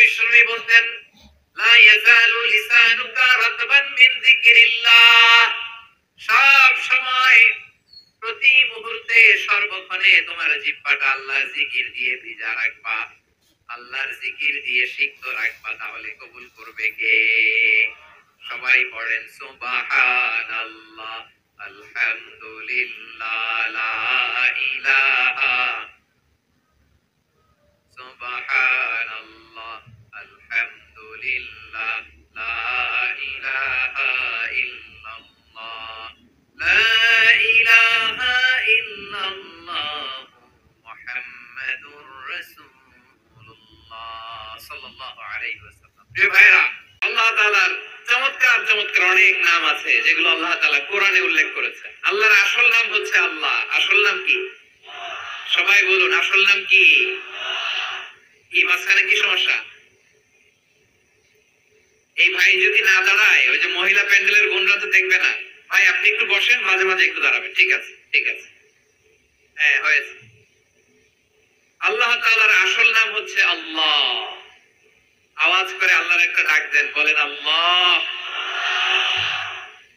বিশ্বনবী বলতেন লা ইয়াজালু লিসানুকা রাতবান মিন যিকরিল্লাহ, সব সময় প্রতি মুহূর্তে সর্বক্ষণে তোমার জিহ্বাটা আল্লাহর জিকির দিয়ে ভিজা রাখবা, আল্লাহর জিকির দিয়ে সিক্ত রাখবা, তাহলে কবুল করবে কে? সবাই পড়েন সুবহানাল্লাহ, আলহামদুলিল্লাহ, লা ইলাহা, সুবহানাল্লাহ, আলহামদুলিল্লাহ, লা ইলাহা ইল্লাল্লাহ, লা ইলাহা ইল্লাল্লাহ, মুহাম্মাদুর রাসূলুল্লাহ সাল্লাল্লাহু আলাইহি ওয়াসাল্লাম। প্রিয় ভাইরা, আল্লাহ তাআলার চমৎকার চমৎকার অনেক নাম আছে যেগুলো আল্লাহ তাআলা কোরআনে উল্লেখ করেছেন। আল্লাহর আসল নাম হচ্ছে আল্লাহ। আসল নাম কি? সবাই বলুন, আসল নাম কি? কি মাঝখানে কি সমস্যা? এই ভাই যদি না দাঁড়ায়, ওই যে মহিলা প্যান্ডেলের বোনরা তো দেখবে না। ভাই আপনি একটু বসেন, মাঝে মাঝে একটু দাঁড়াবেন। ঠিক আছে, ঠিক আছে, হ্যাঁ হয়েছে। আল্লাহ তাআলার আসল নাম হচ্ছে আল্লাহ। আওয়াজ করে আল্লাহর একটা ডাক দেন, বলেন আল্লাহ।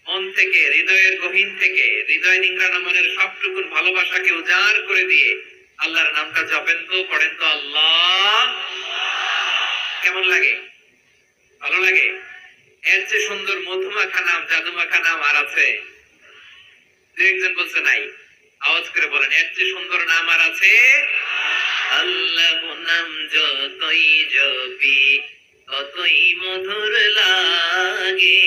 মন থেকে, হৃদয়ের গভীর থেকে, হৃদয় নিংড়ানো মনের সবটুকুন ভালোবাসাকে উজাড় করে দিয়ে আল্লাহর নামটা জপেন তো, পড়েন তো আল্লাহ। কেমন লাগে? ভালো লাগে? এর চেয়ে সুন্দর মধুমাখা নাম, জাদুমাখা নাম আর আছে? দু একজন বলছে নাই। আওয়াজ করে বলেন, এর চেয়ে সুন্দর নাম আর আছে? আল্লাহ নাম যতই জপি ততই মধুর লাগে,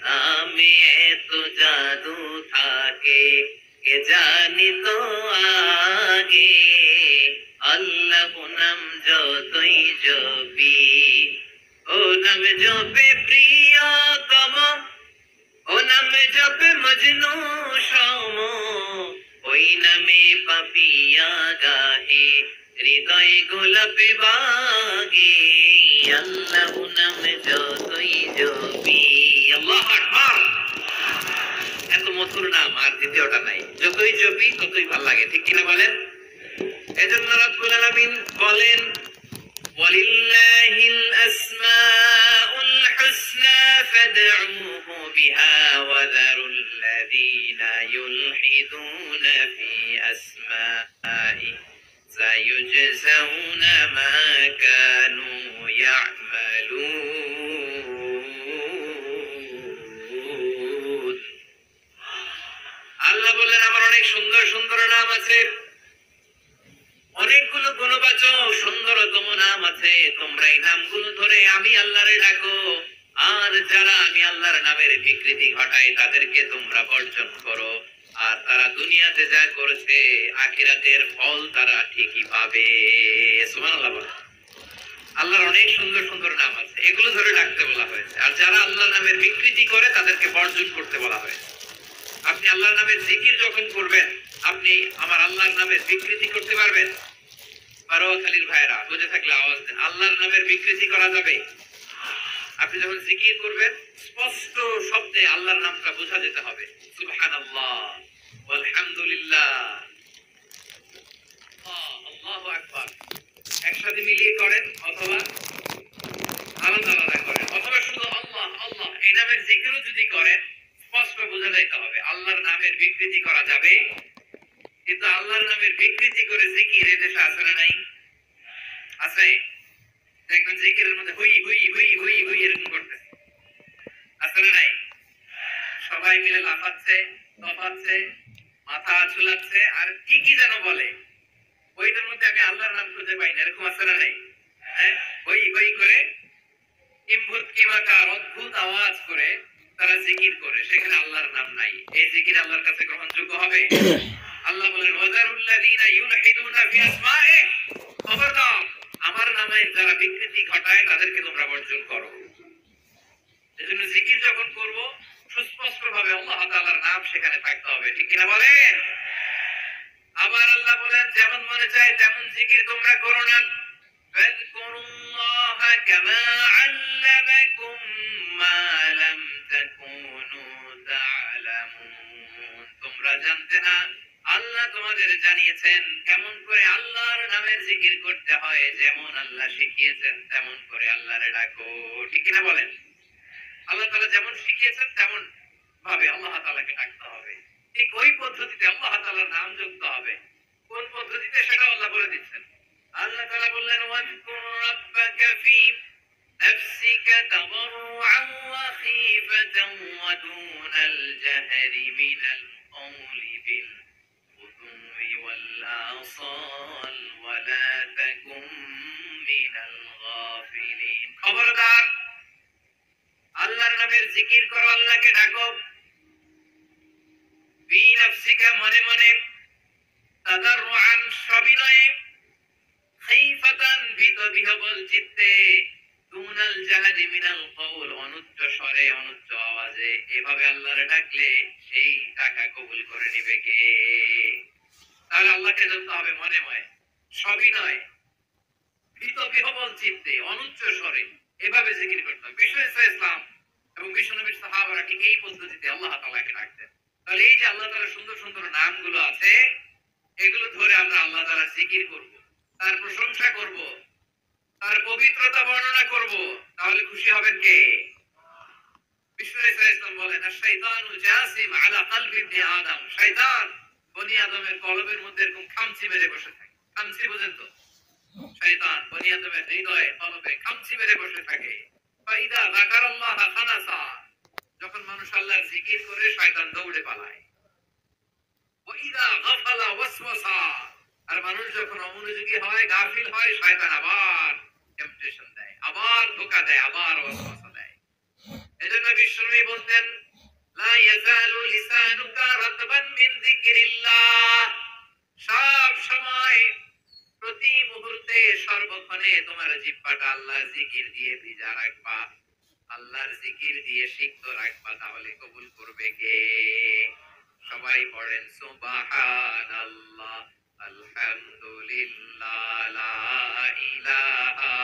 নামে এত জাদু থাকে কে জানি তো আগে। আল্লাহ নাম যতই জপি, ও নাম জপে প্রিয়তম, ও নাম জপে মজনু সম, ওই নামে পাপিয়া গাহে হৃদয় গোলাপে বাগে। আল্লাহ নাম যতই জপি, আল্লাহু আকবার। এত মধুর নাম আর দ্বিতীয়টা নাই। যতই জপি ততই ভালো লাগে, ঠিক কিনা বলেন? এজন্য রব্বুল আলামিন বলেন, ওয়ালিল্লাহিল আসমাউল হুসনা ফাদউহু বিহা ওয়া যারুল লাযীনা ইউলহিদুনা ফি আসমাই সায়ুজজাউনা মা কানু ইয়া'মালুন। আল্লাহ বলেন, আমার অনেক সুন্দর সুন্দর নাম আছে, অনেকগুলো গুণবাচক সুন্দরতম নাম আছে। তোমরা এই নামগুলো ধরে আমি আল্লাহরে ডাকো, আর যারা আমি আল্লাহর নামের বিকৃতি ঘটায় তাদেরকে তোমরা বর্জন করো। আর তারা দুনিয়াতে যা করেছে আখিরাতের ফল তারা ঠিকই পাবে। সুবহানাল্লাহ বলেন। আল্লাহর অনেক সুন্দর সুন্দর নাম আছে, এগুলো ধরে ডাকতে বলা হয়েছে। আর যারা আল্লাহর নামের বিকৃতি করে তাদেরকে বর্জন করতে বলা হয়েছে। আপনি আল্লাহর নামের জিকির যখন করবেন, আপনি আমার আল্লাহর নামের বিকৃতি করতে পারবেন? বারোয়াখালীর ভাইরা বুঝে থাকলে আওয়াজ দেন। আল্লাহর নামের বিকৃতি করা যাবে? আপনি যখন জিকির করবেন স্পষ্ট শব্দে আল্লাহর নামটা বোঝা যেতে হবে। সুবহানাল্লাহ, আলহামদুলিল্লাহ, আল্লাহু আকবার একসাথে মিলিয়ে করেন, অথবা আলাদা আলাদা করেন, অথবা শুধু আল্লাহ আল্লাহ এই নামের জিকিরও যদি করেন স্পষ্ট বোঝা যাইতে হবে। আল্লাহর নামের বিকৃতি করা যাবে, কিন্তু আল্লাহর নামের বিকৃতি করে জিকির এদেশে আছে না নাই? আছে। দেখবেন জিকিরের মধ্যে হুই হুই হুই হুই হুই এরকম করতেছে, আছে না নাই? সবাই মিলে লাফাচ্ছে, তফাচ্ছে, মাথা ঝুলাচ্ছে, আর কি কি যেন বলে। ওইটার মধ্যে আমি আল্লাহর নাম খুঁজে পাই না, এরকম আছে না নাই? হ্যাঁ, হই হই করে কিম্ভূত কিমাকার অদ্ভুত আওয়াজ করে তারা জিকির করে, সেখানে আল্লাহর নাম নাই। এই জিকির আল্লাহর কাছে গ্রহণযোগ্য হবে? আল্লাহ বলেন, ওয়াযারুল লাযীনা ইউলহিদুনা ফি আসমাইহি, খবরদার আমার নামে যারা বিকৃতি ঘটায় তাদেরকে তোমরা বর্জন করো। এজন্য জিকির যখন করব সুস্পষ্ট ভাবে আল্লাহ তাআলার নাম সেখানে থাকতে হবে, ঠিক কিনা বলেন? আবার আল্লাহ বলেন, যেমন মনে চায় তেমন জিকির তোমরা করো না। ফাযকুরুল্লাহা কামা আল্লামাকুম মা লাম তাকুনু তা'লামুন। তোমরা জানতে না, আল্লাহ আল্লাহ তোমাদের জানিয়েছেন কেমন করে আল্লাহর নামের জিকির করতে হয়, যেমন আল্লাহ শিখিয়েছেন তেমন করে আল্লাহরে ডাকো। ঠিক কিনা বলেন? আল্লাহ তাআলা যেমন শিখিয়েছেন তেমন ভাবে আল্লাহ তাআলাকে ডাকতে হবে। ঠিক ওই পদ্ধতিতে আল্লাহ তাআলার নাম যুক্ত হবে। কোন পদ্ধতিতে সেটা আল্লাহ বলে দিচ্ছেন। আল্লাহ তাআলা বললেন ওয়াজকুর রাব্বাকা ফি নাফসিকা তাদাররুআন ওয়া খীফাতান ওয়া দুনাল জাহরি মিনাল কওলি বিল গুদুওয়ি ওয়াল আসাল ওয়া লা তাকুম মিনাল গাফিলিন। খবরদার আল্লাহর নামের জিকির করো, আল্লাহকে ডাকো। ফি নাফসিকা মনে মনে, তাদাররুআন সবিনয়ে, খাইফাতান ভীত বিহবল চিত্তে, দুনাল জাহারি মিনাল কওল অনুচ্চ স্বরে অনুচ্চ আওয়াজে। এভাবে আল্লাহরে ডাকলে সেই টাকা কবুল করে নিবে কে? তাহলে আল্লাহকে জানতে হবে মনে মনে, সবিনয়ে, ভীত বিহবল চিত্তে, অনুচ্চ স্বরে, এভাবে জিকির করতে হবে। বিষ্ণু ইসলাম এবং বিশ্বনবীর সাহাবারা ঠিক এই পদ্ধতিতে আল্লাহ তাআলাকে ডাকতেন। তাহলে এই যে আল্লাহ তাআলার সুন্দর সুন্দর নামগুলো আছে, এগুলো ধরে আমরা আল্লাহ তাআলার জিকির করব, তার প্রশংসা করব, তার পবিত্রতা বর্ণনা করব, তাহলে খুশি হবেন কে? বিষ্ণু ইসলাম বলেন আশ-শাইতানু জাসিম আলা কলবি ইবনে আদম। শয়তান বনি আদমের কলবের মধ্যে এরকম খামচি মেরে বসে থাকে। খামচি বুঝেন তো? শয়তান বনি আদমের হৃদয়ে কলবে খামচি মেরে বসে থাকে। ফাইদা যাকারাল্লাহ খানাসা, যখন মানুষ আল্লাহর জিকির করে শয়তান দৌড়ে পালায়। ওয়া ইযা গাফালা ওয়াসওয়াসা, আর মানুষ যখন অমনোযোগী হয়, গাফিল হয়, শয়তান আবার টেম্পটেশন দেয়, আবার ধোঁকা দেয়, আবার ওয়াসওয়াসা দেয়। এজন্য বিশ্বনবী বলতেন লা ইয়াজালু লিসানুকা রাতবান মিন যিকরিল্লাহ, সব সময় প্রতি মুহূর্তে সর্বক্ষণে তোমার জিহ্বাটা আল্লাহর জিকির দিয়ে ভিজা রাখবা, আল্লাহর জিকির দিয়ে সিক্ত রাখবা, তাহলে কবুল করবে কে? সবাই পড়েন সুবহানাল্লাহ আলহামদুলিল্লাহ লা ইলাহা,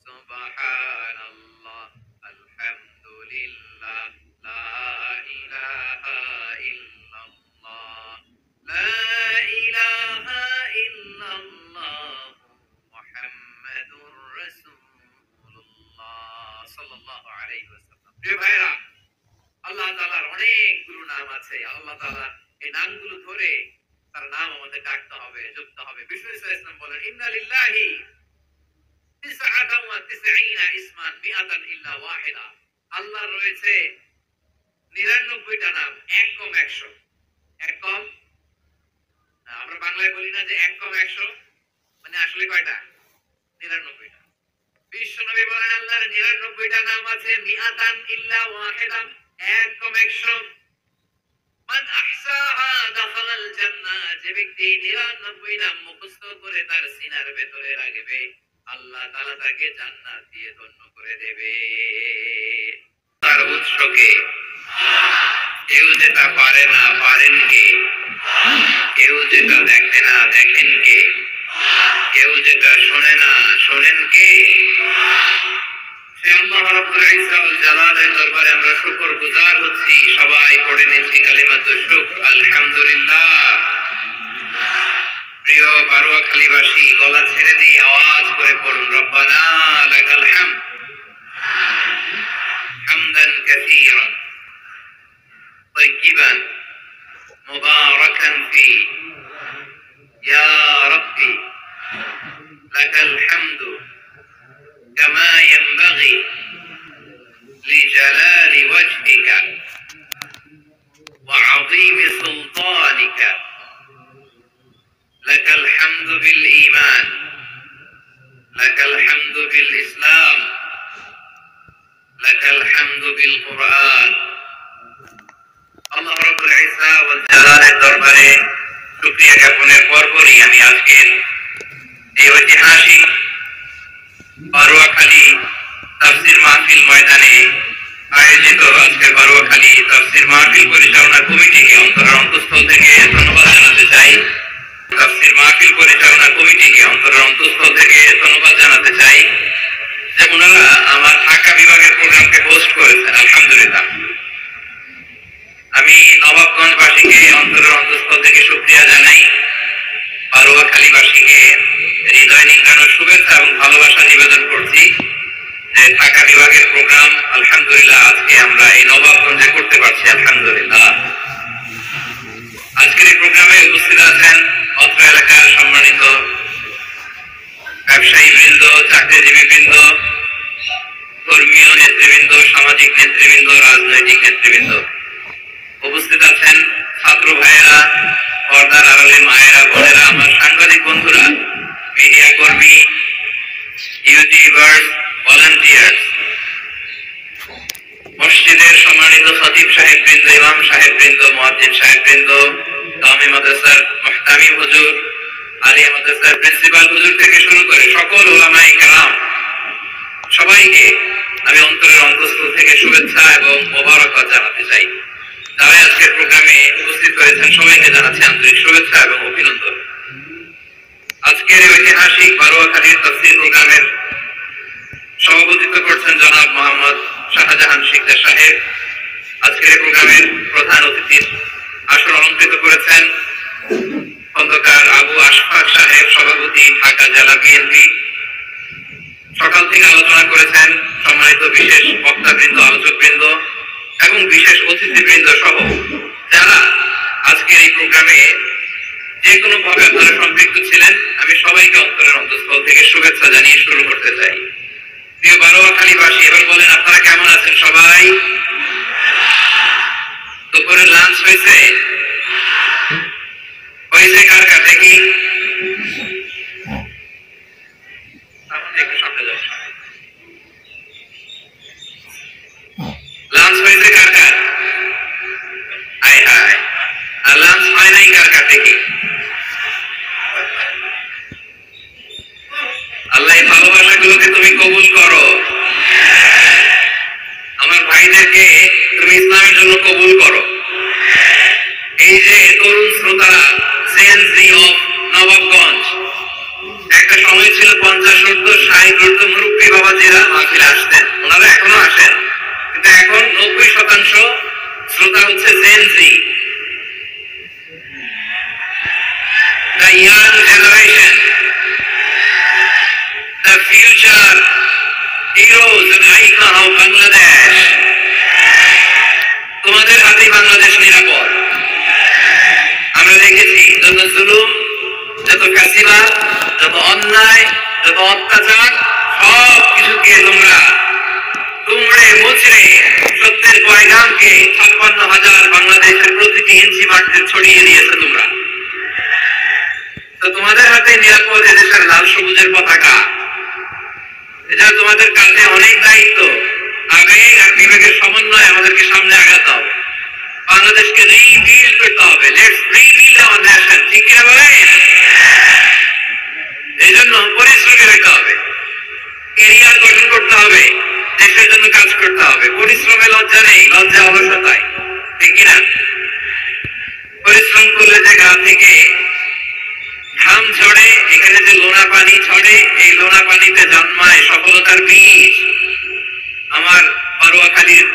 সুবহানাল্লাহ আলহামদুলিল্লাহ লা ইলাহা ইল্লাল্লাহ, লা ইলাহা ইল্লাল্লাহ মুহাম্মাদুর রাসূলুল্লাহ সাল্লাল্লাহু আলাইহি ওয়াসাল্লাম। প্রিয় ভাইরা, আল্লাহ তাআলার অনেকগুলো নাম আছে। আল্লাহ তাআলার এই নামগুলো ধরে তার নাম আমাদের ডাকতে হবে, জপতে হবে। বিষ্ণু ইসলাম বলেন ইন্না লিল্লাহি 99 ইসমান মিআতান ইল্লা ওয়াহিদা। আল্লাহর রয়েছে 99টা নাম, এক কম 100। এক কম, আমরা বাংলায় বলি না যে এক কম 100, মানে আসলে কয়টা? 99টা। বিশ্বনবী বলেন আল্লাহর 99টা নাম আছে, মিআতান ইল্লা ওয়াহিদা, এক কম 100। মান আহসাহা দাখালাল জান্নাহ, যে ব্যক্তি 99 নাম মুখস্থ করে তার সিনার ভেতরে রাখবে, আল্লাহ তাআলা তাকে জান্নাত দিয়ে ধন্য করে দেবে। তার উৎসকে কেউ যেটা পারে না পারেন কে? কেউ যেটা দেখে না দেখেন কে? কেউ যেটা শোনে না শোনেন কে? সে আল্লাহ রাব্বুল ইজ্জত ওয়াল জালালের দরবারে আমরা শুকরগুজার হচ্ছি। সবাই পড়ে নিচ্ছি কালিমাতুশ শুকর, আলহামদুলিল্লাহ। প্রিয় বারোয়াখালীবাসী, গলা ছেড়ে দিয়ে আওয়াজ করে পড়ুন রব্বানা লাকাল হামদ হামদান কাসীরান তাইয়িবান মুবারাকান ফি, ইয়া রাব্বি লাকাল হামদু কামা ইয়ানবাগি লিজালালি ওয়াজহিকা ওয়া আযীমি সুলতানিকা, لك الحمد بالإيمان، لك الحمد بالإسلام، لك الحمد بالقرآن। আল্লাহ রাব্বুল ইজ্জত ওয়াল জালালের দরবারে শুকরিয়া জ্ঞাপনের পরপরই আমি আজকের এই ঐতিহাসিক বারোয়াখালী তাফসীর মাহফিল ময়দানে আয়োজিত আজকের বারোয়াখালী তাফসীর মাহফিল পরিচালনা কমিটিকে অন্তরের অন্তঃস্থল থেকে ধন্যবাদ জানাতে চাই। তাফসীর মাহফিল পরিচালনা কমিটিকে অন্তরের অন্তঃস্থল থেকে ধন্যবাদ জানাতে চাই যে ওনারা আমার ঢাকা বিভাগের প্রোগ্রামকে হোস্ট করেছেন। আলহামদুলিল্লাহ। আমি নবাবগঞ্জবাসীকে অন্তরের অন্তঃস্থল থেকে শুকরিয়া জানাই, বারোয়াখালীবাসীকে হৃদয় নিংড়ানোর শুভেচ্ছা এবং ভালোবাসা নিবেদন করছি যে ঢাকা বিভাগের প্রোগ্রাম আলহামদুলিল্লাহ আজকে আমরা এই নবাবগঞ্জে করতে পারছি আলহামদুলিল্লাহ। আজকের এই প্রোগ্রামে উপস্থিত আছেন অত্র এলাকার সম্মানিত ব্যবসায়ী বৃন্দ, চাকরিজীবী বৃন্দ, ধর্মীয় নেতৃবৃন্দ, সামাজিক নেতৃবৃন্দ, রাজনৈতিক নেতৃবৃন্দ। উপস্থিত আছেন ছাত্র ভাইয়েরা, পর্দার আড়ালে মায়েরা, বোনেরা, আমার সাংবাদিক বন্ধুরা, মিডিয়া কর্মী, ইউটিউবার্স, ভলান্টিয়ার্স, মসজিদের সম্মানিত খতিব সাহেব বৃন্দ, ইমাম সাহেব বৃন্দ, মুয়াজ্জিন সাহেব বৃন্দ, দামি মাদ্রাসার মুহতামিম হুজুর, আলিয়া মাদ্রাসার প্রিন্সিপাল হুজুর থেকে শুরু করে সকল উলামায়ে কেরাম, সবাইকে আমি অন্তরের অন্তঃস্থল থেকে শুভেচ্ছা এবং মোবারকবাদ জানাতে চাই। যারা আজকের প্রোগ্রামে উপস্থিত হয়েছেন সবাইকে জানাচ্ছি আন্তরিক শুভেচ্ছা এবং অভিনন্দন। আজকের ঐতিহাসিক বারোয়াখালীর তাফসীর প্রোগ্রামের সভাপতিত্ব করছেন জনাব মোহাম্মদ শাহজাহান শিকদার সাহেব। আজকের প্রোগ্রামের প্রধান অতিথির আসর অলঙ্কৃত করেছেন খন্দকার আবু আশফাক সাহেব, সভাপতি ঢাকা জেলা বিএনপি। সকাল থেকে আলোচনা করেছেন সম্মানিত বিশেষ বক্তাবৃন্দ, আলোচকবৃন্দ এবং বিশেষ অতিথিবৃন্দ সহ যারা আজকের এই প্রোগ্রামে যে কোনো ভাবে আপনারা সম্পৃক্ত ছিলেন, আমি সবাইকে অন্তরের অন্তঃস্থল থেকে শুভেচ্ছা জানিয়ে শুরু করতে চাই। প্রিয় বারোয়াখালীবাসী, এবার বলেন আপনারা কেমন আছেন সবাই? দুপুরের লাঞ্চ হয়েছে? হয়েছে কার কার দেখি? একটু সামনে যাও। লাঞ্চ হয়েছে কার কার? হায় হায়। আর লাঞ্চ হয় নাই কার কার দেখি? আল্লাহ এই ভালোবাসাগুলোকে তুমি কবুল করো। আমার ভাইদেরকে তুমি ইসলামের জন্য কবুল করো। এই যে তরুণ শ্রোতারা, জেন জি অফ নবাবগঞ্জ, একটা সময় ছিল 50, 70, 60 মুরব্বী বাবাজিরা মাহফিলে আসতেন, ওনারা এখনো আসেন, কিন্তু এখন 90% শ্রোতা হচ্ছে Gen Z, the young generation, the future heroes and icon of Bangladesh. তোমাদের হাতে বাংলাদেশ নিরাপদ। আমরা দেখেছি যত জুলুম, যত ফ্যাসিবাদ, যত অন্যায়, যত অত্যাচার, সব কিছুকে তোমরা তুমড়ে মুচড়ে সত্যের পয়গামকে 56,000 বাংলাদেশের প্রতিটি ইঞ্চি মাটিতে ছড়িয়ে দিয়েছে তোমরা। তো তোমাদের হাতে নিরাপদ এদেশের লাল সবুজের পতাকা। এটা তোমাদের কাছে অনেক দায়িত্ব। আগে আর বিবেকের সমন্বয় আমাদেরকে সামনে আগাতে হবে। বাংলাদেশকে রিবিল্ড করতে হবে। Let's rebuild hour nation. ঠিক কিনা বলেন? এই জন্য পরিশ্রমী হইতে হবে, ক্যারিয়ার গঠন করতে হবে, দেশের জন্য কাজ করতে হবে। পরিশ্রমে লজ্জা নেই, লজ্জা অলসতায়। ঠিক কিনা? পরিশ্রম করলে যে গা থেকে ঘাম ঝরে, এখানে যে লোনা পানি ঝরে, এই লোনা পানিতে জন্মায় সফলতার বীজ। আমার বারোয়াখালীর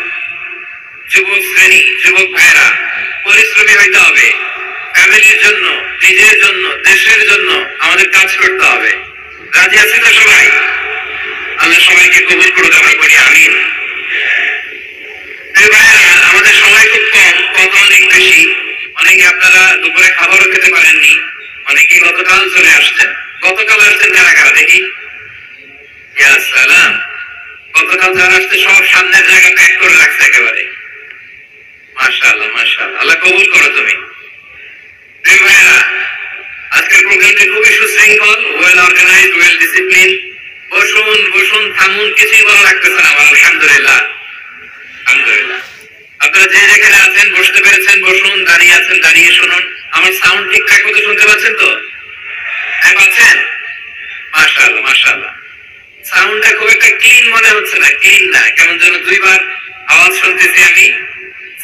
যুবক শ্রেণী, যুবক ভাইয়েরা, পরিশ্রমী হইতে হবে। ফ্যামিলির জন্য, নিজের জন্য, দেশের জন্য আমাদের কাজ করতে হবে। রাজি আছি তো সবাই? আল্লাহ সবাইকে কবুল করুক, আমরা করি আমিন। ভাইয়েরা, আমাদের সময় খুব কম, কথা অনেক বেশি। অনেকে আপনারা দুপুরে খাবারও খেতে পারেননি, অনেকেই গতকাল চলে আসছেন। গতকাল আসছেন কারা কারা দেখি? ইয়া সালাম। গতকাল যারা আসছে সব সামনের জায়গা প্যাক করে রাখছে একেবারে। মাশাআল্লাহ, মাশাআল্লাহ, আল্লাহ কবুল করো তুমি। ভাইয়েরা, আজকের প্রোগ্রামটি খুবই সুশৃঙ্খল, ওয়েল অর্গানাইজড, ওয়েল ডিসিপ্লিন। বসুন বসুন, থামুন, কিছুই ভালো লাগতেছে না আমার। আলহামদুলিল্লাহ, আলহামদুলিল্লাহ। আপনারা যে যেখানে আছেন বসতে পেরেছেন বসুন, দাঁড়িয়ে আছেন দাঁড়িয়ে শুনুন। আমার সাউন্ড ঠিকঠাক মতো শুনতে পাচ্ছেন তো? হ্যাঁ, পাচ্ছেন? মাশাআল্লাহ, মাশাআল্লাহ। সাউন্ডটা খুব একটা ক্লিন মনে হচ্ছে না, ক্লিন না, কেমন যেন দুইবার আওয়াজ শুনতেছি আমি।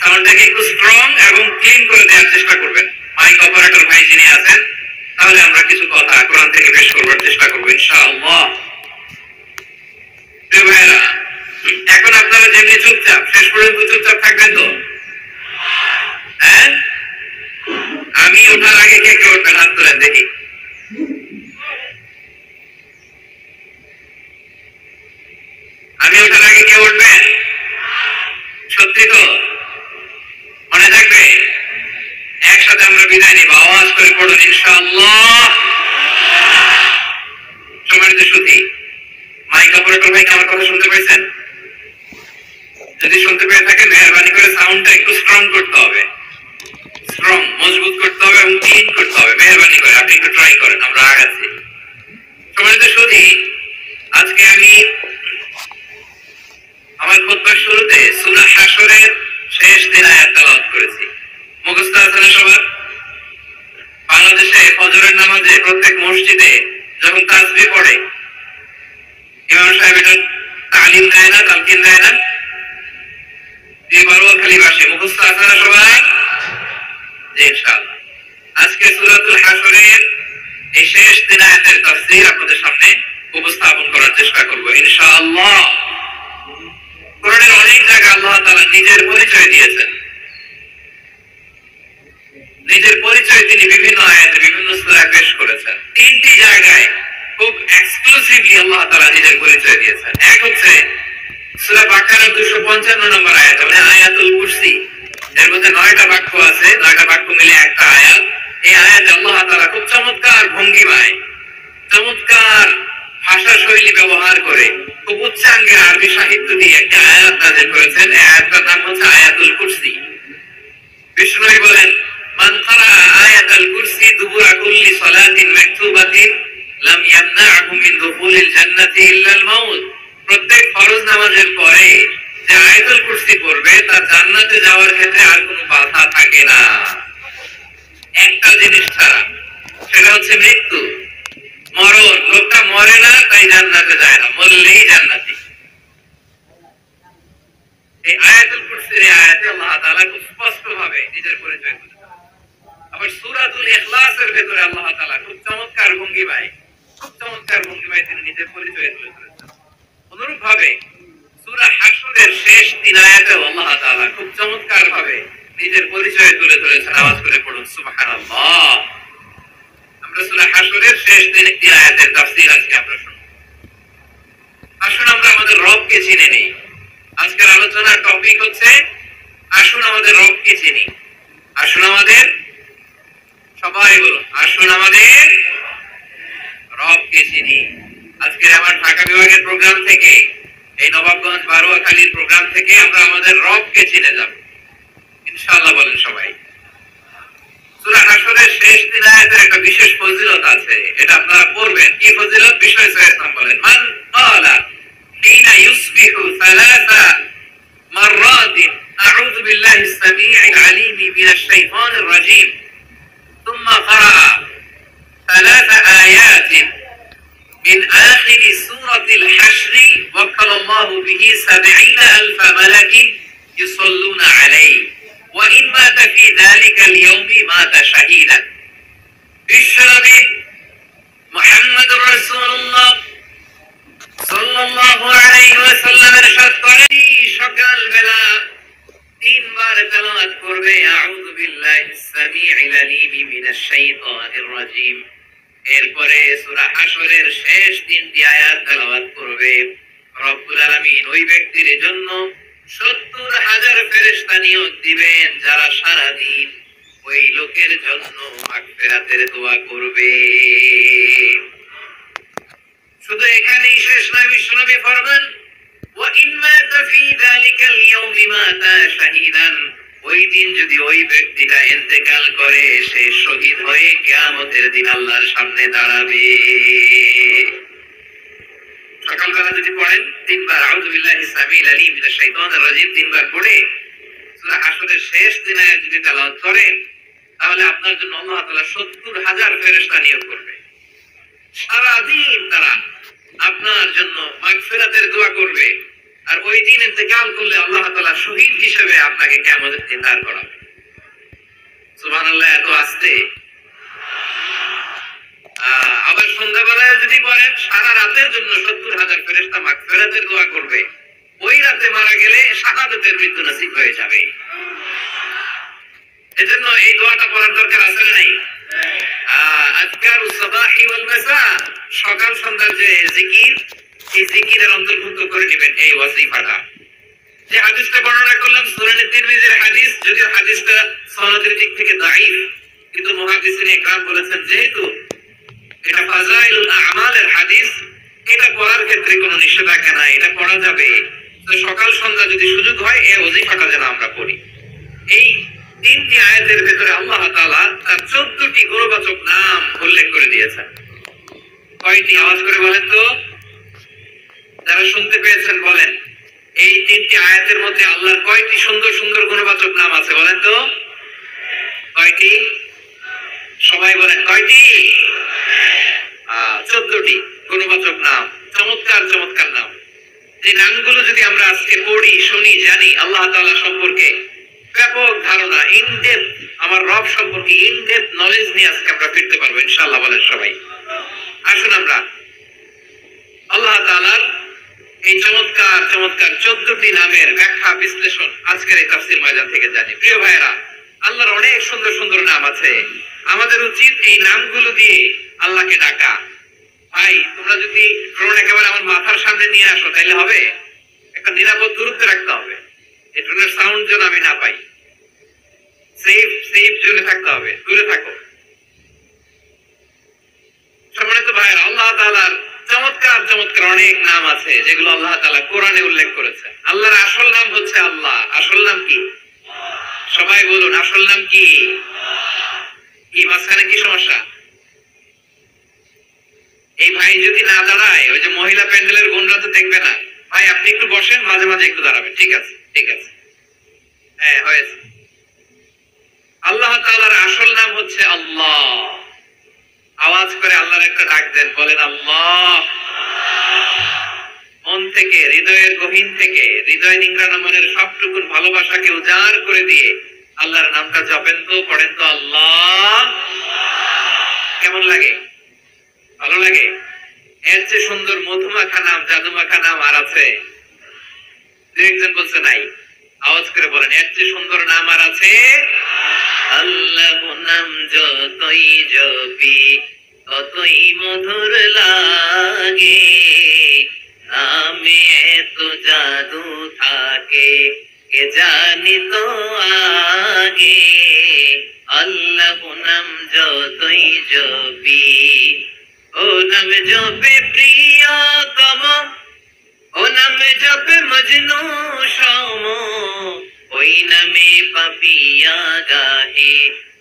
সাউন্ডটাকে একটু স্ট্রং এবং ক্লিন করে দেওয়ার চেষ্টা করবেন মাইক অপারেটর ভাই যিনি আছেন। তাহলে আমরা কিছু কথা কোরআন থেকে পেশ করবার চেষ্টা করবো ইনশাআল্লাহ। ভাইয়েরা, এখন আপনারা যেমনি চুপচাপ, শেষ পর্যন্ত চুপচাপ থাকবেন তো? হ্যাঁ, আমি ওঠার আগে কে কে উঠবেন হাত তোলেন দেখি। আমি ওঠার আগে কে উঠবেন? সত্যি তো? মনে থাকবে? একসাথে আমরা বিদায় নিব, আওয়াজ করে পড়ুন ইনশাআল্লাহ। সম্মানিত সুধী, মাইক অপারেটর ভাই আমার কথা শুনতে পাইছেন? যদি শুনতে পেয়ে থাকেন মেহরবানি করে সাউন্ডটা একটু স্ট্রং করতে হবে, স্ট্রং মজবুত করতে হবে এবং ক্লিন করতে হবে। মেহরবানি করে আপনি একটু ট্রাই করেন, আমরা আগাচ্ছি। সম্মানিত সুধী, আজকে আমি আমার খুতবার শুরুতে সূরা হাশরের শেষ 3 আয়াত তেলাওয়াত করেছি। মুখস্থ আছে না সবার? বাংলাদেশে ফজরের নামাজে প্রত্যেক মসজিদে যখন তাসবিহ পড়ে ইমাম সাহেব এটা তালিম দেয় না, তালকিন দেয় না? এই বারোয়াখালী বাসী মুখস্থ আছে না সবাই? জি ইনশাআল্লাহ। আজকে সূরাতুল হাশরের এই শেষ 3 আয়াতের তাফসীর আপনাদের সামনে উপস্থাপন করার চেষ্টা করব ইনশাআল্লাহ। কোরআনের অনেক জায়গায় আল্লাহ তাআলা নিজের পরিচয় দিয়েছেন। নিজের পরিচয় তিনি বিভিন্ন আয়াতে বিভিন্ন সূরায় পেশ করেছেন। 3টি জায়গায় খুব এক্সক্লুসিভলি আল্লাহ তাআলা নিজের পরিচয় দিয়েছেন। এক হচ্ছে সূরা বাকারার 255 নম্বর আয়াত, মানে আয়াতুল কুরসি। এর মধ্যে 9টা বাক্য আছে, 9টা বাক্য মিলে একটা আয়াত। এই আয়াতে আল্লাহ তাআলা খুব চমৎকার ভঙ্গিমায়, চমৎকার ভাষা শৈলী ব্যবহার করে খুব উচ্চাঙ্গের আরবি সাহিত্য দিয়ে একটা আয়াত নাযিল করেছেন। এই আয়াতটার নাম হচ্ছে আয়াতুল কুরসি। বিষ্ণু বলেন, মান ক্বারা আয়াতুল কুরসি দুবুরা কুল্লি সালাতিন মাকতুবাতিন লাম ইয়ামনাহু মিন দুখুলিল জান্নাতি ইল্লাল মাউত। প্রত্যেক ফরজ নামাজের পরে যে আয়াতুল কুরসি পড়বে তার জান্নাতে যাওয়ার ক্ষেত্রে আর কোনো বাধা থাকে না, একটা জিনিস ছাড়া, সেটা হচ্ছে মৃত্যু, মরণ। লোকটা মরে না তাই জান্নাতে যায় না, মরলেই জান্নাতি। এই আয়াতুল কুরসির আয়াতে আল্লাহ তাআলা খুব স্পষ্টভাবে নিজের পরিচয় দিয়েছেন। আবার সূরাতুল ইখলাসের ভিতরে আল্লাহ তাআলা খুব চমৎকার ভঙ্গিমায়, খুব চমৎকার ভঙ্গিমায় তিনি নিজের পরিচয় তুলে ধরেছেন। অনুরূপভাবে সূরা হাশরের শেষ 3 আয়াতে আল্লাহ তাআলা খুব চমৎকার ভাবে নিজের পরিচয় তুলে ধরেছেন। আওয়াজ করে পড়ুন সুবহানাল্লাহ। আমরা সূরা হাশরের শেষ 3 আয়াতের তাফসীর আজকে আমরা শুনব। আসুন আমরা আমাদের রবকে চিনে নিই। আজকের আলোচনার টপিক হচ্ছে আসুন আমাদের রবকে চিনি। আসুন আমাদের, সবাই বলুন, আসুন আমাদের রবকে চিনি। আজকের আমার ঢাকা বিভাগের প্রোগ্রাম থেকে, এই নবাবগঞ্জ বারোয়াখালীর প্রোগ্রাম থেকে আমরা আমাদের রবকে চিনে যাব ইনশাআল্লাহ। বলেন সবাই। সূরা হাশরের শেষ 3 আয়াতের একটা বিশেষ ফজিলত আছে, এটা আপনারা পড়বেন। কি ফজিলত? বিষয় ইসলাম বলেন, মান ক্বালা হিনা ইউসবিহু সালাসা মাররাতিন আউযু বিল্লাহিস সামিউল আলীম মিনাশ শাইতানির রাজীম সুম্মা ক্বারা ثلاث آيات من آخر سورة الحشر وكل الله به 70,000 ملك يصلون عليه وإن مات في ذلك اليوم مات شهيدا। বিশ্বনবী মুহাম্মদুর রাসূলুল্লাহ সাল্লাল্লাহু আলাইহি ওয়াসাল্লাম ইরশাদ করেন, সকালবেলা 3 বার তেলাওয়াত করবে আউযু বিল্লাহিস সামিউল আলীম মিনাশ শাইতানির রাজীম। এরপরে সূরা হাশরের শেষ 3টি আয়াত তেলাওয়াত করবে। রব্বুল আলামিন ওই ব্যক্তির জন্য 70,000 ফেরেশতা নিয়োগ দিবেন যারা সারা দিন ওই লোকের জন্য মাগফিরাতের দোয়া করবে। শুধু এখানেই শেষ নয়, বিশ্বনবী ফরমান, ওয়া ইন মাতা ফি যালিকাল ইয়াউমি মাতা শাহীদান। ওই দিন যদি ওই ব্যক্তিটা ইন্তেকাল করে, সে শহীদ হয়ে কিয়ামতের দিন আল্লাহর সামনে দাঁড়াবে। সকালবেলা যদি পড়েন 3 বার আউযু বিল্লাহিস সামিউল আলীম মিনাশ শাইতানির রাজীম 3 বার পড়ে সূরা হাশরের শেষ 3 আয়াত যদি তেলাওয়াত করেন, তাহলে আপনার জন্য আল্লাহ তাআলা 70,000 ফেরেশতা নিয়োগ করবে। সারা দিন তারা আপনার জন্য মাগফিরাতের দোয়া করবে। আর ওই দিন ইন্তেকাল করলে আল্লাহ তাআলা শহীদ হিসেবে আপনাকে কিয়ামতের দিন দাঁড় করাবে। সুবহানাল্লাহ। এত আস্তে। আবার সন্ধ্যাবেলায় যদি বলেন, সারা রাতের জন্য 70,000 ফেরেশতা মাগফিরাতের দোয়া করবে। ওই রাতে মারা গেলে শাহাদাতের মৃত্যু নসিব হয়ে যাবে। এজন্য এই দোয়াটা পড়ার দরকার আছে না নাই? আজকারুস সাবাহি ওয়াল মাসা, সকাল সন্ধ্যার যে জিকির, এই জিকিরের অন্তর্ভুক্ত করে নেবেন এই ওয়াজিফাটা। যে হাদিসটা বর্ণনা করলাম সুনানে তিরমিজির হাদিস, যদিও হাদিসটা সনদের দিক থেকে দাঈফ, কিন্তু মুহাদ্দিসিন ইকরাম বলেছেন যেহেতু এটা ফাযাইলুল আমালের হাদিস, এটা পড়ার ক্ষেত্রে কোনো নিষেধাজ্ঞা নাই, এটা পড়া যাবে। তো সকাল সন্ধ্যা যদি সুযোগ হয় এই ওয়াজিফাটা যেন আমরা পড়ি। এই তিনটি আয়াতের ভেতরে আল্লাহ তাআলা তার 14টি গুণবাচক নাম উল্লেখ করে দিয়েছেন। কয়টি? আওয়াজ করে বলেন তো, যারা শুনতে পেয়েছেন বলেন। এই তিনটি আয়াতের মধ্যে আল্লাহর কয়টি সুন্দর সুন্দর গুণবাচক নাম আছে বলেন তো? কয়টি? সবাই বলেন কয়টি? 14টি গুণবাচক নাম, চমৎকার চমৎকার নাম। এই নামগুলো যদি আমরা আজকে পড়ি, শুনি, জানি, আল্লাহ তাআলা সম্পর্কে ব্যাপক ধারণা, ইনডেপথ, আমার রব সম্পর্কে ইনডেপথ নলেজ নিয়ে আজকে আমরা ফিরতে পারবো ইনশাআল্লাহ। বলেন সবাই। আসুন আমরা আল্লাহ তাআলার এই চমৎকার চমৎকার 14টি নামের ব্যাখ্যা বিশ্লেষণ আজকের এই তাফসীর ময়দান থেকে জানি। প্রিয় ভাইয়েরা, আল্লাহর অনেক সুন্দর সুন্দর নাম আছে। আমাদের উচিত এই নামগুলো দিয়ে আল্লাহকে ডাকা। ভাই, তোমরা যদি ড্রোন একেবারে আমার মাথার সামনে নিয়ে আসো তাহলে হবে? একটা নিরাপদ দূরত্বে রাখতে হবে, এই ড্রোনের সাউন্ড যেন আমি না পাই। সেফ জোনে থাকতে হবে, দূরে থাকো। সম্মানিত ভাইয়েরা, আল্লাহ তাআলার চমৎকার চমৎকার অনেক নাম আছে যেগুলো আল্লাহ তাআলা কোরআনে উল্লেখ করেছেন। আল্লাহর আসল নাম হচ্ছে আল্লাহ। আসল নাম কি? সবাই বলুন, আসল নাম কি? কি মাঝখানে কি সমস্যা? এই ভাই যদি না দাঁড়ায়, ওই যে মহিলা প্যান্ডেলের বোনরা তো দেখবে না। ভাই আপনি একটু বসেন, মাঝে মাঝে একটু দাঁড়াবেন। ঠিক আছে, ঠিক আছে, হ্যাঁ হয়েছে। আল্লাহ তাআলার আসল নাম হচ্ছে আল্লাহ। আওয়াজ করে আল্লাহর একটা ডাক দেন, বলেন আল্লাহ। মন থেকে, হৃদয়ের গহীন থেকে, হৃদয় নিংড়ানো মনের সবটুকুন ভালোবাসাকে উজাড় করে দিয়ে আল্লাহর নামটা জপেন তো, পড়েন তো আল্লাহ। কেমন লাগে? ভালো লাগে? এর চেয়ে সুন্দর মধুমাখা নাম, জাদুমাখা নাম আর আছে? দু একজন বলছে নাই। আওয়াজ করে বলেন, এর চেয়ে সুন্দর নাম আর আছে? আল্লাহ নাম যতই জপি ততই মধুর লাগে, নামে এত জাদু থাকে কে জানি তো আগে। আল্লাহ নাম যতই জপি, ও নাম জপে প্রিয়তম, ও নামে জপে মজনু সম, ওই নামে পাপিয়া গাহে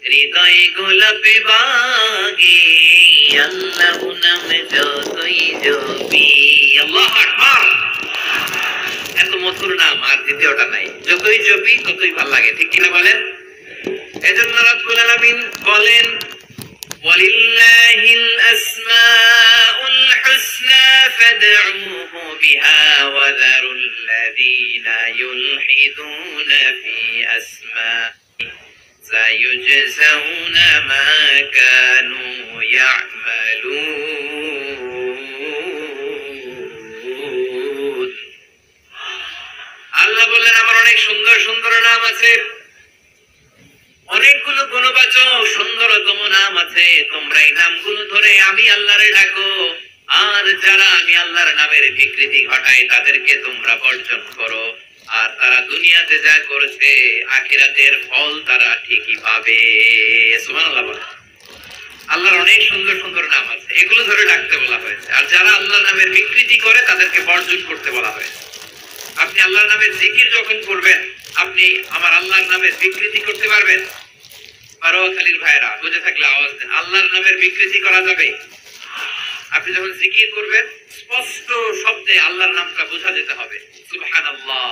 হৃদয় গোলাপে বাগে। আল্লাহ নাম যতই জপি, আল্লাহু আকবার। এত মধুর নাম আর দ্বিতীয়টা নাই। যতই জপি ততই ভালো লাগে, ঠিক কিনা বলেন? এজন্য রব্বুল আলামিন বলেন, ওয়ালিল্লাহিল আসমাউল হুসনা ফাদউহু বিহা ওয়া যারুল লাযীনা ইউলহিদুনা ফি আসমাইহি সায়ুজজাউনা মা কানু ইয়া'মালুন। আল্লাহ বলেন, আমার অনেক সুন্দর সুন্দর নাম আছে, অনেকগুলো গুণবাচক সুন্দরতম নাম আছে। তোমরা এই নামগুলো ধরে আমি আল্লাহরে ডাকো, আর যারা আমি আল্লাহর নামের বিকৃতি ঘটায় তাদেরকে তোমরা বর্জন করো। আর তারা দুনিয়াতে যা করেছে আখিরাতের ফল তারা ঠিকই পাবে। সুবহানাল্লাহ বলেন। আল্লাহর অনেক সুন্দর সুন্দর নাম আছে, এগুলো ধরে ডাকতে বলা হয়েছে। আর যারা আল্লাহর নামের বিকৃতি করে তাদেরকে বর্জন করতে বলা হয়েছে। আপনি আল্লাহর নামের জিকির যখন করবেন, আপনি আমার আল্লাহর নামের বিকৃতি করতে পারবেন? বারোয়াখালীর ভাইরা বুঝে থাকলে আওয়াজ দেন। আল্লাহর নামের বিকৃতি করা যাবে? আপনি যখন জিকির করবেন স্পষ্ট শব্দে আল্লাহর নামটা বোঝা যেতে হবে। সুবহানাল্লাহ,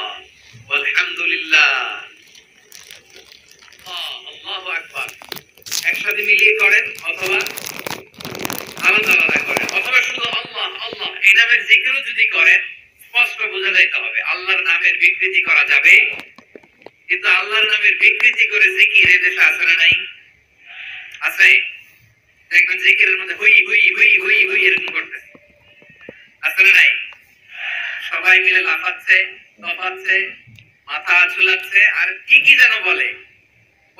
আলহামদুলিল্লাহ, আল্লাহু আকবার একসাথে মিলিয়ে করেন, অথবা আলাদা আলাদা করেন, অথবা শুধু আল্লাহ আল্লাহ এই নামের জিকিরও যদি করেন স্পষ্ট বোঝা যাইতে হবে। আল্লাহর নামের বিকৃতি করা যাবে, কিন্তু আল্লাহর নামের বিকৃতি করে জিকির এদেশে আছে না নাই? আছে। দেখবেন জিকিরের মধ্যে হুই হুই হুই হুই হুই এরকম করতেছে, আছে না নাই? সবাই মিলে লাফাচ্ছে, তফাচ্ছে, মাথা ঝুলাচ্ছে, আর কি কি যেন বলে।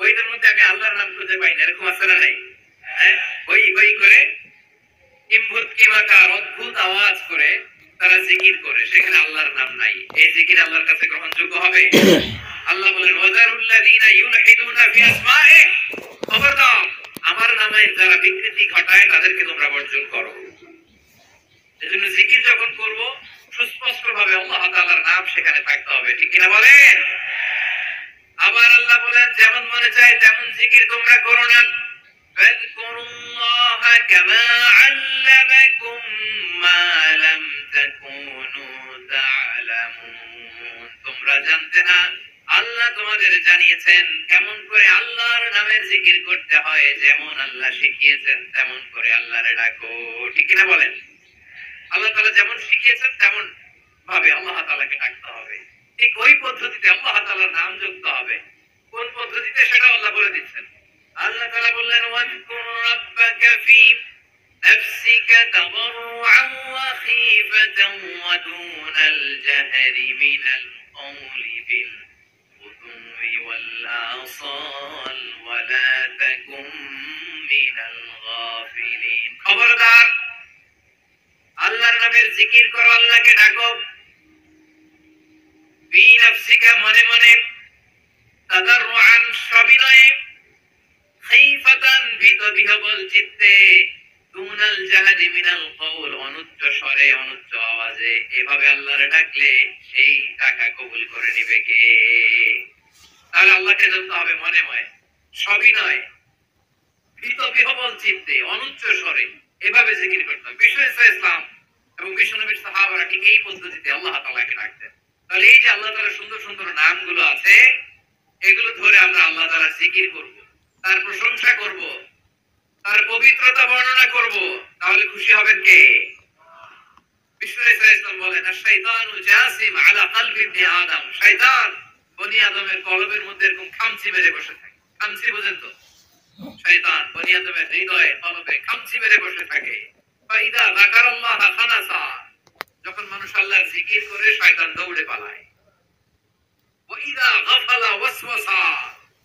ওইটার মধ্যে আমি আল্লাহর নাম খুঁজে পাই না, এরকম আছে না নাই? হ্যাঁ, হই হই করে কিম্ভূত কিমাকার অদ্ভুত আওয়াজ করে তারা জিকির করে, সেখানে আল্লাহর নাম নাই। এই জিকির আল্লাহর কাছে গ্রহণযোগ্য হবে? আল্লাহ বলেন ওয়াজারুল্লাযীনা ইউলহিদুনা ফি আসমাইহি, খবরদার আমার নামে যারা বিকৃতি ঘটায় তাদেরকে তোমরা বর্জন করো। এজন্য জিকির যখন করব সুস্পষ্ট ভাবে আল্লাহ তাআলার নাম সেখানে থাকতে হবে, ঠিক কিনা বলেন? আবার আল্লাহ বলেন যেমন মনে চায় তেমন জিকির তোমরা করো না। ফাযকুরুল্লাহা কামা আল্লামাকুম মা লাম তাকুনু তা'লামুন, তোমরা জানতে না, আল্লাহ তোমাদের জানিয়েছেন কেমন করে আল্লাহর নামের জিকির করতে হয়, যেমন আল্লাহ শিখিয়েছেন তেমন করে আল্লাহরে ডাকো, ঠিক কিনা বলেন? আল্লাহ তাআলা যেমন শিখিয়েছেন তেমন ভাবে আল্লাহ তাআলাকে ডাকতে হবে, ঠিক ওই পদ্ধতিতে আল্লাহ তাআলার নাম যুক্ত হবে। কোন পদ্ধতিতে সেটা আল্লাহ বলে দিচ্ছেন। আল্লাহ তাআলা বললেন ওয়াজকুর রাব্বাকা ফি নাফসিকা তাদাররুআন ওয়া খীফাতান ওয়া দুনাল জাহরি মিনাল কওলি বিল গুদুই ওয়াল আসাল ওয়া লা তাকুম মিনাল গাফিলিন, খবরদার আল্লাহর নামের জিকির করো, আল্লাহকে ডাকো। ফি নাফসিকা মনে মনে, তাদাররুআন সবিনয়ে, খাইফাতান ভীত বিহবল চিত্তে, দুনাল জাহরি মিনাল কওল অনুচ্চ স্বরে অনুচ্চ আওয়াজে, এভাবে আল্লাহরে ডাকলে সেই টাকা কবুল করে নিবে কে? তাহলে আল্লাহকে জানতে হবে মনে মনে, সবিনয়ে, ভীত বিহবল চিত্তে, অনুচ্চ স্বরে, এভাবে জিকির করতে হবে। বিষ্ণু ইসলাম এবং বিশ্বনবীর সাহাবারা ঠিক এই পদ্ধতিতে আল্লাহ তাআলাকে ডাকতেন। তাহলে এই যে আল্লাহ তাআলার সুন্দর সুন্দর নামগুলো আছে, এগুলো ধরে আমরা আল্লাহ তাআলার জিকির করব, তার প্রশংসা করব, তার পবিত্রতা বর্ণনা করব, তাহলে খুশি হবেন কে? বিষ্ণু ইসলাম বলেন আশ-শাইতানু জাসিম আলা কলবি ইবনে আদম, শয়তান বনি আদমের কলবের মধ্যে এরকম খামচি মেরে বসে থাকে। খামচি বুঝেন তো? শয়তান বনি আদমের হৃদয়ে কলবে খামচি মেরে বসে থাকে। ফাইদা যাকারাল্লাহ খানাসা, যখন মানুষ আল্লাহর জিকির করে শয়তান দৌড়ে পালায়। ওয়া ইযা গাফালা ওয়াসওয়াসা,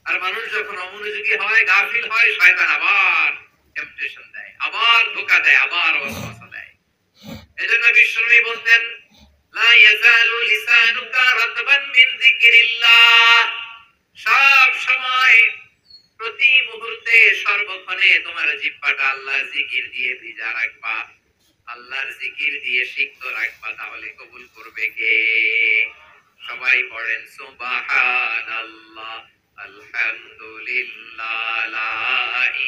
আর মানুষ যখন অমনোযোগী হয়, গাফিল হয়, শয়তান আবার টেম্পটেশন দেয়, আবার ধোঁকা দেয়, আবার ওয়াসওয়াসা দেয়। এজন্য বিশ্বনবী বলতেন লা ইয়াজালু লিসানুকা রাতবান মিন যিকরিল্লাহ, সব সময় প্রতি মুহূর্তে সর্বক্ষণে তোমার জিহ্বাটা আল্লাহর জিকির দিয়ে ভিজা রাখবা, আল্লাহর জিকির দিয়ে সিক্ত রাখবা, তাহলে কবুল করবে কে? সবাই পড়েন সুবহানাল্লাহ আলহামদুলিল্লাহ লা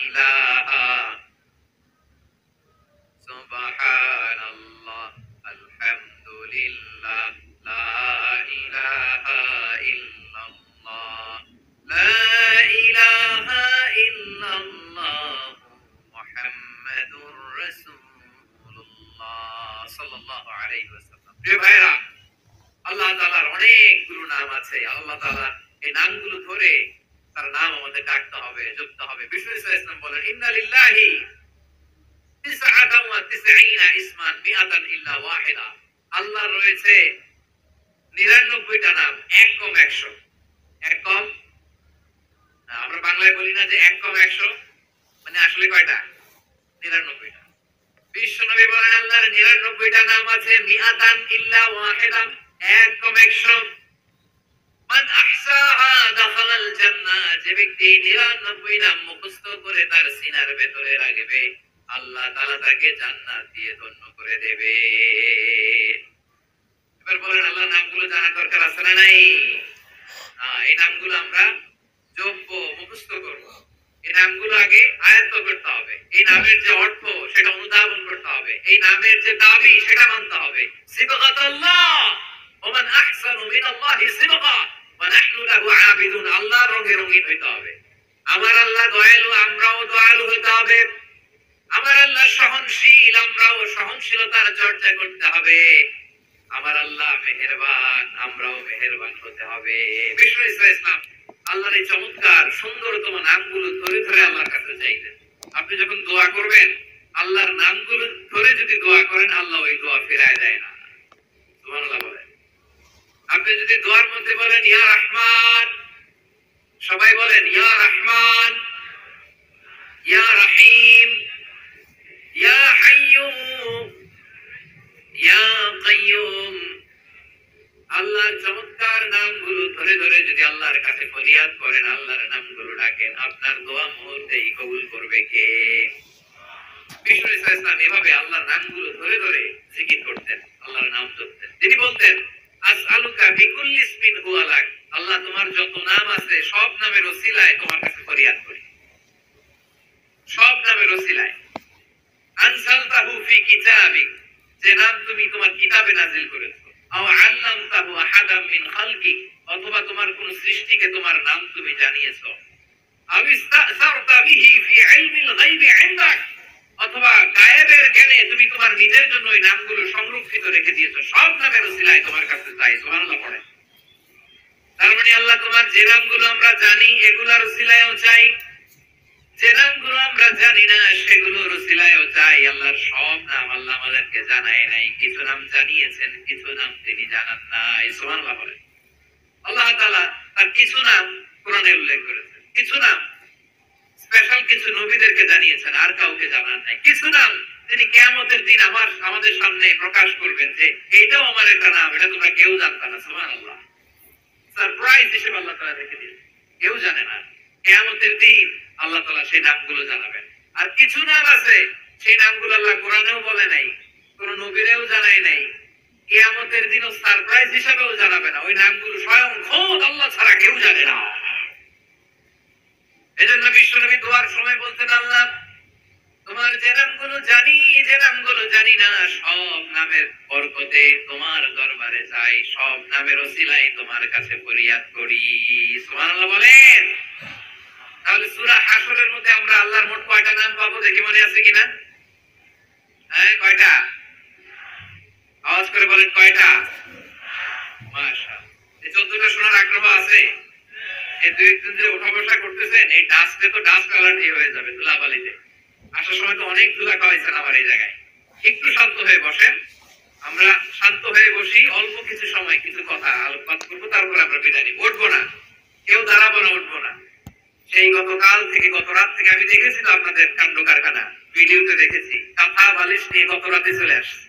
ইলাহা, সুবহানাল্লাহ আলহামদুলিল্লাহ লা ইলাহা ইল্লাল্লাহ, লা ইলাহা ইল্লাল্লাহ মুহাম্মাদুর রাসূলুল্লাহ সাল্লাল্লাহু আলাইহি ওয়াসাল্লাম। প্রিয় ভাইরা, আল্লাহ তাআলার অনেকগুলো নাম আছে। আল্লাহ তাআলার এই নামগুলো ধরে তার নাম আমাদের ডাকতে হবে, জপতে হবে। বিষ্ণু ইসলাম বলেন ইন্না লিল্লাহি 99 ইসমান মিআতান ইল্লা ওয়াহিদা, আল্লাহর রয়েছে 99টা নাম, এক কম 100। এক কম, আমরা বাংলায় বলি না যে এক কম 100, মানে আসলে কয়টা? 99টা। বিশ্বনবী বলেন আল্লাহর 99টা নাম আছে, মিআতান ইল্লা ওয়াহিদা, এক কম 100। মান আহসাহা দাখালাল জান্নাহ, যে ব্যক্তি 99 নাম মুখস্থ করে তার সিনার ভেতরে রাখবে, আল্লাহ তাআলা তাকে জান্নাত দিয়ে ধন্য করে দেবে। এবার বলেন আল্লাহর নামগুলো জানার দরকার আছে না নাই? এই নামগুলো আমরা জপব, মুখস্থ করব। এই নামগুলো আগে আয়ত্ত করতে হবে। এই নামের যে অর্থ সেটা অনুধাবন করতে হবে। এই নামের যে দাবি সেটা মানতে হবে। সিবগাতুল্লাহ ওয়া মান আহসানু মিনাল্লাহি সিবগা ওয়া নাহনু লাহু আবিদুন, আল্লাহর রঙে রঙিন হইতে হবে। আমার আল্লাহ দয়ালু, আমরাও দয়ালু হইতে হবে। আমার আল্লাহ সহনশীল, আমরাও সহনশীলতার চর্চা করতে হবে। আমার আল্লাহ মেহেরবান, আমরাও মেহেরবান হতে হবে। বিষ্ণু ইসলাম আল্লাহর এই চমৎকার সুন্দরতম নামগুলো ধরে ধরে আল্লাহর কাছে চাইলেন। আপনি যখন দোয়া করবেন, আল্লাহর নামগুলো ধরে যদি দোয়া করেন, আল্লাহ ওই দোয়া ফিরায় দেয় না। সুবহানাল্লাহ বলেন। আপনি যদি দোয়ার মধ্যে বলেন ইয়া রহমান, সবাই বলেন ইয়া রহমান, ইয়া রহিম, ইয়া হাইয়্যু, ইয়া কাইয়্যুম। আল্লাহর চমৎকার নামগুলো ধরে ধরে যদি আল্লাহর কাছে ফরিয়াদ করেন, আল্লাহর নামগুলো ডাকেন, আপনার দোয়া মুহূর্তেই কবুল করবে কে? বিষ্ণু ইসলাম এভাবে আল্লাহর নামগুলো ধরে ধরে জিকির করতেন, আল্লাহর নাম জপতেন। তিনি বলতেন আসআলুকা বিকুল্লি ইসমিন হুয়া লাক, আল্লাহ তোমার যত নাম আছে সব নামের ওসিলায় তোমার কাছে ফরিয়াদ করি, সব নামের ওসিলায়। আনসালতাহু ফি কিতাবিক, যে নাম তুমি তোমার কিতাবে নাযিল করেছো। আও আল্লামতাহু আহাদাম মিন খালকিক, অথবা তোমার কোন সৃষ্টিকে তোমার নাম তুমি জানিয়েছো। আও ইস্তাসারতা বিহি ফি ইলমিল গায়বি ইনদাক, অথবা গায়েবের জ্ঞানে তুমি তোমার নিজের জন্য ওই নামগুলো সংরক্ষিত রেখে দিয়েছো। সব নামের ওসিলায় তোমার কাছে চাই। সুবহানাল্লাহ পড়ে। তার মানে আল্লাহ তোমার যে নামগুলো আমরা জানি এগুলোর ওসিলায়ও চাই, যে নামগুলো আমরা জানি না সেগুলোর ওসিলায়ও চাই। আল্লাহর সব নাম আল্লাহ আমাদেরকে জানায় নাই, কিছু নাম জানিয়েছেন, কিছু নাম তিনি জানান নাই। সুবহানাল্লাহ বলেন। আল্লাহ তাআলা তার কিছু নাম কোরআনে উল্লেখ করেছেন, কিছু নাম স্পেশাল কিছু নবীদেরকে জানিয়েছেন, আর কাউকে জানান নাই। কিছু নাম তিনি কিয়ামতের দিন আমাদের সামনে প্রকাশ করবেন যে এইটাও আমার একটা নাম, এটা তোমরা কেউ জানতা না। সুবহানাল্লাহ, সারপ্রাইজ হিসেবে আল্লাহ তাআলা রেখে দিয়েছেন, কেউ জানে না। কিয়ামতের দিন আল্লাহ তাআলা সেই নামগুলো জানাবেন। আর কিছু নাম আছে সেই নামগুলো আল্লাহ কোরআনেও বলে নাই, কোন নবীরেও জানায় নাই, কিয়ামতের দিনও সারপ্রাইজ হিসেবেও জানাবে না। ওই নামগুলো স্বয়ং খোদ আল্লাহ ছাড়া কেউ জানে না। এজন্য বিশ্বনবী দোয়ার সময় বলতেন, আল্লাহ তোমার যে নামগুলো জানি, যে নামগুলো জানি না, সব নামের বরকতে তোমার দরবারে যাই, সব নামের ওসিলায় তোমার কাছে ফরিয়াদ করি। সুবহানাল্লাহ বলেন। তাহলে সূরা হাশরের মধ্যে আমরা আল্লাহর মোট কয়টা নাম পাবো দেখি, মনে আছে কিনা? হ্যাঁ, কয়টা? আওয়াজ করে বলেন কয়টা? মাশাআল্লাহ। এই 14টা শোনার আগ্রহ আছে? এই দুই একদিন যে ওঠা বসা করতেছেন, এই ডাস্টে তো ডাস্ট অ্যালার্জি হয়ে যাবে ধুলাবালিতে। আসার সময় তো অনেক ধুলা খাওয়াইছেন আমার এই জায়গায়। একটু শান্ত হয়ে বসেন, আমরা শান্ত হয়ে বসি, অল্প কিছু সময় কিছু কথা আলোকপাত করবো, তারপর আমরা বিদায় নিব। উঠবো না, কেউ দাঁড়াবো না, উঠবো না। সেই গতকাল থেকে, গত রাত থেকে আমি দেখেছি তো আপনাদের কাণ্ড কারখানা, ভিডিওতে দেখেছি। কাঁথা বালিশ নিয়ে গত রাতে চলে আসছে।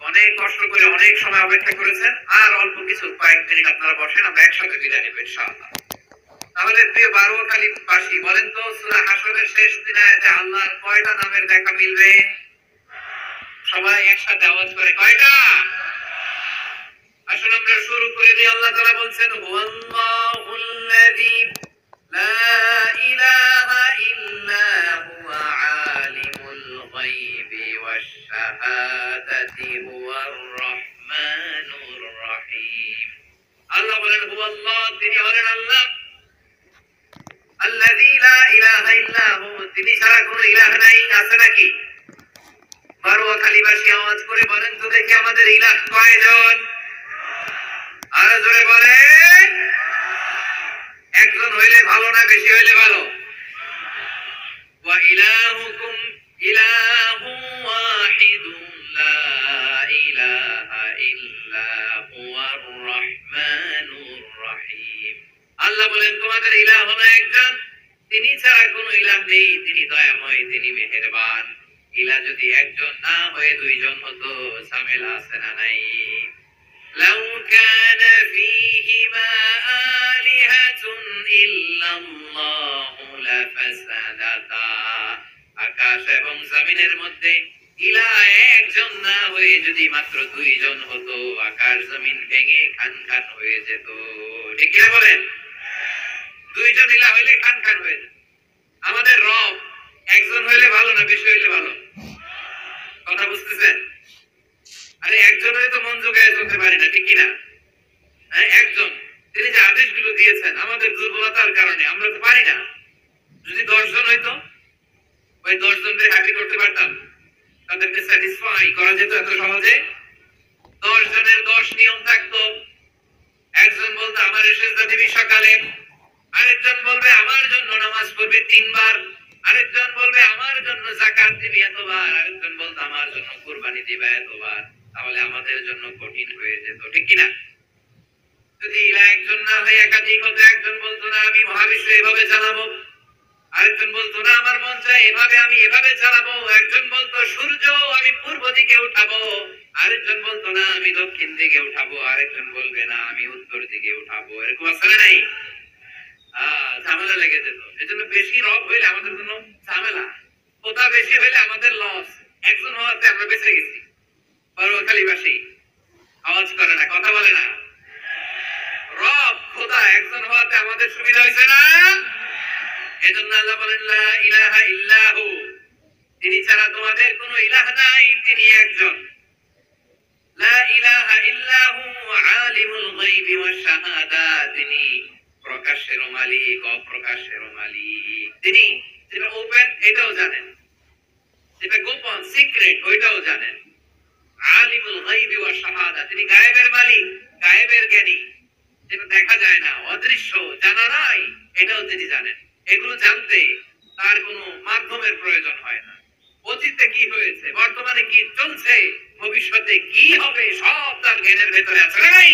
অনেক কষ্ট করে অনেক সময় অপেক্ষা করেছেন, আর অল্প কিছু কয়েক মিনিট আপনারা বসেন, আমরা একসাথে বিদায় নেব ইনশাআল্লাহ। তাহলে প্রিয় বারোয়াখালীবাসী বলেন তো, সূরা হাশরের শেষ দিনে আল্লাহর কয়টা নামের দেখা মিলবে? সবাই একসাথে আওয়াজ করে কয়টা? আসলে আমরা শুরু করে দিই। আল্লাহ তাআলা বলছেন, হুয়াল্লাহুল্লাযী লা ইলাহা ইল্লা হুয়া আলিমুল গায়বি ওয়াশ শাহাদাতি হুয়ার রহমানুর রহিম। আল্লাহ বলেন হুয়াল্লাহ, তিনি হলেন আল্লাহ, আল্লাযী লা ইলাহা ইল্লা হু, তিনি ছাড়া কোনো ইলাহ নাই। আছে নাকি? বারোয়াখালীবাসী আওয়াজ করে বলেন তো দেখি, আমাদের ইলাহ কয়জন? আরো জোরে বলেন। একজন হইলে ভালো না বেশি হইলে ভালো? ওয়া ইলাহুকুম ইলাহু ওয়াহিদুন লা ইলাহা ইল্লা হুয়ার রহমানুর রহিম। আল্লাহ বলেন তোমাদের ইলাহ হলো একজন, তিনি ছাড়া কোনো ইলাহ নেই, তিনি দয়াময়, তিনি মেহেরবান। ইলাহ যদি একজন না হয়ে দুইজন হতো, ঝামেলা আছে না নাই? লাউ কানা ফীহিমা আলিহাতুন ইল্লাল্লাহু লাফাসাদাতা, আকাশ এবং জমিনের মধ্যে ইলাহ একজন না হয়ে যদি মাত্র দুইজন হতো, আকাশ জমিন ভেঙে খান খান হয়ে যেত। ঠিক কি বলেন? দুইজন ইলাহ হইলে খান খান হয়ে যেত। আমাদের রব একজন হইলে ভালো না বেশি হইলে ভালো? কথা বুঝতেছেন? আরে একজন হয়ে তো মন জোগায় চলতে পারি না, ঠিক কিনা? হ্যাঁ, একজন, তিনি যে আদেশগুলো দিয়েছেন আমাদের দুর্বলতার কারণে আমরা তো পারি না। যদি 10 জন হইতো, ওই 10 জনকে হ্যাপি করতে পারতাম, তাদেরকে স্যাটিসফাই করা যেত এত সহজে? 10 জনের 10 নিয়ম থাকতো। একজন বলতো আমার সেজদা দিবি সকালে, আরেকজন বলবে আমার জন্য নামাজ পড়বি 3 বার, আরেকজন বলবে আমার জন্য যাকাত দিবি এতবার, আরেকজন বলতো আমার জন্য কুরবানি দিবা এতবার। তাহলে আমাদের জন্য কঠিন হয়ে যেত, ঠিক কিনা? যদি ইলা একজন না হয়ে একাধিক হতো, একজন বলতো না আমি মহাবিশ্ব এভাবে চালাবো, আরেকজন বলতো না আমার মন চায় এভাবে আমি এভাবে চালাবো, একজন বলতো সূর্য আমি পূর্ব দিকে উঠাবো, আরেকজন বলতো না আমি দক্ষিণ দিকে উঠাবো, আরেকজন বলবে না আমি উত্তর দিকে উঠাবো। এরকম আসলে নাই? ঝামেলা লেগে যেত। এজন্য বেশি রব হইলে আমাদের জন্য ঝামেলা, ওটা বেশি হইলে আমাদের লস। একজন হওয়াতে আমরা বেঁচে গেছি। বারোয়াখালীবাসী আওয়াজ করে না, কথা বলে না। রব খোদা একজন হওয়াতে আমাদের সুবিধা হয়েছে না? এজন্য আল্লাহ বলেন লা ইলাহা ইল্লাহু, তিনি ছাড়া তোমাদের কোনো ইলাহ নাই, তিনি একজন। লা ইলাহা ইল্লাহু আলিমুল গায়বি ওয়াশ শাহাদা, তিনি প্রকাশের মালিক অপ্রকাশের মালিক। তিনি যেটা ওপেন এটাও জানেন, যেটা গোপন সিক্রেট ওইটাও জানেন। আলিমুল গায়বি ওয়াশ শাহাদা, তিনি গায়েবের মালিক, গায়েবের জ্ঞানী, যেটা দেখা যায় না, অদৃশ্য, জানা নাই, এটাও তিনি জানেন। এগুলো জানতে তার কোনো মাধ্যমের প্রয়োজন হয় না। অতীতে কি হয়েছে, বর্তমানে কি চলছে, ভবিষ্যতে কি হবে, সব তার জ্ঞানের ভেতরে আছে না নাই?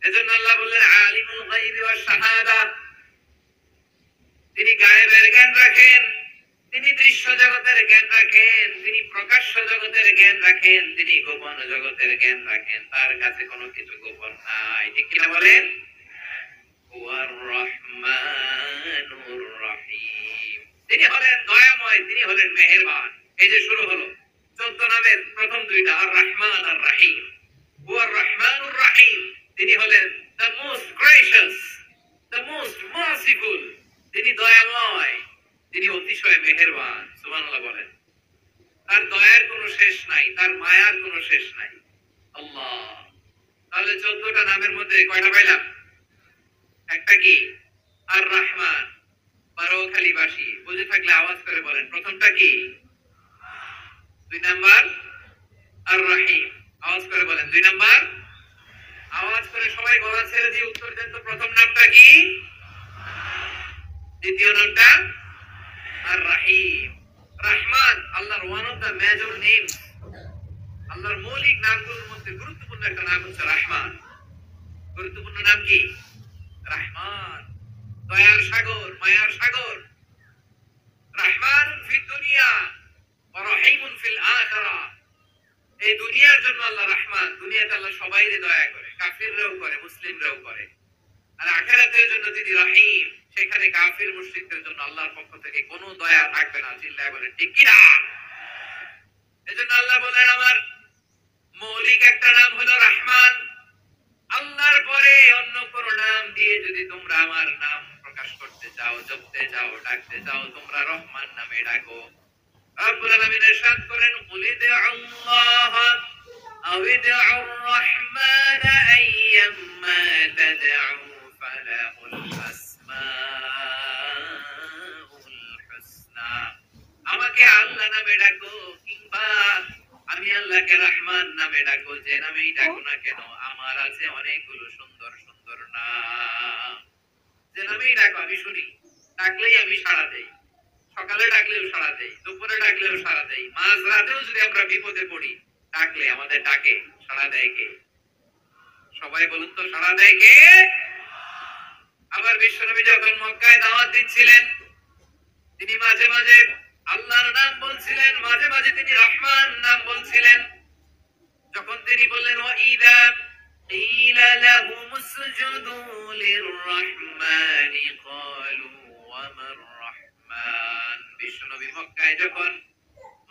এজন্য আল্লাহ বললেন আলিমুল গায়বি ওয়াশ শাহাদা, তিনি গায়েবের জ্ঞান রাখেন, তিনি দৃশ্য জগতের জ্ঞান রাখেন, তিনি প্রকাশ্য জগতের জ্ঞান রাখেন, তিনি গোপন জগতের জ্ঞান রাখেন। তার কাছে কোনো কিছু গোপন নাই। ঠিক কিনা বলেন? ওয়ার রহমানুর রহিম, তিনি হলেন দয়াময়, তিনি হলেন মেহেরবান। এই যে শুরু হলো 14 নামের প্রথম দুইটা, আর রহমান আর রহিম। ওয়ার রহমানুর রহিম, তিনি হলেন the most gracious, the most merciful, তিনি দয়াময়, তিনি অতিশয় মেহেরবান। সুবহানাল্লাহ বলেন। তার দয়ার কোনো শেষ নাই, তার মায়ার কোনো শেষ নাই। আল্লাহ, তাহলে 14টা নামের মধ্যে কয়টা পাইলাম? একটা কি? আর রহমান। বারোয়াখালীবাসী বুঝে থাকলে আওয়াজ করে বলেন, প্রথমটা কি? 2 নাম্বার আর রহিম। আওয়াজ করে বলেন 2 নাম্বার। আওয়াজ করে সবাই গলা ছেড়ে দিয়ে উত্তর দেন তো, প্রথম নামটা কি? দ্বিতীয় নামটা আর রহিম। রহমান আল্লাহর one of the major names, আল্লাহর মৌলিক নামগুলোর মধ্যে গুরুত্বপূর্ণ একটা নাম হচ্ছে রহমান। গুরুত্বপূর্ণ নাম কি? রহমান, দয়ার সাগর, মায়ার সাগর। রহমান ফিদ দুনিয়া ওয়া রহিমুন ফিল আখিরা, এই দুনিয়ার জন্য আল্লাহ রহমান, দুনিয়াতে আল্লাহ সবাইরে দয়া করে, কাফিররাও করে, মুসলিমরাও করে। আর আখিরাতের জন্য তিনি রহিম, সেখানে কাফির মুশরিকদের জন্য আল্লাহর পক্ষ থেকে কোনো দয়া থাকবে না। চিল্লায় বলেন ঠিক কি না? এজন্য আল্লাহ বলেন আমার মৌলিক একটা নাম হলো রহমান। আল্লাহর পরে অন্য কোন নাম দিয়ে যদি তোমরা আমার নাম প্রকাশ করতে চাও, জপতে চাও, ডাকতে চাও, তোমরা রহমান নামে ডাকো। রব্বুল আলামিন ইরশাদ করেন কুলিদুল্লাহ আউইদুর রহমান আইয়াম্মা তাদউ ফালাহুল আসমাউল হুসনা, আমাকে আল্লাহ নামে ডাকো কিংবা আমি আল্লাহকে রহমান নামে ডাকো, যে নামেই ডাকো না কেন আমার আছে অনেকগুলো সুন্দর সুন্দর নাম। যে নামেই ডাকো আমি শুনি, ডাকলেই আমি সাড়া দেই। সকালে ডাকলেও সাড়া দেই, দুপুরে ডাকলেও সাড়া দেই, মাঝ রাতেও যদি আমরা বিপদে পড়ি ডাকলে আমাদের ডাকে সাড়া দেয় কে? সবাই বলুন তো, সাড়া দেয় কে? আবার বিশ্বনবী যখন মক্কায় দাওয়াত দিচ্ছিলেন, তিনি মাঝে মাঝে আল্লাহর নাম বলছিলেন, মাঝে মাঝে তিনি রহমান নাম বলছিলেন। যখন তিনি বললেন ওয়াইদা কিলা লাহুম উসজুদু লিররহমানি ক্বালু ওয়া মার রহমান, বিশ্বনবী মক্কায় যখন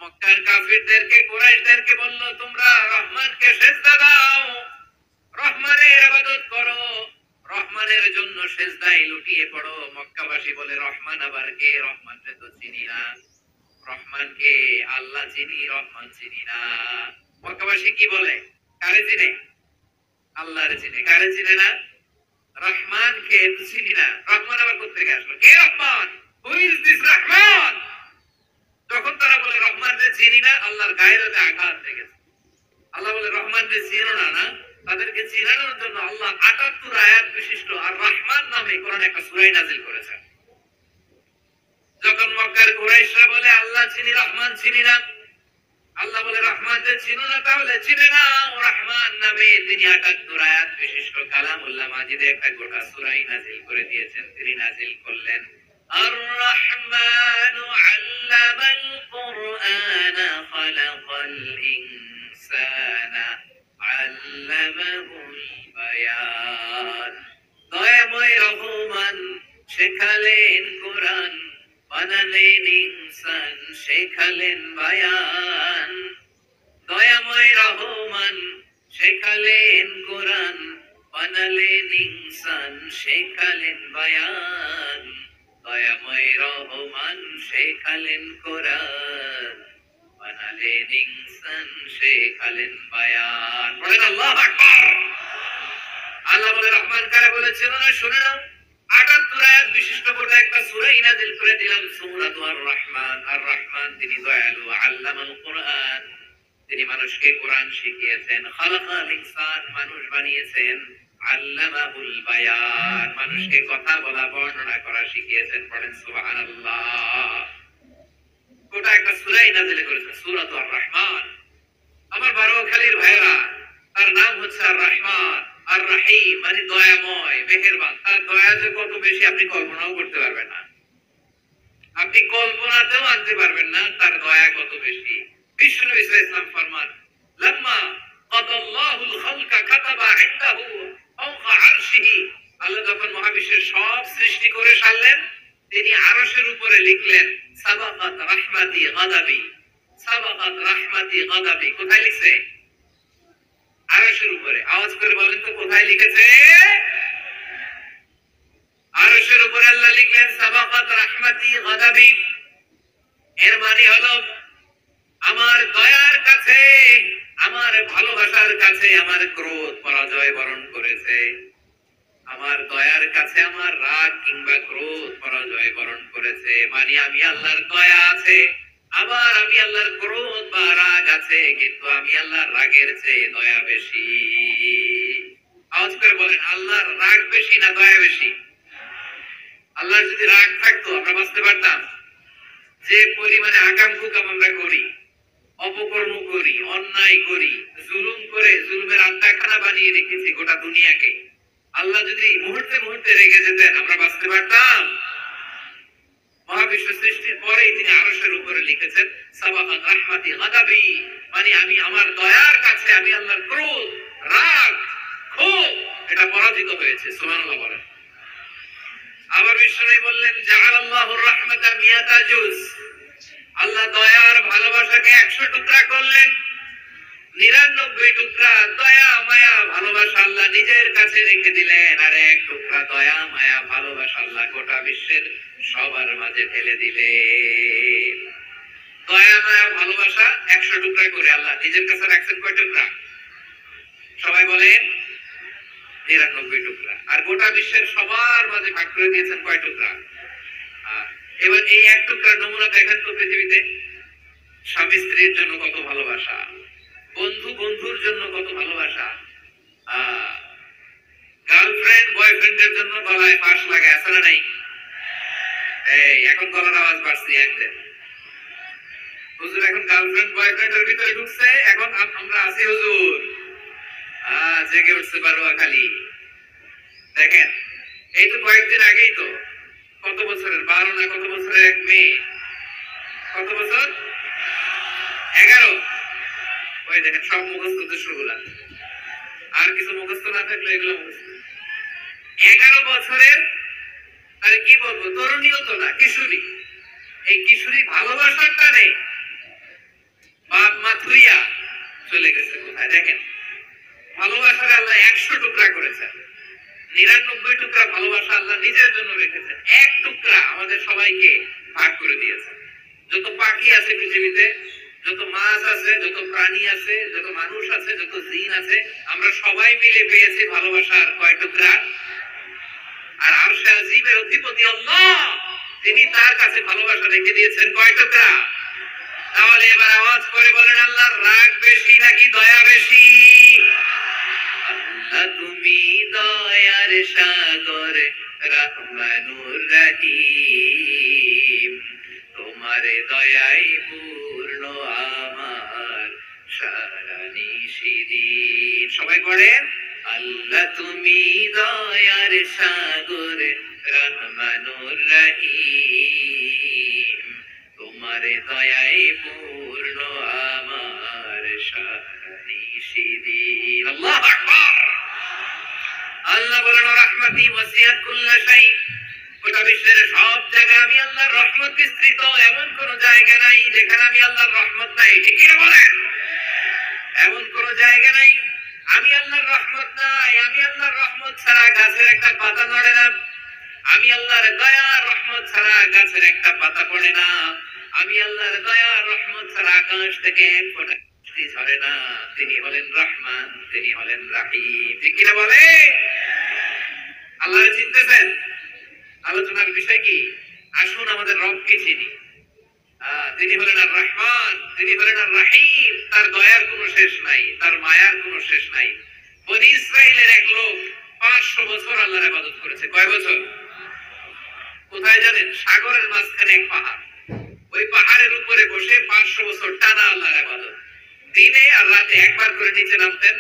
মক্কার কাফিরদেরকে, কুরাইশদেরকে বলল তোমরা রহমানকে সিজদা দাও, রহমানের ইবাদত করো, রহমানের জন্য সিজদায় লুটিয়ে পড়ো, মক্কাবাসী বলে রহমান আবার কে? রহমানকে তো চিনি না। রহমানকে আল্লাহ চিনি, রহমান চিনি না। মক্কাবাসী কি বলে? কারে চিনে? আল্লাহরে চিনে। কারে চিনে না? রহমানকে তো চিনি না। রহমান আবার কোথা থেকে আসলো? কে Rahman? Who is this Rahman? যখন তারা বলে রহমানকে চিনি না, আল্লাহর গায়রতে আঘাত লেগেছে। আল্লাহ বলে রহমানকে চিনো না, না? তাদেরকে চিনানোর জন্য আল্লাহ ৭৮ আয়াত বিশিষ্ট আর রহমান নামে কোরআনে একটা সূরা নাযিল করেছেন। যখন মক্কার কুরাইশরা বলে আল্লাহ চিনি, রহমান চিনি না, আল্লাহ বলে রহমান রহমানকে চিনো না, তাহলে চিনে নাও। রহমান নামে তিনি ৭৮ আয়াত বিশিষ্ট কালামুল্লাহ মাজিদে একটা গোটা সূরাই নাযিল করে দিয়েছেন। তিনি নাযিল করলেন আর রহমানু আল্লামাল কুরআনা খালাকাল ইনসানা আল্লামাহুল বায়ান। দয়াময় রহমান শেখালেন কোরআন, বানালেন ইনসান, শেখালেন বায়ান। দয়াময় রহমান শেখালেন কোরআন, বানালেন ইনসান, শেখালেন বায়ান। দয়াময় রহমান শেখালেন কোরআন, বানালেন ইনসান, শেখালেন বায়ান। বলেন আল্লাহু আকবার। আল্লাহ বলে রহমান কারে বলেছিল না, শুনে নাও। ৭৮ আয়াত বিশিষ্ট গোটা একটা সূরাই নাযিল করে দিলাম, সূরাতুর রহমান। আর রহমান তিনি দয়ালু, আল্লামাল কুরআন, তিনি মানুষকে কোরআন শিখিয়েছেন। খালাকাল ইনসান, মানুষ বানিয়েছেন। আল্লামাহুল বায়ান, মানুষকে কথা বলা, বর্ণনা করা শিখিয়েছেন। পড়েন সুবহানাল্লাহ। গোটা একটা সূরাই নাযিল করেছেন, সূরাতুর রহমান। আমার বারোখালীর ভাইরা, তার নাম হচ্ছে আর রহমান আর রহিম, মানে দয়াময়, মেহেরবান। তার দয়া যে কত বেশি আপনি কল্পনাও করতে পারবেন না, আপনি কল্পনাতেও আনতে পারবেন না তার দয়া কত বেশি। বিশ্বনবী সাল্লাল্লাহু আলাইহি ওয়াসাল্লাম ফরমান, লাম্মা কাদাল্লাহুল খালকা কাতাবা ইনদাহু ফাওকা আরশিহি। আল্লাহ যখন মহাবিশ্বের সব সৃষ্টি করে সারলেন, তিনি আরশের উপরে লিখলেন সাবাকাত রাহমাতি গাদাবি। সাবাকাত রাহমাতি গাদাবি কোথায় লিখছে? আরশের উপরে। আওয়াজ করে বলেন তো কোথায় লিখেছে? আরশের উপরে আল্লাহ লিখলেন সাবাকাত রাহমাতি গাদাবি। এর মানে হলো আমার দয়ার কাছে, আমার ভালোবাসার কাছে আমার ক্রোধ পরাজয় বরণ করেছে। আমার দয়ার কাছে আমার রাগ কিংবা ক্রোধ পরাজয় বরণ করেছে। মানে আমি আল্লাহর দয়া আছে, আবার আমি আল্লাহর ক্রোধ বা রাগ আছে, কিন্তু আমি আল্লাহর রাগের চেয়ে দয়া বেশি। আওয়াজ করে বলেন আল্লাহর রাগ বেশি না দয়া বেশি? আল্লাহর যদি রাগ থাকতো আমরা বাঁচতে পারতাম? যে পরিমাণে আকাম কুকাম আমরা করি, অপকর্ম করি, অন্যায় করি, জুলুম করে জুলুমের আড্ডাখানা বানিয়ে রেখেছি গোটা দুনিয়াকে, আল্লাহ যদি মুহূর্তে মুহূর্তে রেগে যেতেন আমরা বাঁচতে পারতাম? মহাবিশ্ব সৃষ্টির পরেই তিনি আরশের উপরে লিখেছেন সাবাকাত রাহমাতি গাদাবি, মানে আমি আমার দয়ার কাছে আমি আল্লাহর ক্রোধ, রাগ, ক্ষোভ এটা পরাজিত হয়েছে। সুবহানাল্লাহ বলেন। আবার বিষ্ণু বললেন জাআলাল্লাহুর রাহমাতা মিয়াতা জুজ। আল্লাহ দয়ার ভালোবাসাকে ১০০ টুকরা করলেন। ৯৯ টুকরা দয়া মায়া ভালোবাসা আল্লাহ নিজের কাছে রেখে দিলেন, আর ১ টুকরা দয়া মায়া ভালোবাসা আল্লাহ গোটা বিশ্বের সবার মাঝে ফেলে দিলেন। দয়া মায়া ভালোবাসা ১০০ টুকরা করে আল্লাহ নিজের কাছে রাখছেন কয় টুকরা? সবাই বলেন ৯৯ টুকরা। আর গোটা বিশ্বের সবার মাঝে ভাগ করে দিয়েছেন কয় টুকরা? এবার এই ১ টুকরার নমুনা দেখেন তো পৃথিবীতে। স্বামী স্ত্রীর জন্য কত ভালোবাসা, বন্ধু বন্ধুর জন্য কত ভালোবাসা, গার্লফ্রেন্ড বয়ফ্রেন্ডের জন্য গলায় ফাঁস লাগে, আছে না নাই? এই এখন গলার আওয়াজ বাড়ছে একদম। হুজুর এখন গার্লফ্রেন্ড বয়ফ্রেন্ডের ভিতরে ঢুকছে, এখন আমরা আছি হুজুর। জেগে উঠছে বারোয়াখালী। দেখেন এই তো কয়েকদিন আগেই তো, কত বছরের 12 না কত বছরের এক মেয়ে, কত বছর? 11। ওই দেখেন সব মুখস্থ দৃশ্যগুলা, আর কিছু মুখস্থ না থাকলে এগুলো মুখস্থ। 11 বছরের, তাহলে কি বলবো, তরুণীও তো না, কিশোরী। এই কিশোরী ভালোবাসার টানে বাপ মা থুইয়া চলে গেছে কোথায়? দেখেন ভালোবাসার আল্লাহ ১০০ টুকরা করেছেন, ৯৯ টুকরা ভালোবাসা আল্লাহ নিজের জন্য রেখেছেন, ১ টুকরা আমাদের সবাইকে ভাগ করে দিয়েছেন। যত পাখি আছে পৃথিবীতে, যত মাছ আছে, যত প্রাণী আছে, যত মানুষ আছে, যত জিন আছে, আমরা সবাই মিলে পেয়েছি ভালোবাসার কয় টুকরা? আর আরশে আজিমের অধিপতি আল্লাহ, তিনি তার কাছে ভালোবাসা রেখে দিয়েছেন কয় টুকরা? তাহলে এবার আওয়াজ করে বলেন আল্লাহর রাগ বেশি নাকি দয়া বেশি? আল্লাহ তুমি দয়ার সাগর রহমানুর রহিম, তোমার দয়াই পূর্ণ আমার সারা নিশিদিন। সবাই পড়েন, আল্লাহ তুমি দয়ার সাগর রহমানুর রহিম, তোমার দয়ায় পূর্ণ আমার সারা নিশিদিন। আল্লাহু আকবার। আল্লাহ বলেন রহমতি ওয়াসিআত কুল্লা শাই, গোটা বিশ্বের সব জায়গায় আমি আল্লাহর রহমত বিস্তৃত, এমন কোন জায়গা নাই যেখানে আমি আল্লাহর রহমত নাই। ঠিক কি বলেন? এমন কোন জায়গা নাই আমি আল্লাহর রহমত নাই। আমি আল্লাহর রহমত ছাড়া গাছের একটা পাতা নড়ে না, আমি আল্লাহর দয়া রহমত ছাড়া গাছের একটা পাতা পড়ে না, আমি আল্লাহর দয়া রহমত ছাড়া আকাশ থেকে এক ফোঁটা বৃষ্টি ঝরে না। তিনি হলেন রহমান, তিনি হলেন রাহিম। ঠিক কিনা বলে? আল্লাহর চিনতেছেন? আলোচনার বিষয় কি? আসুন আমাদের রবকে চিনি। তিনি হলেন আর রহমান, তিনি হলেন আর রাহিম। তার দয়ার কোনো শেষ নাই, তার মায়ার কোনো শেষ নাই। বনি ইসরাইলের এক লোক 500 বছর আল্লাহর ইবাদত করেছে। কয় বছর? কোথায় জানেন? সাগরের মাঝখানে এক পাহাড়, ওই পাহাড়ের উপরে বসে 500 বছর টানা আল্লাহর ইবাদত। দিনে আর রাতে একবার করে নিচে নামতেন।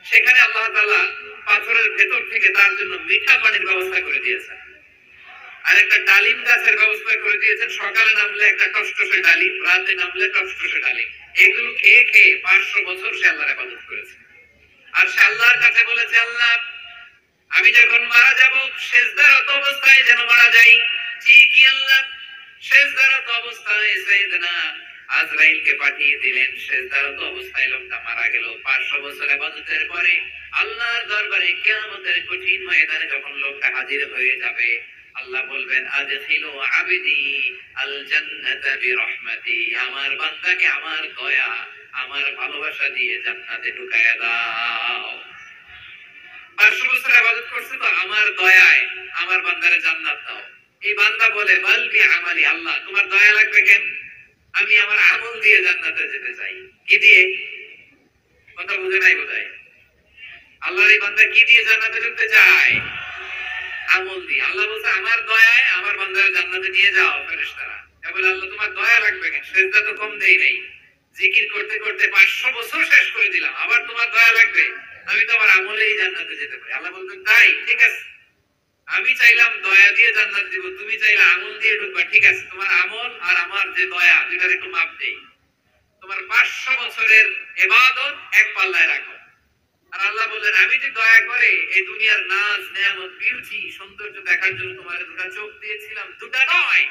সেখানে আল্লাহ তাআলা পাথরের ভেতর থেকে তার জন্য মিঠা পানির ব্যবস্থা করে দিয়েছেন, আর একটা ডালিম গাছের ব্যবস্থা করে দিয়েছেন। সকালে নামলে একটা টসটসে ডালিম, রাতে নামলে টসটসে ডালিম। এগুলো খেয়ে খেয়ে 500 বছর সে আল্লাহর ইবাদত করেছে। আর সে আল্লাহর কাছে বলেছে, আল্লাহ আমি যখন মারা যাব সেজদারত অবস্থায় যেন মারা যাই। ঠিকই আল্লাহ সেজদারত অবস্থায় সাইয়েদনা আজরাইলকে পাঠিয়ে দিলেন। সেজদারত অবস্থায় লোকটা মারা গেল। 500 বছর ইবাদতের পরে আল্লাহর দরবারে কিয়ামতের কঠিন ময়দানে যখন লোকটা হাজির হয়ে যাবে, আল্লাহ বলবেন, আদখিলু আবদি আল জান্নাতা বিরহমাতি, আমার বান্দাকে আমার দয়া, আমার ভালোবাসা দিয়ে জান্নাতে ঢুকায়া দাও। 500 বছর ইবাদত করছে তো আমার দয়ায় আমার বান্দারে জান্নাত দাও। এই বান্দা বলে, বাল বি আমালি, আল্লাহ তোমার দয়া লাগবে কেন? আমি আমার আমল দিয়ে জান্নাতে যেতে চাই। কি দিয়ে? কথা বুঝে নাই বোধহয়। আল্লাহর এই বান্দা কি দিয়ে জান্নাতে ঢুকতে চায়? আমল দিয়ে। আল্লাহ বলছে, আমার দয়ায় আমার বান্দারে জান্নাতে নিয়ে যাও ফেরেশতারা। বলে, আল্লাহ তোমার দয়া লাগবে কেন? সেজদা তো কম দেই নাই, জিকির করতে করতে 500 বছর শেষ করে দিলাম, আবার তোমার দয়া লাগবে? আমি তো আমার আমলেই জান্নাতে যেতে পারি। আল্লাহ বলতেন, তাই ঠিক আছে, আমি চাইলাম দয়া দিয়ে জান্নাত দিব, তুমি চাইলে আমল দিয়ে ঢুকবা। ঠিক আছে, তোমার আমল আর আমার যে দয়া দুটার একটু মাপ দেই। তোমার 500 বছরের ইবাদত এক পাল্লায় রাখো। আর আল্লাহ বললেন, আমি যে দয়া করে এই দুনিয়ার নাজ নেয়ামত বিউটি সৌন্দর্য দেখার জন্য তোমার দুটা চোখ দিয়েছিলাম, দুটা নয়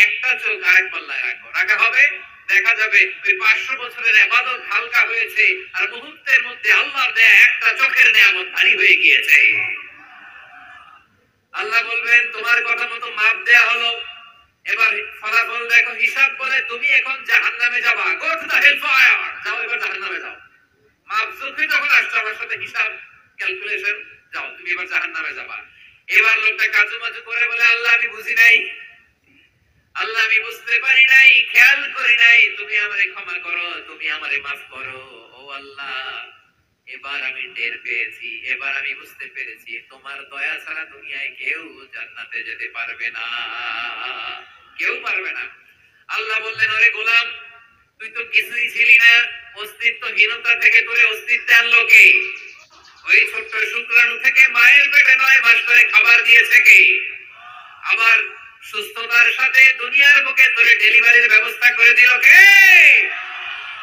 একটা চোখ আরেক পাল্লায় রাখো। রাখা হবে, দেখা যাবে ওই 500 বছরের ইবাদত হালকা হয়েছে, আর মুহূর্তের মধ্যে আল্লাহর দেয়া একটা চোখের নেয়ামত ভারী হয়ে গিয়েছে। আল্লাহ বলবেন, তোমার কথা মতো মাপ দেয়া হলো, এবার ফলাফল দেখো, হিসাব বলে তুমি এখন জাহান্নামে যাবা। Go to the hell fire, যাও এবার জাহান্নামে যাও। মাপ যখন যখন আসছে আমার সাথে হিসাব ক্যালকুলেশন, যাও তুমি এবার জাহান্নামে যাবা। এবার লোকটা কাজু মাজু করে বলে, আল্লাহ আমি বুঝি নাই, আল্লাহ আমি বুঝতে পারি নাই, খেয়াল করি নাই, তুমি আমারে ক্ষমা করো, তুমি আমারে মাফ করো। ও আল্লাহ, এবার আমি টের পেয়েছি, এবার আমি বুঝতে পেরেছি, তোমার দয়া ছাড়া দুনিয়ায় কেউ জান্নাতে যেতে পারবে না, কেউ পারবে না। আল্লাহ বললেন, ওরে গোলাম, তুই তো কিছুই ছিলি না, অস্তিত্বহীনতা থেকে তোরে অস্তিত্বে আনলো কে? ওই ছোট্ট শুক্রাণু থেকে মায়ের পেটে 9 মাস ধরে খাবার দিয়েছে কে? আবার সুস্থতার সাথে দুনিয়ার বুকে তোরে ডেলিভারির ব্যবস্থা করে দিল কে?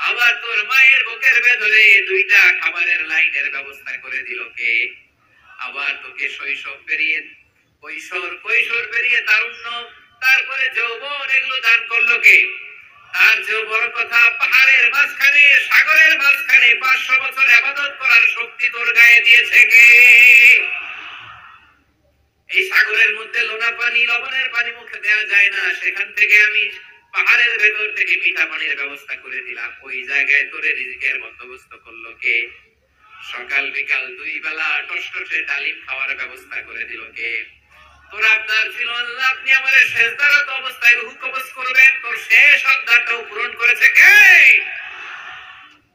আবার তোর মায়ের বুকের ভেতরে 2টা খাবারের লাইনের ব্যবস্থা করে দিল কে? আবার তোকে শৈশব পেরিয়ে কৈশোর পেরিয়ে তারুণ্য, তারপরে যৌবন, এগুলো দান করলো কে? তার যে বড় কথা, পাহাড়ের মাঝখানে সাগরের মাঝখানে 500 বছর ইবাদত করার শক্তি তোর গায়ে দিয়েছে কে? এই সাগরের মধ্যে লোনা পানি, লবণের পানি মুখে দেওয়া যায় না, সেখান থেকে আমি পাহাড়ের ভেতর থেকে মিঠা পানির ব্যবস্থা করে দিলাম। ওই জায়গায় তোরে রিজিকের বন্দোবস্ত করলো কে? সকাল বিকাল 2 বেলা টসটসে ডালিম খাওয়ার ব্যবস্থা করে দিল কে? তোর আবদার ছিল, আল্লাহ আপনি আমাদের সেজদারত অবস্থায় রূহ কবজ করবেন, তোর শেষ আবদারটাও পূরণ করেছে কে?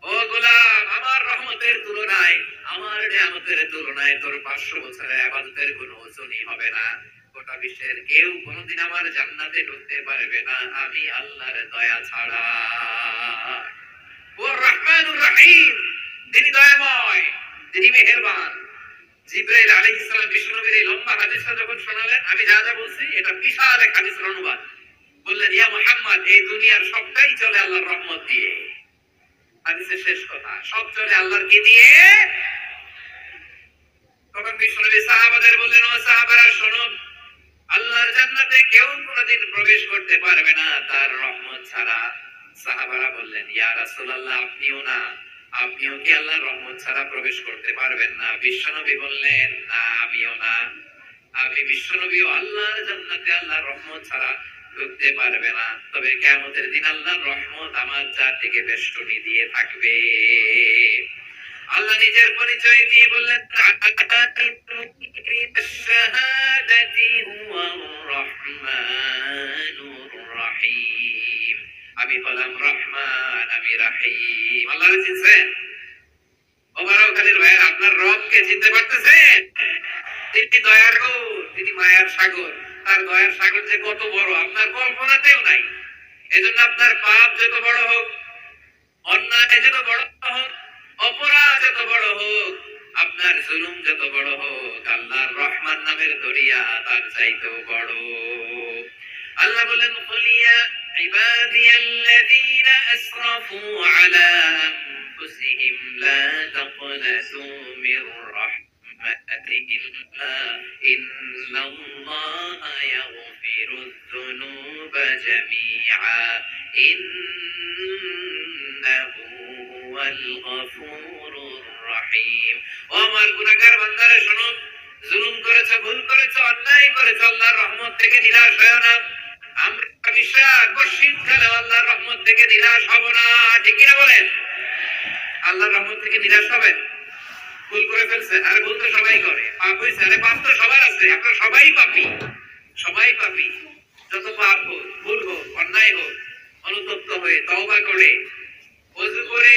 ও গোলাম, আমার রহমতের তুলনায়, আমার নিয়ামতের তুলনায় তোর 500 বছরের ইবাদতের কোনো ওজনই হবে না। গোটা বিশ্বের কেউ কোনোদিন আমার জান্নাতে ঢুকতে পারবে না আমি আল্লাহর দয়া ছাড়া। ওয়া রহমানুর রহিম, তিনি দয়াময়, তিনি মেহেরবান। জিবরাইল আলাইহিস সালাম বিশ্বনবীর এই লম্বা হাদিসটা যখন শোনালেন, আমি যা যা বলছি এটা বিশাল এক হাদিসের অনুবাদ। বললেন, ইয়া মুহাম্মদ, এই দুনিয়ার সবটাই চলে আল্লাহর রহমত দিয়ে। হাদিসের শেষ কথা, সব চলে আল্লাহর কি দিয়ে? তখন বিশ্বনবী সাহাবাদের বললেন, ও সাহাবারা শুনুন, আল্লাহর জান্নাতে কেউ কোনদিন প্রবেশ করতে পারবে না তার রহমত ছাড়া। সাহাবারা বললেন, ইয়া রাসূলুল্লাহ, আপনিও না? আপনিও কি আল্লাহর রহমত ছাড়া প্রবেশ করতে পারবেন না? বিশ্বনবী বললেন, না, আমিও না। আমি বিশ্বনবীও আল্লাহর জান্নাতে আল্লাহর রহমত ছাড়া ঢুকতে পারবে না, তবে কিয়ামতের দিন আল্লাহর রহমত আমার চারদিকে বেষ্টনী দিয়ে থাকবে। আল্লাহ নিজের পরিচয় দিয়ে বললেন, আমি হলাম রহমান, আমি রাহিম। আল্লাহর চিনছেন? ওমরাও খালির ভাইয়ের, আপনার রবকে চিনতে পারতেছেন? তিনি দয়ার গৌর, তিনি মায়ার সাগর। তার দয়ার সাগর যে কত বড় আপনার কল্পনাতেও নাই। এজন্য আপনার পাপ যত বড় হোক, অন্যায় যত বড় হোক, অপরাধ যত বড় হোক, আপনার জুলুম যত বড় হোক, আল্লাহর রহমান নামের দরিয়া তার চাইতেও বড়। আল্লাহ বলেন, কুলিয়া ইবাদিয়াল্লাযীনা আসরাফু আলা আনফুসিহিম লা তাকনাতু মির রাহমাতিল্লাহ ইন্নাল্লাহা ইয়াগফিরুয যুনুবা জামিআ ইন্নাহু হুয়াল গফুরুর রহিম। ও আমার গুনাহগার বান্দারা শোনো, জুলুম করেছো, ভুল করেছো, অন্যায় করেছো, আল্লাহর রহমত থেকে নিরাশ হয়ো না। আমরা বিশ্বাস করি শীতকালে আল্লাহর রহমত থেকে নিরাশ হব না, ঠিক কিনা বলেন? আল্লাহর রহমত থেকে নিরাশ হবেন? ভুল করে ফেলছেন, আরে ভুল তো সবাই করে, পাপ হয়েছে, আরে পাপ তো সবার আছে, আপনারা সবাই পাপী, সবাই পাপী। যত পাপ হোক, ভুল হোক, অন্যায় হোক, অনুতপ্ত হয়ে তওবা করে ওযু করে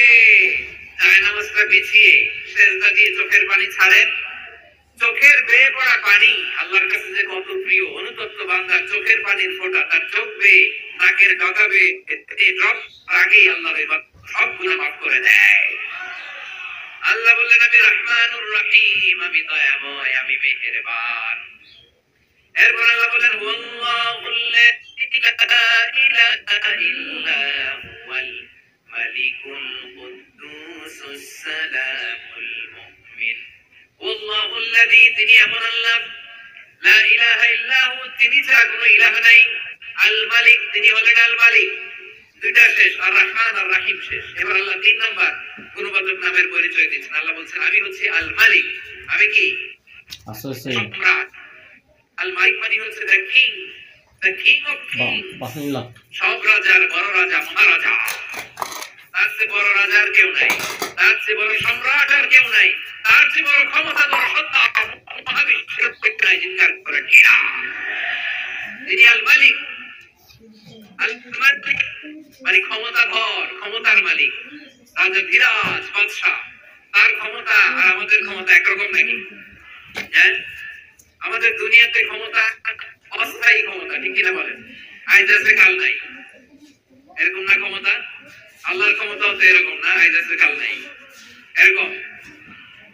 জায়নামাজটা বিছিয়ে সেজদা দিয়ে চোখের পানি ছাড়েন। চোখের বেয়ে পড়া পানি আল্লাহর কাছে যে কত প্রিয়। অনুতপ্ত বান্দার চোখের পানির ফোঁটা তার চোখ বেয়ে, নাকের ডগা বেয়ে ড্রপ আগেই আল্লাহ সব গুনাহ মাফ করে দেয়। আল্লাহ বললেন, আমি রহমানুর রহিম, আমি দয়াময়, আমি মেহেরবান। এরপর আল্লাহ বললেন, হুয়াল্লাহুল্লাযী লা ইলাহা ইল্লা হুয়াল মালিকুল কুদ্দুসুস সালামুল মুমিন। আল্লাহুল্লাযী, তিনি এমন আল্লাহ, লা ইলাহা ইল্লা হু, তিনি ছাড়া কোনো ইলাহ নাই। আল মালিক, তিনি হলেন আল মালিক। দুইটা শেষ, আর রহমান আর রাহিম শেষ। এবার আল্লাহ তিন নাম্বার গুণবাচক নামের পরিচয় দিচ্ছেন। আল্লাহ বলছেন, আমি হচ্ছি আল মালিক। আমি কি? সম্রাট। আল মালিক মানে হচ্ছে the king, the king of kings. সব রাজার বড় রাজা, মহারাজা। তার চেয়ে বড় রাজার কেউ নাই, তার চেয়ে বড় সম্রাট আর কেউ নাই, তার চেয়ে বড় ক্ষমতা, বড় সত্তা মহাবিশ্বের নাই। চিৎকার করে কিনা? তিনি আল মালিক। আল মালিক মানে ক্ষমতাধর, ক্ষমতার মালিক, রাজা ধীরাজ বাদশাহ। তার ক্ষমতা আর আমাদের ক্ষমতা একরকম নাকি? হ্যাঁ, আমাদের দুনিয়াতে ক্ষমতা অস্থায়ী ক্ষমতা, ঠিক কিনা বলেন? আজ আছে কাল নাই, এরকম না ক্ষমতা? আল্লাহর ক্ষমতাও তো এরকম না, আজ আছে কাল নাই এরকম।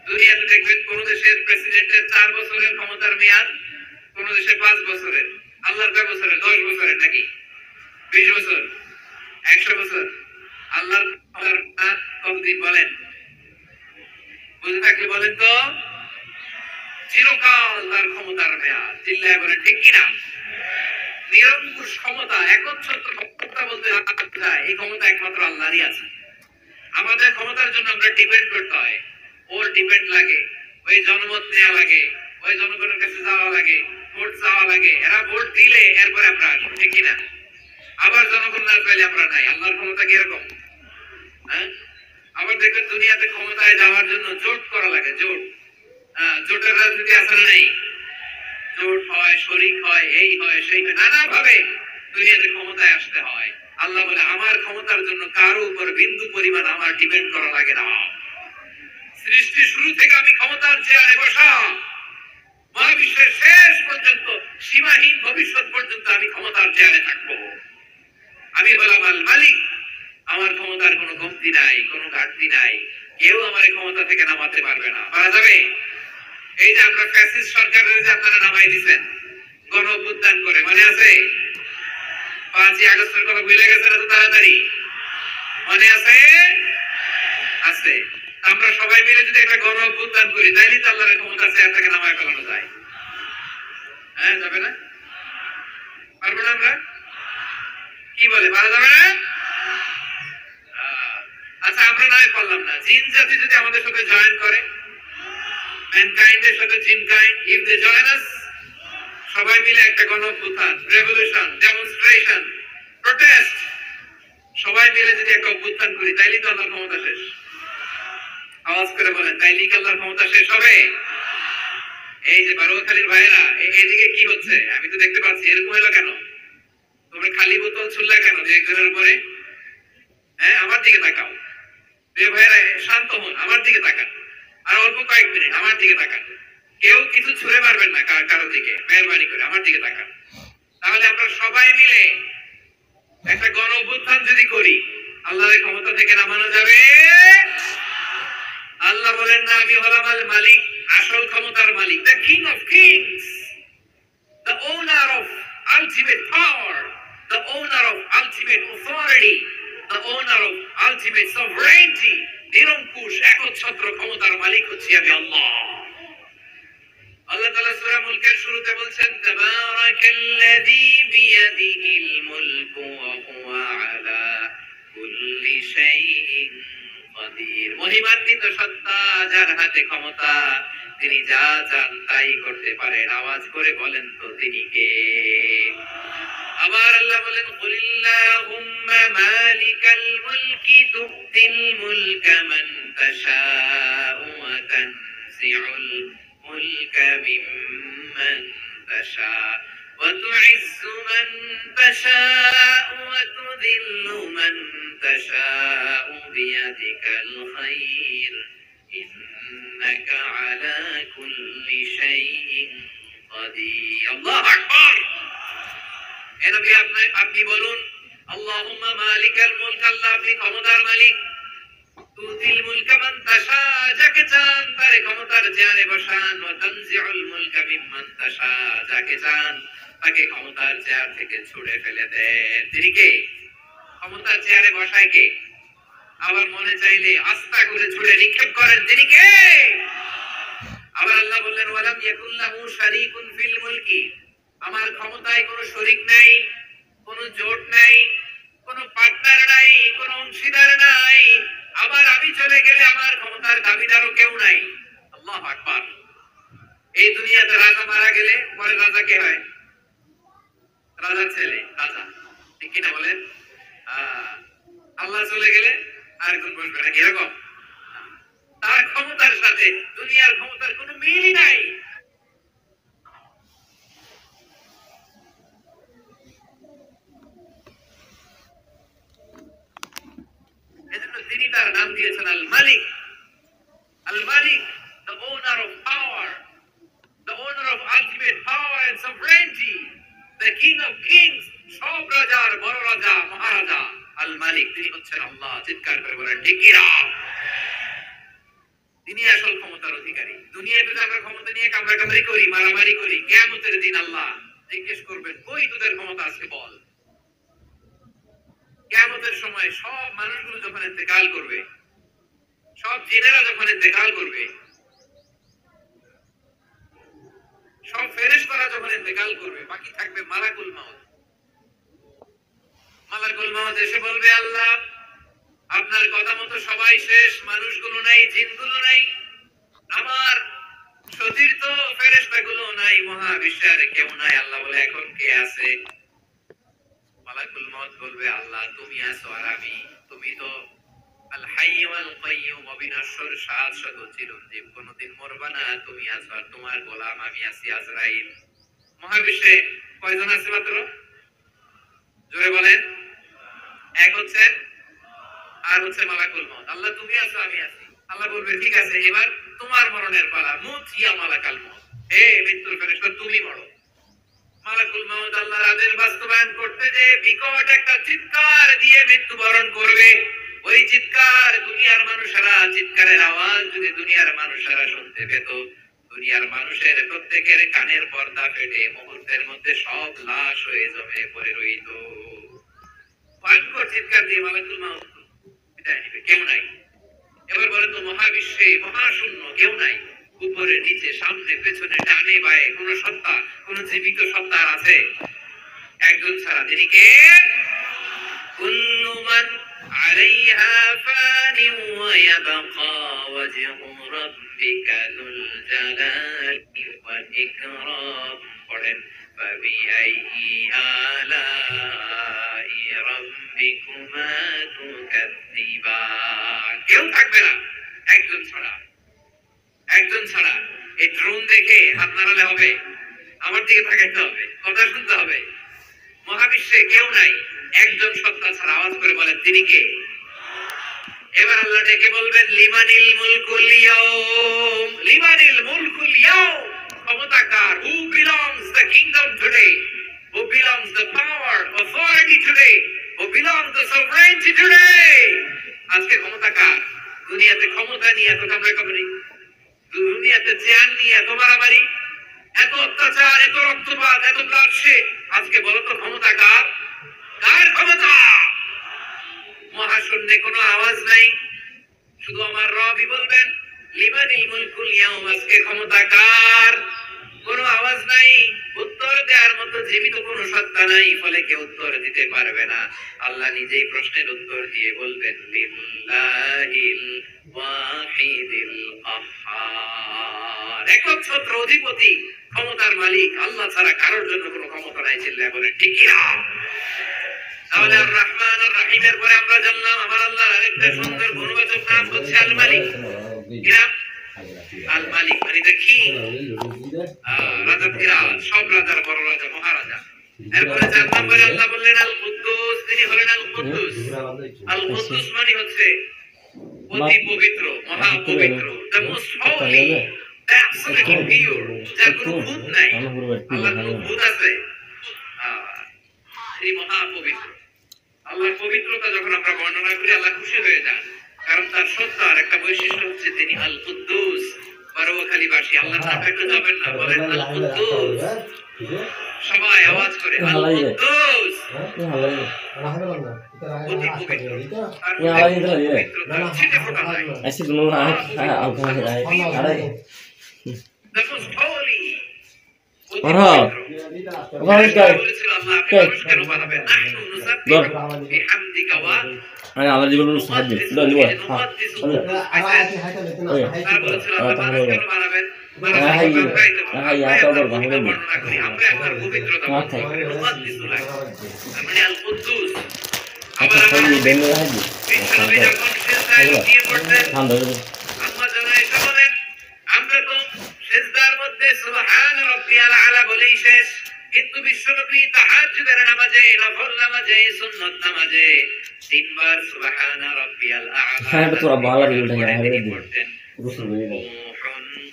দুনিয়াতে দেখবেন কোন দেশের প্রেসিডেন্টের 4 বছরের ক্ষমতার মেয়াদ, কোন দেশে 5 বছরের। আল্লাহর কয় বছরের? 10 বছরের নাকি 20 বছর, 100 বছর। আল্লাহর ক্ষমতার কতদিন বলেন? বুঝে থাকলে বলেন তো। চিরকাল তার ক্ষমতার মেয়াদ। চিল্লায় বলেন ঠিক কিনা? নিরঙ্কুশ ক্ষমতা, একচ্ছত্র ক্ষমতা বলতে যায়, এই ক্ষমতা একমাত্র আল্লাহরই আছে। আমাদের ক্ষমতার জন্য আমরা ডিপেন্ড করতে হয়, ওর ডিপেন্ড লাগে, ওই জনমত নেওয়া লাগে, ওই জনগণের কাছে যাওয়া লাগে, ভোট চাওয়া লাগে। এরা ভোট দিলে এরপরে আমরা আসবো, ঠিক কিনা? আবার জনগণ না চাইলে আমরা নাই। আল্লাহর ক্ষমতা কিরকম? হ্যাঁ, আবার দেখবেন দুনিয়াতে ক্ষমতায় যাওয়ার জন্য জোট করা লাগে, জোট। জোটের রাজনীতি আছে না নেই? জোট হয়, শরিক হয়, এই হয়, সেই হয়, নানা ভাবে দুনিয়াতে ক্ষমতায় আসতে হয়। আল্লাহ বলে, আমার ক্ষমতার জন্য কারো উপর বিন্দু পরিমাণ আমার ডিপেন্ড করা লাগে না। সৃষ্টি শুরু থেকে আমি ক্ষমতার চেয়ারে বসা, মহাবিশ্বের শেষ পর্যন্ত, সীমাহীন ভবিষ্যৎ পর্যন্ত আমি ক্ষমতার চেয়ারে থাকবো। আমি হলাম আল মালিক, আমার ক্ষমতার কোনো কমতি নাই, কোনো ঘাটতি নাই, কেউ আমার ক্ষমতা থেকে নামাতে পারবে না। পারা যাবে? এই যে আমরা ফ্যাসিস্ট সরকারের যে আপনারা নামাই দিচ্ছেন গণ অভ্যুত্থান করে, মনে আছে? 5ই আগস্টের কথা ভুলে গেছেন এত তাড়াতাড়ি? মনে আছে? আছে। আমরা সবাই মিলে যদি একটা গণ অভ্যুত্থান করি তাইলে তো আল্লাহর ক্ষমতা আছে এটাকে নামায় ফেলানো যায়। হ্যাঁ, যাবে না? পারবো না আমরা? কি বলে, পারা যাবে না? আচ্ছা, আমরা নয় পারলাম না, জিন জাতি যদি আমাদের সাথে জয়েন করে, ম্যানকাইন্ডের সাথে জিনকাইন্ড, ইফ দে জয়েন আস, সবাই মিলে একটা গণ অভ্যুত্থান, রেভলিউশন, ডেমনস্ট্রেশন, প্রোটেস্ট, সবাই মিলে যদি একটা অভ্যুত্থান করি তাইলে তো আল্লাহর ক্ষমতা শেষ। আওয়াজ করে বলেন, তাইলে কি আল্লাহর ক্ষমতা শেষ হবে? এই যে বারোখালীর ভাইরা, এদিকে কি হচ্ছে আমি তো দেখতে পাচ্ছি, এরকম হলো কেন? তোমরা খালি বোতল ছুড়লা কেন যে একজনের উপরে? হ্যাঁ, আমার দিকে তাকাও। ভাইরা শান্ত হন, আমার দিকে তাকান, আর অল্প কয়েক মিনিট আমার দিকে তাকান। কেউ কিছু ছুঁড়ে মারবেন না কারো দিকে, মেহরবানি করে আমার দিকে তাকান। তাহলে আমরা সবাই মিলে একটা গণ অভ্যুত্থান যদি করি, আল্লাহর ক্ষমতা থেকে নামানো যাবে। আল্লাহ বলেন না, আমি হলাম আল মালিক, আসল ক্ষমতার মালিক, the king of kings, the owner of ultimate power, the owner of ultimate authority, the owner of ultimate sovereignty, নিরঙ্কুশ একচ্ছত্র ক্ষমতার মালিক হচ্ছি আমি আল্লাহ। আল্লাহ তাআলা সূরা মুলকের শুরুতে বলছেন, তাবারাকাল্লাযী বিয়াদিহিল মুলকু ওয়া হুয়া আলা কুল্লি শাইইন কাদির। মহিমান্বিত সত্তা, যার হাতে ক্ষমতা, তিনি যা চান তাই করতে পারেন। আওয়াজ করে বলেন তো তিনি কে? আবার আল্লাহ বলেন, কুলিল্লাহুম্মা মালিকাল মুলকি তুতিল মুলকা মান তাশাউ ওয়া তানজিউল মুলকা মিম্মান তাশাউ ওয়া তুইজ্জু মান তাশাউ ওয়া তুযিল্লু মান তাশাউ বিয়াদিকাল খায়র ইন্নাকা আলা কুল্লি শাইইন কাদির। আল্লাহু আকবার। আপনি বলুন, আল্লাহুম্মা মালিকাল মুলক, আল্লাহ আপনি ক্ষমতার মালিক, তুতিল মুলকা মান তাশা, যাকে চান তারে ক্ষমতার চেয়ারে বসান, ওয়া তানজিউল মুলকা মিম্মান তাশা, যাকে চান তাকে ক্ষমতার চেয়ার থেকে ছুঁড়ে ফেলে দেন। তিনি কে? ক্ষমতার চেয়ারে বসায় কে? আবার মনে চাইলে আস্থা করে ছুঁড়ে নিক্ষেপ করেন, তিনি কে? আবার আল্লাহ বললেন, ওয়ালাম ইয়াকুল্লাহু শারীকুন ফিল মুলকি, আমার ক্ষমতায় কোনো শরীক নাই, কোনো জোট নাই, কোনো পার্টনার নাই, কোনো অংশীদার নাই। আবার আমি চলে গেলে আমার ক্ষমতার দাবিদারও কেউ নাই। আল্লাহু আকবার। এই দুনিয়াতে রাজা মারা গেলে পরে রাজা কে হয়? রাজার ছেলে, রাজা। ঠিক কিনা বলেন? আল্লাহ চলে গেলে আরেকজন বসবে না, এরকম? তার ক্ষমতার সাথে দুনিয়ার ক্ষমতার কোনো মিলই নাই। তিনি তার নাম দিয়েছেন আল মালিক। আল মালিক, the owner of power, the owner of ultimate power and sovereignty, the king of kings, সব রাজার বড় রাজা, মহারাজা আল মালিক, তিনি হচ্ছেন আল্লাহ। চিৎকার করে বলেন ঠিক কিনা? তিনি আসল ক্ষমতার অধিকারী। দুনিয়াতে আমরা ক্ষমতা নিয়ে কামড়াকামড়ি করি, মারামারি করি, কিয়ামতের দিন আল্লাহ জিজ্ঞেস করবেন, কই তোদের ক্ষমতা আছে বল। কিয়ামতের সময় সব মানুষগুলো যখন ইন্তেকাল করবে, সব জিনেরা যখন ইন্তেকাল করবে, সব ফেরেশতারা যখন ইন্তেকাল করবে, বাকি থাকবে মালাকুল মাউত। মালাকুল মাউত এসে বলবে, আল্লাহ আপনার কথা মতো সবাই শেষ, মানুষগুলো নাই, জিনগুলো নাই, আমার সতীর্থ ফেরেশতাগুলো নাই, মহাবিশ্বের কেউ নাই। আল্লাহ বলে, এখন কে আছে? মালাকুল মউত বলবে, আল্লাহ তুমি আছো আর আমি। তুমি তো আল হাইয়্যু ওয়াল কাইয়্যুম, অবিনশ্বর, শাশ্বত, চিরঞ্জীব, কোনদিন মরবা না। তুমি আছো আর তোমার গোলাম আমি আছি আজরাইল। মহাবিশ্বে কয়জন আছে মাত্র? জোরে বলেন। এক হচ্ছে, আর হচ্ছে মালাকুল মউত। আল্লাহ তুমি আছো আমি আছি। আল্লাহ বলবে, ঠিক আছে, এবার তোমার মরণের পালা। মুত ইয়া মালাকাল মউত, হে মৃত্যুর ফেরেশতা তুমি মরো। মালাকুল মাউত আল্লাহর আদেশ বাস্তবায়ন করতে যে বিকট একটা চিৎকার দিয়ে মৃত্যুবরণ করবে। ওই চিৎকার দুনিয়ার মানুষেরা, চিৎকারের আওয়াজ যদি দুনিয়ার মানুষেরা শুনতে পেত, দুনিয়ার মানুষের প্রত্যেকের কানের পর্দা ফেটে মুহূর্তের মধ্যে সব লাশ হয়ে জমে পড়ে রইত। ভয়ঙ্কর চিৎকার দিয়ে মালাকুল মাউত বিদায় নিবে, কেউ নাই। এবার বলেন তো, মহাবিশ্বে মহাশূন্য কেউ নাই, উপরে নিচে সামনে পেছনে ডানে বায়ে কোন সত্তা, কোন জীবিত সত্তা আছে? একজন ছাড়া, তিনি কে? কুল্লু মান আলাইহা ফানি ওয়া ইয়াবকা ওয়াজহু রাব্বিকা যুল জালালি ওয়াল ইকরাম। পড়েন, ফাবিআইয়ি আলাই রাব্বিকুমা তুকাজ্জিবান। কেউ থাকবে না, একজন ছাড়া, একজন ছাড়া। এই ড্রোন দেখে হাত নাড়ালে হবে? আমার দিকে তাকাতে হবে, কথা শুনতে হবে। মহাবিশ্বে কেউ নাই, একজন সত্তা ছাড়া। আওয়াজ করে বলেন, তিনি কে? এবার আল্লাহ ডেকে বলবেন, লিমানিল মুলকুল ইয়াউম, লিমানিল মুলকুল ইয়াউম। ক্ষমতা কার? Who belongs the kingdom today, who belongs the power, authority today, who belongs the sovereignty today. আজকে ক্ষমতা কার? দুনিয়াতে ক্ষমতা নিয়ে এত কামড়াকামড়ি, দুনিয়াতে চেয়ার নিয়ে এত মারামারি, এত অত্যাচার, এত রক্তপাত, এত ব্লাডশেড। আজকে বলো তো ক্ষমতা কার? কার ক্ষমতা? মহাশূন্যে কোনো আওয়াজ নাই, শুধু আমার রবই বলবেন, লিমানিল মুলকুল ইয়াউম। আজকে ক্ষমতা কার? কোনো আওয়াজ নাই, উত্তর দেওয়ার মতো জীবিত কোনো সত্তা নাই, ফলে কেউ উত্তর দিতে পারবে না। আল্লাহ নিজেই প্রশ্নের উত্তর দিয়ে বলবেন, লিল্লাহিল ওয়াহিদিল কাহ্হার। একচ্ছত্র অধিপতি, ক্ষমতার মালিক আল্লাহ ছাড়া কারোর জন্য কোনো ক্ষমতা নাই। চিল্লায় বলেন ঠিক কি না? তাহলে আর রহমান আর রহিমের পরে আমরা জানলাম আমার আল্লাহর আরেকটা সুন্দর গুণবাচক নাম হচ্ছে আল মালিক। কি নাম? আল মালিক মানে দেখি রাজা ফিরাজ, সব রাজার বড় রাজা, মহারাজা। এরপরে 4 নম্বরে আল্লাহ বললেন আল কুদ্দুস, তিনি হলেন আল কুদ্দুস। আল কুদ্দুস মানে হচ্ছে অতি পবিত্র, মহা পবিত্র, the most Holi, the absolutely pure, যার কোনো ভূত নাই। আল্লাহর কোনো ভূত আছে? এই মহা পবিত্র আল্লাহর পবিত্রতা যখন আমরা বর্ণনা করি, আল্লাহ খুশি হয়ে যান, কারণ তার সত্তার একটা বৈশিষ্ট্য হচ্ছে তিনি আল কুদ্দুস। বারোয়াখালীবাসী আল্লাহর নামে একটু যাবেন না, বলেন আল কুদ্দুস। সবাই আওয়াজ করে আল কুদ্দুস। অতি পবিত্র, ছিটে ফোটা নাই। The most holy, আল্লাহ জীবন সাহায্য সুবহান রাব্বিয়াল আলা বলেই শেষ। কিন্তু বিশ্বনবী তাহাজ্জুদের নামাজে, নফল নামাজে, সুন্নাত নামাজে 3 বার সুবহান রাব্বিয়াল আলা। হ্যাঁ এটা তোরা ভালো রিল থাকে আরে পড়তেন।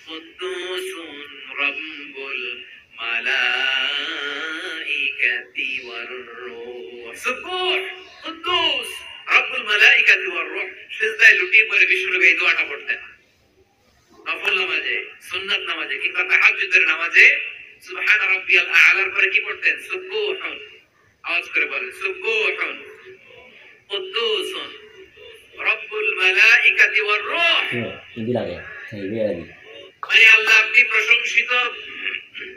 কুদ্দুসুন রাব্বুল মালাইকাতি ওয়ার রূহ। সুবহান কুদ্দুস রাব্বুল মালাইকাতি ওয়ার রূহ। সিজদায় লুটিয়ে পড়ে বিশ্বনবী এই দোয়াটা পড়তেন। নফল নামাজে, সুন্নাত নামাজে কিংবা তাহাজ্জুদের নামাজে সুবহান রাব্বিয়াল আ'লার পরে কি পড়তেন? সুবহান। আওয়াজ করে বলেন সুবহান কুদ্দুসুন রাব্বুল মালাইকাতি ওয়ার রূহ। হিন্দি লাগে, হিন্দি লাগে। মানে আল্লাহ আপনি প্রশংসিত,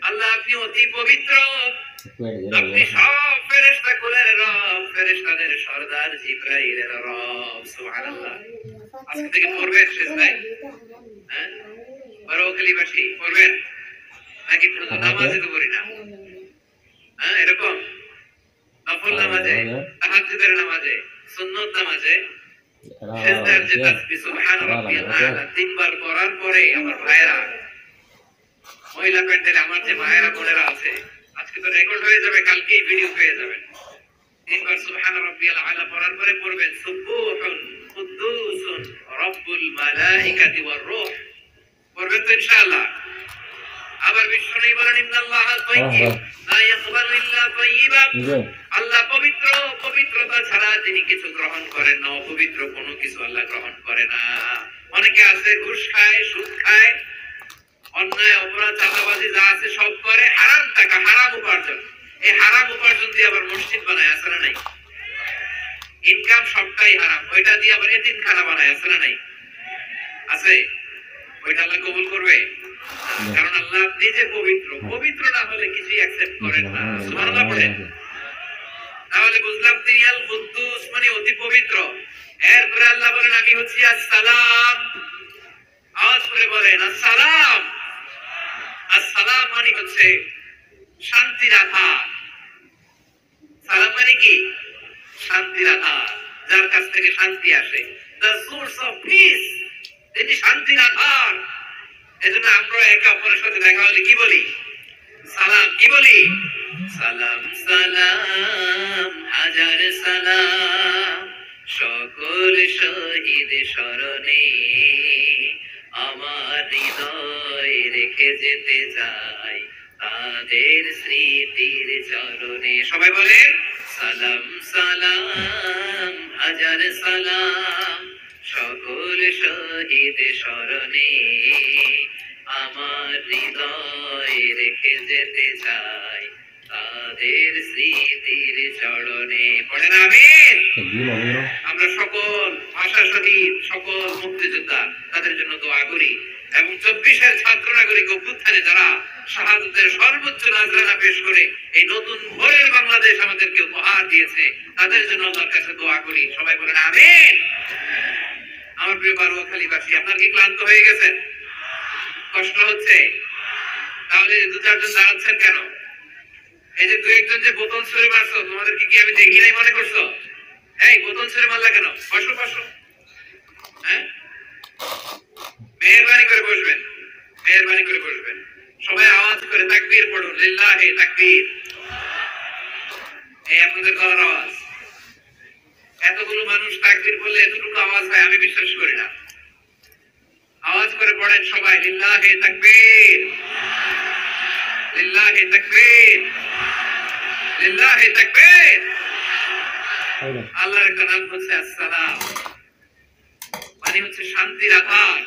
আল্লাহ আপনি অতি পবিত্র, আপনি সব ফেরেশতা কুলের রব, ফেরেশতাদের সরদার জিবরাইলের রব। সুবহানাল্লাহ। আজকে থেকে পড়বেন সিজদায়? হ্যাঁ, বারোয়াখালীবাসী পড়বেন নাকি? নামাজে তো পড়ি না, হ্যাঁ এরকম নফল নামাজে, তাহাজ্জুদের নামাজে, সুন্নাত নামাজে সিজদার যে তাসবিহ সুবহান রাব্বিয়াল আ'লা 3 বার পড়ার পরে আমার ভাইরা, মহিলা প্যান্ডেলে আমার যে মায়েরা বোনেরা আছে, আজকে তো রেকর্ড হয়ে যাবে, কালকেই ভিডিও পেয়ে যাবেন। 3 বার সুবহান রাব্বিয়াল আ'লা পড়ার পরে পড়বেন সুবহান কুদ্দুসুন রাব্বুল মালাইকাতি ওয়ার রূহ। পড়বেন তো ইনশাআল্লাহ? আবার বিশ্বনবী বলেন ইন্নাল্লাহা তাইয়্যিব লা ইয়াকবালু ইল্লা তাইয়্যিবা। আল্লাহ পবিত্র, পবিত্রতা ছাড়া তিনি কিছু গ্রহণ করেন না, অপবিত্র কোনো কিছু আল্লাহ গ্রহণ করে না। অনেকে আছে ঘুষ খায়, সুদ খায়, অন্যায় অপরাধ চাঁদাবাজি যা আছে সব করে, হারাম টাকা, হারাম উপার্জন। এই হারাম উপার্জন দিয়ে আবার মসজিদ বানায়, আছে না নাই? ইনকাম সবটাই হারাম, ওইটা দিয়ে আবার এতিমখানা বানায়, আছে না নাই? আছে। ওইটা আল্লাহ কবুল করবে? কারণ আল্লাহ নিজে পবিত্র, পবিত্র না হলে কিছুই অ্যাকসেপ্ট করেন না। সুবহানাল্লাহ পড়েন। তাহলে বুঝলাম তিনি আল কুদ্দুস মানে অতি পবিত্র। এরপরে আল্লাহ বলেন আমি হচ্ছি আসসালাম। আওয়াজ করে বলেন আসসালাম। আসসালাম মানে হচ্ছে শান্তির আধার। সালাম মানে কি? শান্তির আধার, যার কাছ থেকে শান্তি আসে। দ্য সোর্স অফ পিস, তিনি শান্তির আধার। এজন্য আমরা একে অপরের সাথে দেখা হলে কি বলি? সালাম। কি বলি? সালাম সালাম হাজার সালাম সকল শহীদ স্মরণে আমার হৃদয় রেখে যেতে চাই তাদের স্মৃতির চরণে। সবাই বলেন সালাম সালাম হাজার সালাম সকল শহীদ স্মরণে আমার হৃদয় রেখে যেতে চাই তাদের স্মৃতির চরণে। পড়েন আমিন। আমরা সকল ভাষা শহীদ, সকল মুক্তিযোদ্ধা তাদের জন্য দোয়া করি এবং 24-এর ছাত্র নাগরিক অভ্যুত্থানে যারা শাহাদাতের সর্বোচ্চ নাজরানা পেশ করে এই নতুন ভোরের বাংলাদেশ আমাদেরকে উপহার দিয়েছে, তাদের জন্য আল্লাহর কাছে দোয়া করি। সবাই বলেন আমিন। আমার প্রিয় বারুয়াখালীবাসী, আপনার কি ক্লান্ত হয়ে গেছেন? কষ্ট হচ্ছে? তাহলে দু চারজন দাঁড়াচ্ছেন কেন? এই যে দু একজন যে বোতল ছুঁড়ে মারছো, তোমাদেরকে কি আমি দেখি নাই মনে করছো? এই বোতল ছুঁড়ে মারলা কেন? বসো বসো। হ্যাঁ, মেহেরবানি করে বসবেন, মেহেরবানি করে বসবেন। সবাই আওয়াজ করে তাকবীর পড়ুন, লিল্লাহি তাকবীর। এই আপনাদের গলার আওয়াজ। এতগুলো মানুষ তাকবীর বললে এতটুকু আওয়াজ হয় আমি বিশ্বাস করি না। আওয়াজ করে পড়েন সবাই, লিল্লাহি তাকবীর, লিল্লাহি তাকবীর, লিল্লাহি তাকবীর। আল্লাহর একটা নাম হচ্ছে আসসালাম, মানে হচ্ছে শান্তির আধার,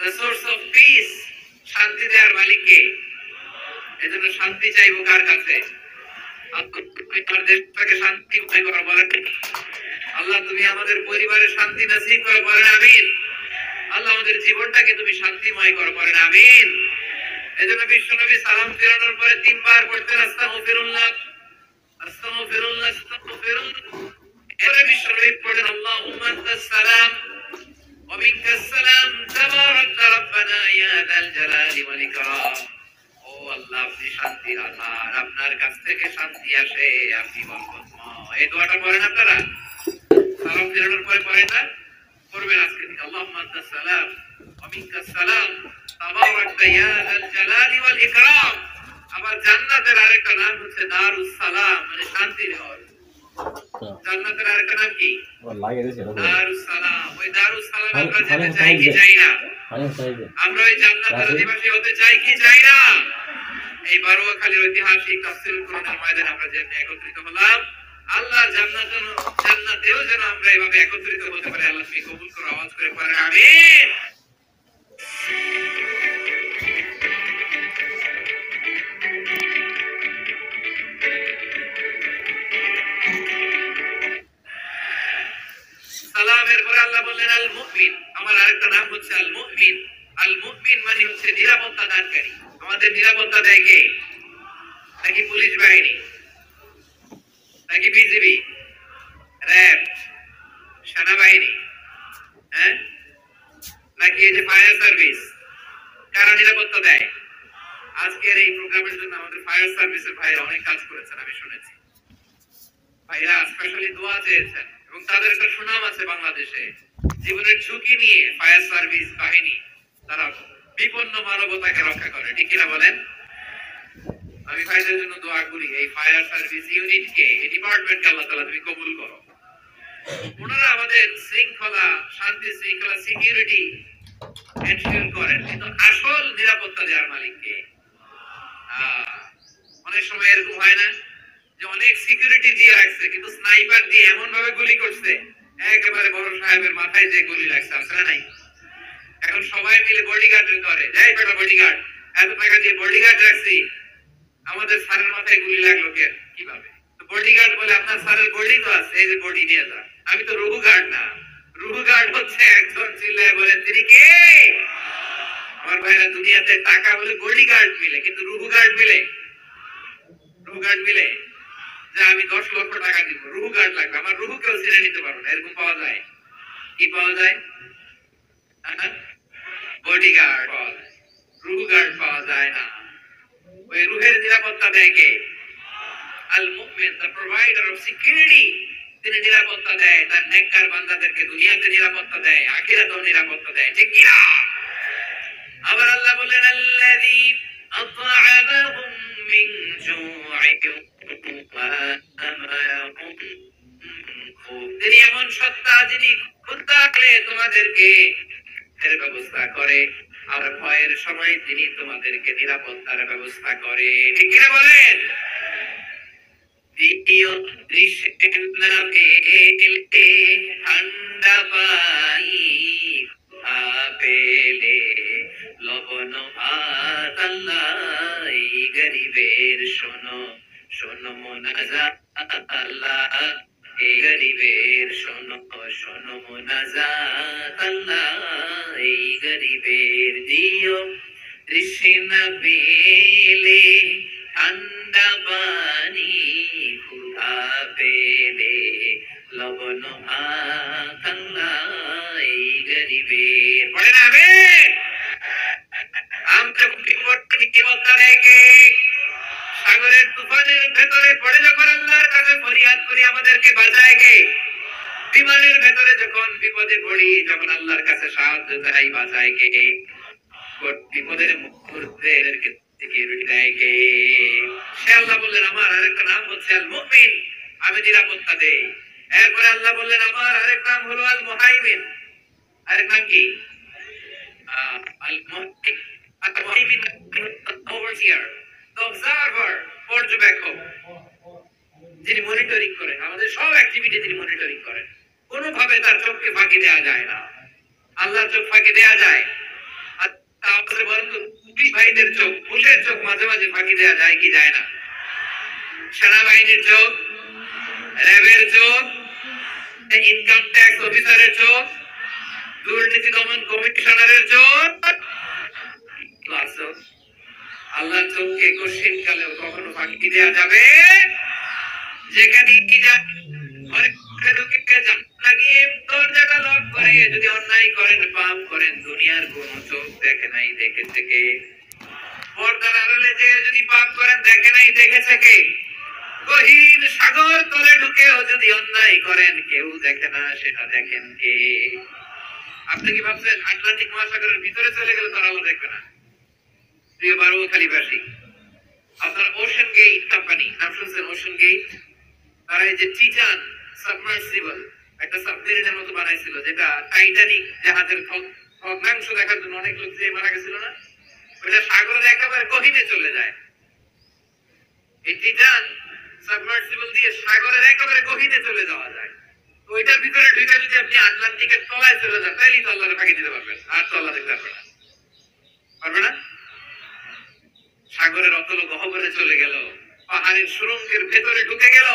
the source of peace। শান্তি দেওয়ার মালিক কে? এজন্য শান্তি চাইবো কার কাছে? আমার দেশটাকে শান্তিময় করো, বলেন আল্লাহ তুমি আমাদের পরিবারে শান্তি নসিব করো, বলেন আমিন। আল্লাহ আমাদের জীবনটাকে তুমি শান্তিময় করো, বলেন আমিন। এজন্য বিশ্বনবী সালাম ফেরানোর পরে 3 বার পড়তেন আস্তাগফিরুল্লাহ, আস্তাগফিরুল্লাহ, আস্তাগফিরুল্লাহ। এরপরে বিশ্বনবী পড়েন আল্লাহুম্মা আনতাস সালাম ওয়া মিনকাস সালাম তাবারাকতা রাব্বানা ইয়া যাল জালালি ওয়াল ইকরাম। ও আল্লাহ, আপনি শান্তির আধার, আপনার কাছ থেকে শান্তি আসে, আপনি বরকতময়। এই দোয়াটা পড়েন আপনারা সালাম ফেরানোর পরে, পড়েন না? পড়বেন আজকে থেকে আল্লাহুম্মা আনতাস সালাম ওয়া মিনকাস সালাম তাবারাকতা ইয়া যাল জালালি ওয়াল ইকরাম। আবার জান্নাতের আরেকটা নাম হচ্ছে দারুস সালাম, মানে শান্তির ঘর। জান্নাতের আরেকটা নাম কি? দারুস সালাম। ওই দারুস সালাম আমরা যেতে চাই কি চাই না? আমরা ওই জান্নাতের অধিবাসী হতে চাই কি চাই না? এই বারুয়াখালীর ঐতিহাসিক তাফসীরুল কোরআনের ময়দানে আমরা যে একত্রিত হলাম, আল্লাহর জান্নাতেও যেন আমরা এভাবে একত্রিত হতে পারি। আল্লাহ তুমি কবুল করো। আওয়াজ করে পড়েন আমিন। সালামের পরে আল্লাহ বললেন আল মুমিন। আমার আরেকটা নাম হচ্ছে আল মুমিন। আল মুমিন মানে হচ্ছে নিরাপত্তা দানকারী। আমাদের নিরাপত্তা দেয় কে? নাকি পুলিশ বাহিনী, নাকি বিজিবি, র্যাব, সেনাবাহিনী, হ্যাঁ, নাকি এই যে ফায়ার সার্ভিস? কারা নিরাপত্তা দেয়? আজকের এই প্রোগ্রামের জন্য আমাদের ফায়ার সার্ভিসের ভাইরা অনেক কাজ করেছেন, আমি শুনেছি। ভাইরা স্পেশালি দোয়া চেয়েছেন এবং তাদের একটা সুনাম আছে বাংলাদেশে। জীবনের ঝুঁকি নিয়ে ফায়ার সার্ভিস বাহিনী তারা বিপন্ন মানবতাকে রক্ষা করে, ঠিক কিনা বলেন? আমি ভাইদের জন্য দোয়া করি, এই ফায়ার সার্ভিস ইউনিটকে, এই ডিপার্টমেন্টকে আল্লাহ তাআলা তুমি কবুল করো। ওনারা আমাদের শৃঙ্খলা, শান্তি শৃঙ্খলা, সিকিউরিটি এনশিওর করেন, কিন্তু আসল নিরাপত্তা দেওয়ার মালিককে। অনেক সময় এরকম হয় না যে অনেক সিকিউরিটি দিয়ে রাখছে, কিন্তু স্নাইপার দিয়ে এমন ভাবে গুলি করছে একেবারে বড় সাহেবের মাথায় যে গুলি লাগছে, আসলে নাই? এখন সবাই মিলে বডিগার্ড করে, যাই বেটা বডিগার্ড, এত টাকা দিয়ে বডিগার্ড রাখছি, আমাদের স্যারের মাথায় গুলি লাগলো কেন, কিভাবে? বডিগার্ড বলে আপনার স্যারের বডি তো আছে, এই যে বডি নিয়ে যা। আমি তো রুহু গার্ড না, রুহু গার্ড হচ্ছে একজন চিল্লায় বলেন তিনি কে? আমার ভাইরা, দুনিয়াতে টাকা বলে বডিগার্ড মিলে, কিন্তু রুহু গার্ড মিলে? রুহু গার্ড মিলে? যে আমি 10 লক্ষ টাকা দিব, রুহু গার্ড লাগবে, আমার রুহু কেউ ছিনে নিতে পারবে না, এরকম পাওয়া যায়? কি পাওয়া যায়? বডিগার্ড পাওয়া যায়, রুহু গার্ড পাওয়া যায় না। ওই রুহের নিরাপত্তা দেয় কে? আল মুমিন, দ্য প্রোভাইডার অফ সিকিউরিটি। তিনি নিরাপত্তা দেয় তার নেককার বান্দাদেরকে, দুনিয়াতে নিরাপত্তা দেয়, আখিরাতেও নিরাপত্তা দেয়, ঠিক কি না? আবার আল্লাহ বলেন আল্লাযী আত'আমাহুম মিন জু'ইন ওয়া আমানাহুম। তিনি এমন সত্তা যিনি ক্ষুধা পেলে তোমাদেরকে এর ব্যবস্থা করে, আর ভয়ের সময় তিনি তোমাদেরকে নিরাপত্তার ব্যবস্থা করে, ঠিক কি না বলেন? দ্বিতীয় দৃশ্যের নামে ঠান্ডা পানি পেলে লবণ ভাত আল্লাহ, এই গরিবের শোনো শোনো মোনাজাত আল্লাহ, এই গরিবের শোনো শোনো মোনাজাত আল্লাহ, এই গরিবের দিও তৃষ্ণা পেলে ঠান্ডা পানি, ক্ষুধা পেলে লবণ ভাত আল্লাহ, এই গরিবের। পড়ে না আমিন? আমরা নিরাপত্তা দেয় কে? সাগরের তুফানের ভেতরে পড়ে যখন আল্লাহর কাছে ফরিয়াদ করি, আমাদেরকে বাঁচায় কে? বিমানের ভেতরে যখন বিপদে পড়ি, যখন আল্লাহর কাছে সাহায্য চাই, বাঁচায় কে? বিপদের মুহূর্তে সিকিউরিটি দেয় কে? সে আল্লাহ বললেন আমার আরেকটা নাম হচ্ছে আল মুমিন, আমি নিরাপত্তা দেই। এরপরে আল্লাহ বললেন আমার আরেক নাম হলো আল মুহাইমিন। আরেক নাম কি? Al Muhaymin. Al Muhaymin overseer, the observer, পর্যবেক্ষক, যিনি মনিটরিং করেন আমাদের সব অ্যাক্টিভিটি, তিনি মনিটরিং করেন। কোনোভাবে তার চোখকে ফাঁকি দেওয়া যায় না। আল্লাহর চোখ ফাঁকি দেওয়া যায়? তাহলে বলেন তো, পুলিশ ভাইদের চোখ, পুলিশের চোখ মাঝে মাঝে ফাঁকি দেওয়া যায় কি যায় না? সেনাবাহিনীর চোখ, র্যাবের চোখ, ইনকাম ট্যাক্স অফিসারের চোখ, দুর্নীতি দমন কমিশনারের চোখ, আল্লাহর চোখকে কঠিন কালেও কখনো ফাঁকি দেওয়া যাবে? যেখানে কি যায় দরজাটা লক করে যদি অন্যায় করেন, পাপ করেন, দুনিয়ার কোন চোখ দেখে নাই, দেখেছে কে? পর্দার আড়ালে যে যদি পাপ করেন, দেখে নাই, দেখেছে কে? গহীন সাগর তলে ঢুকেও যদি অন্যায় করেন, কেউ দেখে না, সেটা দেখেন কে? আপনি কি ভাবছেন আটলান্টিক মহাসাগরের ভিতরে চলে গেলে তারা আলো দেখবে না? প্রিয় বারুখালীবাসী, আপনার ওশান গেট কোম্পানি নাম শুনছেন? ওশান গেট, তারা এই যে টিটান সাবমার্সিবল একটা সাবমেরিনের মতো বানাইছিল, যেটা টাইটানিক জাহাজের ভগ্নাংশ দেখার জন্য অনেক লোক যে মারা গেছিল না, ওটা সাগরের একেবারে গহীনে চলে যায়। এই টিটান সাবমার্সিবল দিয়ে সাগরের একেবারে গহীনে চলে যাওয়া যায়। ওইটার ভিতরে ঢুকে যদি আপনি আটলান্টিকের তলায় চলে যান, তাহলেই তো আল্লাহরে ফাঁকি দিতে পারবেন, আর তো আল্লাহ দেখতে পারবে না। পারবে না? সাগরের অতল গহ্বরে চলে গেল, পাহাড়ের সুরঙ্গের ভেতরে ঢুকে গেল,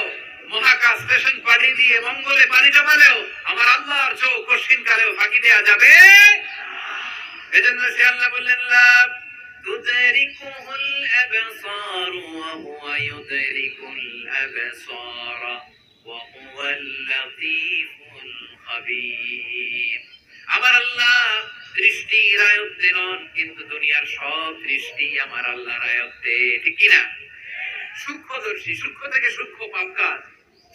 মহাকাশ স্টেশন পাড়ি দিয়ে মঙ্গলে পানি জমালেও আমার আল্লাহর চোখ কঠিন কালেও ফাঁকি দেওয়া যাবে? এজন্য সে আল্লাহ বললেন লা তুদরিকুল আবসার ওয়া হুয়া ইউদরিকুল আবসার ওয়া হুয়াল লাতীফুল খাবীর। আমার আল্লাহ দৃষ্টির আয়ত্তে নন, কিন্তু দুনিয়ার সব দৃষ্টি আমার আল্লাহর আয়ত্তে, ঠিক কি না? সূক্ষ্মদর্শী, সূক্ষ্ম থেকে সূক্ষ্ম পাপ কাজ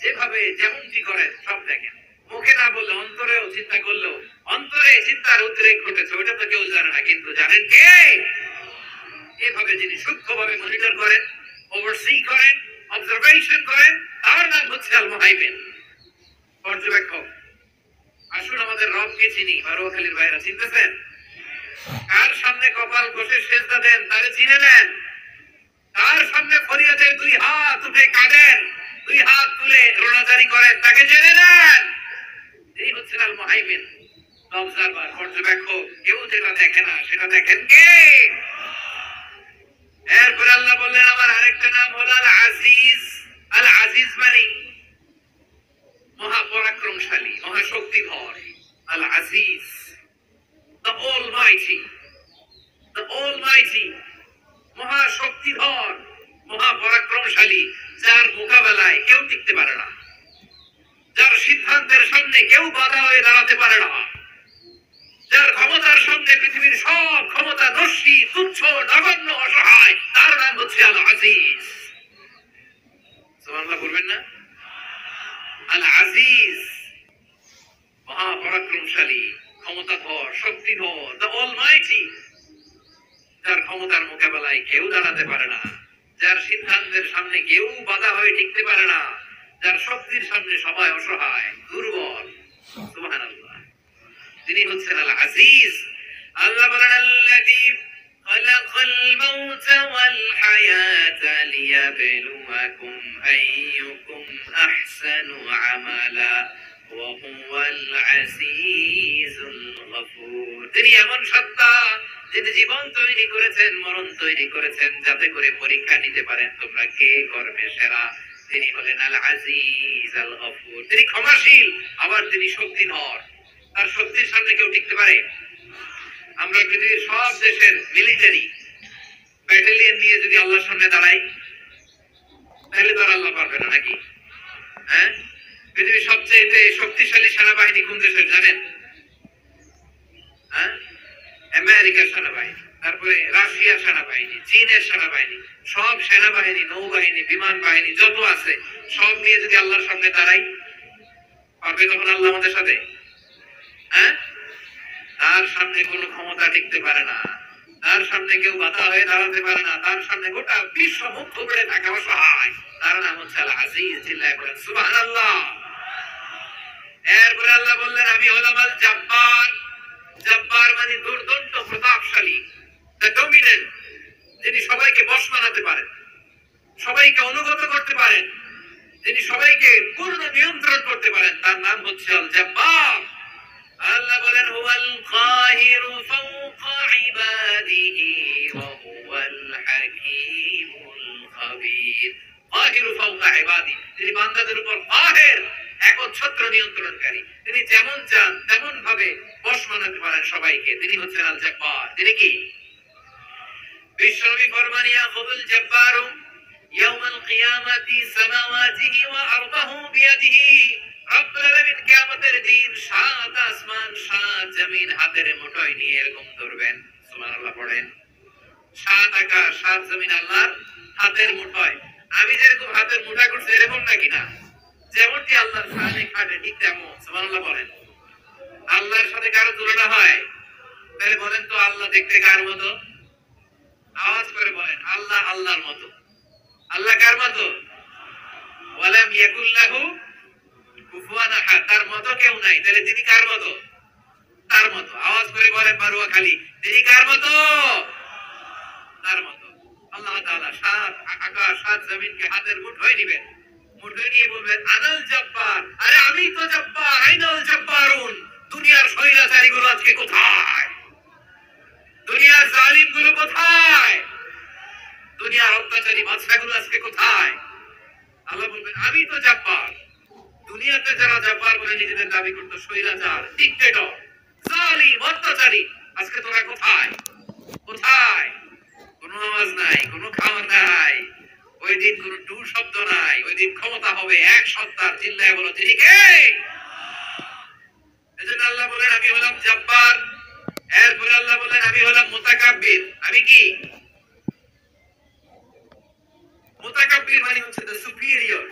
যেভাবে যেমনটি করেন সব দেখেন। মুখে না বললে অন্তরেও চিন্তা করলেও অন্তরে চিন্তার উদ্রেক ঘটেছে, ওটা তো কেউ জানে না, কিন্তু জানেন কে? এভাবে যিনি সূক্ষ্মভাবে মনিটর করেন, ওভারসি করেন, অবজারভেশন করেন, তার নাম হচ্ছে আল মুহাইমিন, পর্যবেক্ষক। আসুন আমাদের রবকে চিনি। বারুখালীর ভাইরা চিনতেছেন? কার সামনে কপাল ঘষে সেজদা দেন তারে চিনে নেন, কার সামনে ফরিয়াদের দুই হাত উঠে কাঁদেন, দুই হাত তুলে রোনাজারি করেন তাকে জেনে নেন। এই হচ্ছেন আল মুহাইমিন, অবজারভার, পর্যবেক্ষক। কেউ যেটা দেখে না সেটা দেখেন কে? এরপরে আল্লাহ বললেন আমার আরেকটা নাম হলো আল আজিজ। আল আজিজ মানে মহাপরাক্রমশালী, মহাশক্তিধর। আল Aziz, the almighty, the almighty, মহাশক্তিধর, মহাপরাক্রমশালী, যার মোকাবেলায় কেউ টিকতে পারে না, যার সিদ্ধান্তের সামনে কেউ বাধা হয়ে দাঁড়াতে পারে না, যার ক্ষমতার সঙ্গে পৃথিবীর সব ক্ষমতা নস্যি, তুচ্ছ, নগণ্য, অসহায়, তার নাম হচ্ছে আল আজিজ। সুবহানাল্লাহ বলবেন না? আল আজিজ, মহাপরাক্রমশালী, ক্ষমতাধর, শক্তিধর, দ্য অলমাইটি, যার ক্ষমতার মোকাবেলায় কেউ দাঁড়াতে পারে না, যার সিদ্ধান্তের সামনে কেউ বাধা হয়ে টিকতে পারে না, যার শক্তির সামনে সবাই অসহায়, দুর্বল। সুবহানাল্লাহ, তিনি হচ্ছেন আল আজিজ। আল্লাহ বলেন আল্লাযী খালাকাল মাউতা ওয়াল হায়াতা লিয়াবলুয়াকুম আইয়ুকুম আহসানু আমালা ওয়া হুয়াল আজিজুল গফুর। তিনি এমন সত্তা যিনি জীবন তৈরি করেছেন, মরণ তৈরি করেছেন, যাতে করে পরীক্ষা নিতে পারেন তোমরা কে কর্মে সেরা। তিনি হলেন আল আজিজ আল গফুর। তিনি ক্ষমাশীল, আবার তিনি শক্তিধর। তার শক্তির সামনে কেউ টিকতে পারে? আমরা পৃথিবীর সব দেশের মিলিটারি ব্যাটালিয়ন নিয়ে যদি আল্লাহর সামনে দাঁড়াই, তাহলে তো আর আল্লাহ পারবে না নাকি? হ্যাঁ, পৃথিবীর সবচেয়ে শক্তিশালী সেনাবাহিনী কোন দেশের জানেন? হ্যাঁ, আমেরিকার সেনাবাহিনী, তারপরে রাশিয়ার সেনাবাহিনী, চীনের সেনাবাহিনী, সব সেনাবাহিনী, নৌবাহিনী, বিমান বাহিনী যত আছে সব নিয়ে যদি আল্লাহর সামনে দাঁড়াই, পারবে তখন আল্লাহ আমাদের সাথে? হ্যাঁ, তার সামনে কোনো ক্ষমতা টিকতে পারে না, তার সামনে কেউ বাধা হয়ে দাঁড়াতে পারে না, তার সামনে গোটা বিশ্ব মুখ থুবড়ে থাকা অসহায়। তার নাম হচ্ছে আল আজিজ। চিল্লায় বলেন সুবহানাল্লাহ। এরপরে আল্লাহ বললেন আমি হলাম আল জব্বার। জব্বার মানে দুর্দন্ত, প্রতাপশালী, দ্য ডমিনেন্ট, যিনি সবাইকে বশ বানাতে পারেন, সবাইকে অনুগত করতে পারেন, যিনি সবাইকে পূর্ণ নিয়ন্ত্রণ করতে পারেন, তার নাম হচ্ছে আল জব্বার। আল্লাহ বলেন হুয়াল কাহিরু ফাওকা ইবাদিহি ওয়া হুয়াল হাকীমুল খাবীর। কাহিরু ফাওকা ইবাদি, তিনি বান্দাদের উপর কাহির, একচ্ছত্র নিয়ন্ত্রণকারী। তিনি যেমন চান তেমন ভাবে বশ বানাতে পারেন সবাইকে। তিনি হচ্ছেন আল জব্বার। তিনি কি? বিশ্বনবী ফরমান ইয়াখুযুল জব্বারু ইয়াউমাল কিয়ামাতি সামাওয়াতিহি ওয়া আরদাহু বিয়াদিহি। রব্বুল আলামিন কিয়ামতের দিন সাত আসমান সাত জমিন হাতের মুঠোয় নিয়ে এরকম ধরবেন। সুবহানাল্লাহ পড়েন। সাত আকাশ সাত জমিন আল্লাহর হাতের মুঠোয়। আমি যেরকম হাতের মুঠা করছি এরকম নাকি না? যেমনটি আল্লাহর শানে খাটে ঠিক তেমন। সুবহানাল্লাহ বলেন। আল্লাহর সাথে কারো তুলনা হয়? তাহলে বলেন তো আল্লাহ দেখতে কার মতো? আওয়াজ করে বলেন আল্লাহ আল্লাহর মতো। আল্লাহ কার মতো? ওয়ালাম ইয়াকুল লাহু কুফুয়ান আহাদ, তার মতো কেউ নাই। তাহলে তিনি কার মতো? তার মতো। আওয়াজ করে বলেন বারুয়া খালি, তিনি কার মতো? তার মতো। আল্লাহ তাআলা সাত আকাশ সাত জমিনকে হাতের মুঠোয় নেবেন, মুঠোয় নিয়ে বলবেন আনাল জব্বার। আরে আমি তো জব্বার, আইনাল জব্বারুন। দুনিয়ার স্বৈরাচারী গুলো আজকে কোথায়? দুনিয়ার জালিম গুলো কোথায়? দুনিয়ার অত্যাচারী বাদশাগুলো আজকে কোথায়? আল্লাহ বলবেন আমি তো জব্বার। দুনিয়াতে যারা জব্বার বলে নিজেদের দাবি করতো, স্বৈরাচার, ডিক্টেটর, জালিম, অত্যাচারী, আজকে তোরা কোথায়? কোথায়? কোনো আওয়াজ নাই, কোনো খাওয়া নাই, ওই দিন কোনো টু শব্দ নাই। ওই দিন ক্ষমতা হবে এক সত্তার। চিল্লায় বলো তিনি কে? এজন্য আল্লাহ বলেন আমি হলাম জব্বার। এরপরে আল্লাহ বলেন আমি হলাম মুতাকাব্বির। আমি কি? মুতাকাব্বির মানে হচ্ছে দ্য সুপিরিয়র।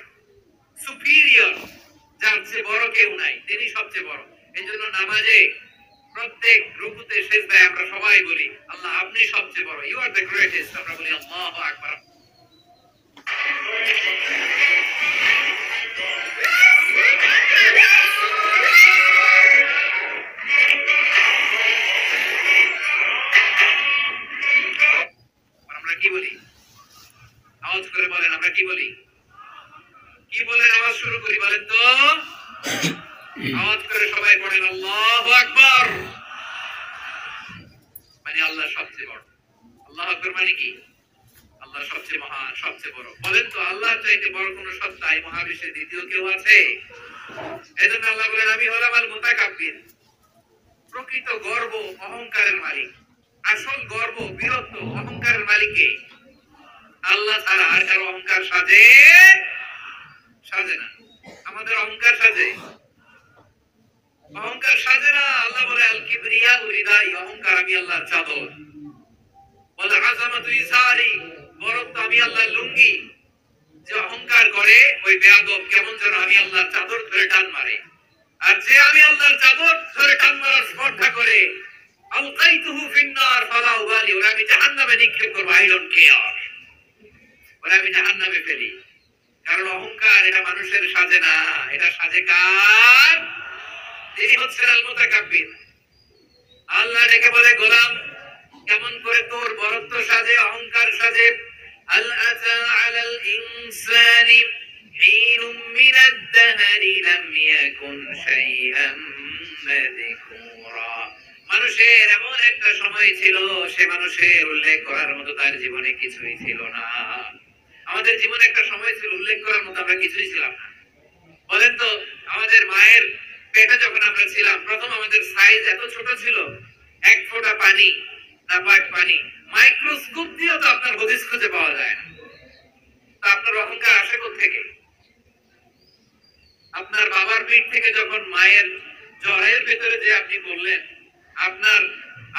সুপিরিয়র, যার চেয়ে বড় কেউ নাই, তিনি সবচেয়ে বড়। এজন্য নামাজে প্রত্যেক রুকুতে সিজদায় আমরা সবাই বলি আল্লাহ আপনি সবচেয়ে বড়, ইউ আর দ্য গ্রেটেস্ট। আমরা বলি আল্লাহু আকবার। কি বলি? কি বলে নামাজ শুরু করি বলেন তো? আওয়াজ করে সবাই পড়েন আল্লাহু আকবার। মানে আল্লাহ সবচেয়ে বড়। আল্লাহু আকবার মানে কি? আল্লাহ সবচেয়ে মহান, সবচেয়ে বড়। বলেন তো আল্লাহ চাইতে বড় কোন সত্তা এই মহাবিশ্বে দ্বিতীয় কেউ আছে? এজন্য আল্লাহ বলেন আমি হলাম আল মুতাকাব্বির, প্রকৃত গর্ব অহংকারের মালিক। আসল গর্ব বীরত্ব অহংকারের মালিককে আল্লাহ ছাড়া আর কারো অহংকার সাজে সাজে না। আমাদের অহংকার সাজে? অহংকার সাজে না। আল্লাহ বলে আল কিবরিয়া উরিদাই, অহংকার আমি আল্লাহর চাদর। বলে আযামাতু ইসারি, বরত্ব আমি আল্লাহর লুঙ্গি। যে অহংকার করে ওই বেয়াদব কেমন যেন আমি আল্লাহর চাদর ধরে টান মারে। আর যে আমি আল্লাহর চাদর ধরে টান মারার স্পর্ধা করে আলকাইতুহু ফিন্নার ফালা উবালি, ওরা আমি জাহান্নামে নিক্ষেপ করব, আই ডোন্ট কেয়ার, ওরা আমি জাহান্নামে ফেলি। কারণ অহংকার এটা মানুষের সাজে না, এটা সাজে কার? তিনি হচ্ছেন আল মুতাকাব্বির। আল্লাহ ডেকে বলে গোলাম কেমন করে তোর বরত্ব সাজে, অহংকার সাজে? আল আতা আলাল ইনসানি হিনুম মিনাদ দাহরি লাম ইয়াকুন শাইআন মাযকুরা। মানুষের এমন একটা সময় ছিল, সে মানুষের উল্লেখ করার মতো তার জীবনে কিছুই ছিল না। আমাদের জীবনে একটা সময় ছিল উল্লেখ করার মতো আমরা কিছুই ছিলাম না। বলেন তো আমাদের মায়ের পেটে যখন আমরা ছিলাম, প্রথম আমাদের সাইজ এত ছোট ছিল, এক ফোঁটা পানি, নাপাক পানি, মাইক্রোস্কোপ দিয়েও তো আপনার হদিস খুঁজে পাওয়া যায় না। তা আপনার অহংকার আসে কোত্থেকে? আপনার বাবার পেট থেকে যখন মায়ের জরায়ুর ভেতরে যে আপনি বললেন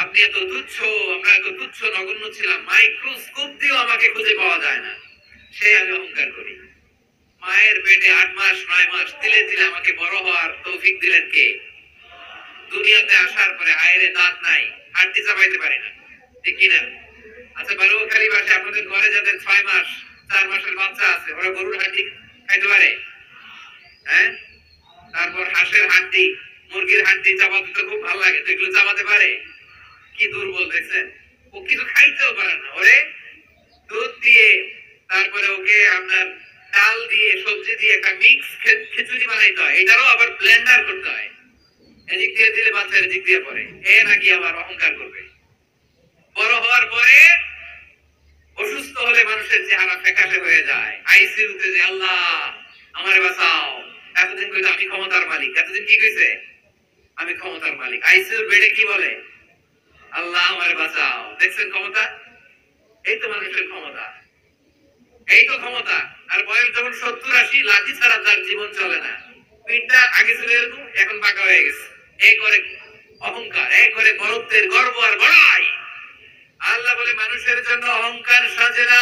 আপনি এত তুচ্ছ, আমরা এত তুচ্ছ নগণ্য ছিলাম, মাইক্রোস্কোপ দিয়েও আমাকে খুঁজে পাওয়া যায় না, সে আমি অহংকার করি। মায়ের পেটে 8 মাস 9 মাস তিলে তিলে আমাকে বড় হওয়ার তৌফিক দিলেন কে? দুনিয়াতে আসার পরে আয়ের দাঁত নাই, হাড্ডি চাবাইতে পারি না, ঠিক কিনা? আচ্ছা বালুখালী ভাষায় আপনাদের ঘরে যাদের 6 মাস 4 মাসের বাচ্চা আছে, ওরা গরুর হাড্ডি খাইতে পারে? হ্যাঁ? তারপর হাঁসের হাড্ডি, মুরগির হাড্ডি চাবাতে তো খুব ভালো লাগে, তো এগুলো চাবাতে পারে? কি দুর্বল দেখছেন, ও কিছু খাইতেও পারে না। ওরে দুধ দিয়ে, তারপরে ওকে আপনার ডাল দিয়ে, সবজি দিয়ে একটা মিক্স খিচুড়ি বানাইতে হয়, এটারও আবার ব্লেন্ডার করতে হয়। এদিক দিয়ে দিলে বাচ্চা এদিক দিয়ে পড়ে, এ নাকি আবার অহংকার করবে। বড় হওয়ার পরে অসুস্থ হলে মানুষের চেহারা ফ্যাকাশে হয়ে যায়, আইসিইউতে যে আল্লাহ আমারে বাঁচাও। এতদিন কইতো আমি ক্ষমতার মালিক, এতদিন কি কইছে? আমি ক্ষমতার মালিক। আইসিইউর বেডে কি বলে? আল্লাহ আমারে বাঁচাও। দেখছেন ক্ষমতা? এই তো মানুষের ক্ষমতা, এই তো ক্ষমতা। আর বয়স যখন 70-80, লাঠি ছাড়া তার জীবন চলে না। পিঠটা আগে ছিল এরকম, এখন বাঁকা হয়ে গেছে। এই করে অহংকার, এই করে বড়ত্বের গর্ব আর বড়াই। আল্লাহ বলে মানুষের জন্য অহংকার সাজে না,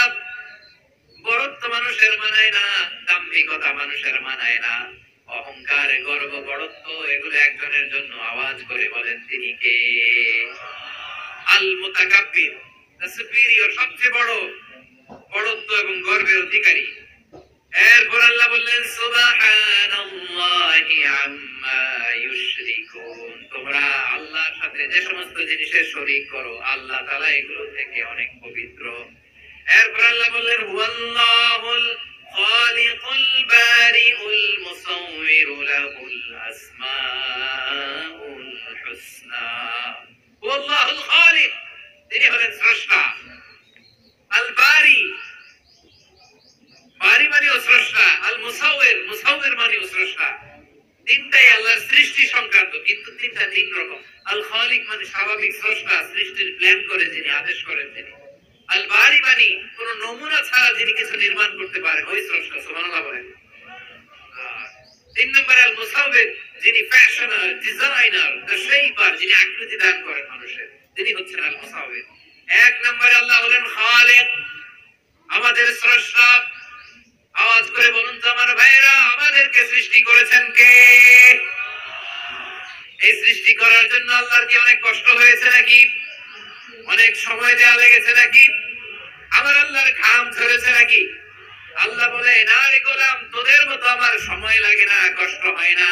বড়ত্ব মানুষের মানায় না, দাম্ভিকতা মানুষের মানায় না। অহংকার, গর্ব, বড়ত্ব এগুলো একজনের জন্য। আওয়াজ করে বলেন তিনি কে? আল মুতাকাব্বির, দ্য সুপিরিয়র, সবচেয়ে বড় বড়ত্ব এবং গর্বের অধিকারী। এরপর আল্লাহ বললেন সুবহানাল্লাহি আম্মা ইউশরিকুন, তোমরা আল্লাহর সাথে যে সমস্ত জিনিসের শরীক করো, আল্লাহ তাআলা এগুলো থেকে অনেক পবিত্র। এরপর আল্লাহ বললেন হুয়াল্লাহুল খালিকুল বারিউল মুসাউবিরু লাহুল আসমাউল হুসনা। হুয়াল্লাহুল খালিক, তিনি হলেন স্রষ্টা। আল বারি, বারি মানেও স্রষ্টা। আল মুসাউবির, মুসাউবির মানেও স্রষ্টা। তিনটাই আল্লাহর সৃষ্টি সংক্রান্ত, কিন্তু তিনটা তিন রকম। আল খালিক মানে স্বাভাবিক স্রষ্টা, সৃষ্টির প্ল্যান করে যিনি, আদেশ করেন তিনি। আল বারি মানে কোন নমুনা ছাড়া যিনি কিছু নির্মাণ করতে পারেন, ওই স্রষ্টা। সুবহানাল্লাহ বলেন। 3 নম্বরে আল মুসাউবির, যিনি ফ্যাশনার, ডিজাইনার, দ্য শেপার, যিনি আকৃতি দান করেন মানুষের, তিনি হচ্ছেন আল মুসাউবির। 1 নম্বরে আল্লাহ হলেন খালিক, আমাদের স্রষ্টা। আওয়াজ করে বলুন তো আমার ভাইয়েরা, আমাদেরকে সৃষ্টি করেছেন কে? এই সৃষ্টি করার জন্য আল্লাহর কি অনেক কষ্ট হয়েছে নাকি? অনেক সময় দেওয়া লেগেছে নাকি? আমার আল্লাহর ঘাম ঝরেছে নাকি? আল্লাহ বলে না রে গোলাম, তোদের মতো আমার সময় লাগে না, কষ্ট হয় না।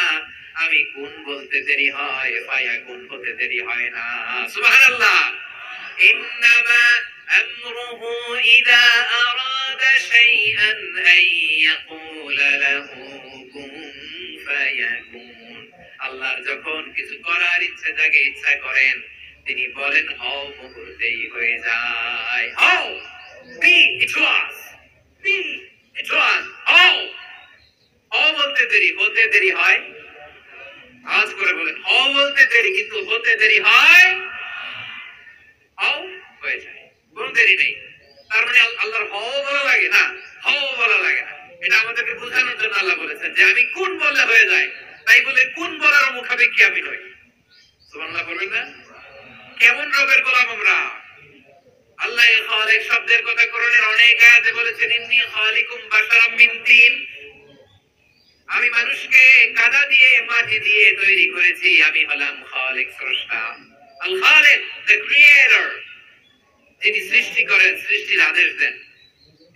আমি কোন বলতে দেরি হয়, ফায়াকুন হতে দেরি হয় না। সুবহানাল্লাহ। ইন্নামা আমরুহু ইযা আরা আরাদা শাইআন আন ইয়াকুলা লাহু কুন ফায়াকুন। আল্লাহ যখন কিছু করার ইচ্ছা জাগে, ইচ্ছা করেন, তিনি বলেন হও, মুহূর্তেই হয়ে যায়। হও, বি ইট ওয়াজ, বি ইট ওয়াজ। হও, হও বলতে দেরি, হতে দেরি হয়। আওয়াজ করে বলেন, হও বলতে দেরি, কিন্তু হতে দেরি হয়। হও হয়ে যায়, কোনো দেরি নেই। তার মানে আল্লাহর হও বলা লাগে না, হও বলা লাগে না। এটা আমাদেরকে বোঝানোর জন্য আল্লাহ বলেছেন যে আমি কোন বললে হয়ে যায়, তাই বলে কোন বলার মুখাপেক্ষি আমি নই। সুবহানাল্লাহ বলবেন না? কেমন রবের গোলাম আমরা? আল্লাহ খালিক শব্দের কথা কোরআনের অনেক আয়াতে বলেছেন, ইন্নী খালিকুম বাশারাম মিন তিন। আমি মানুষকে কাদা দিয়ে, মাটি দিয়ে তৈরি করেছি। আমি হলাম খালিক, স্রষ্টা। আল খালিক, দ্য ক্রিয়েটর, যিনি সৃষ্টি করেন, সৃষ্টির আদেশ দেন।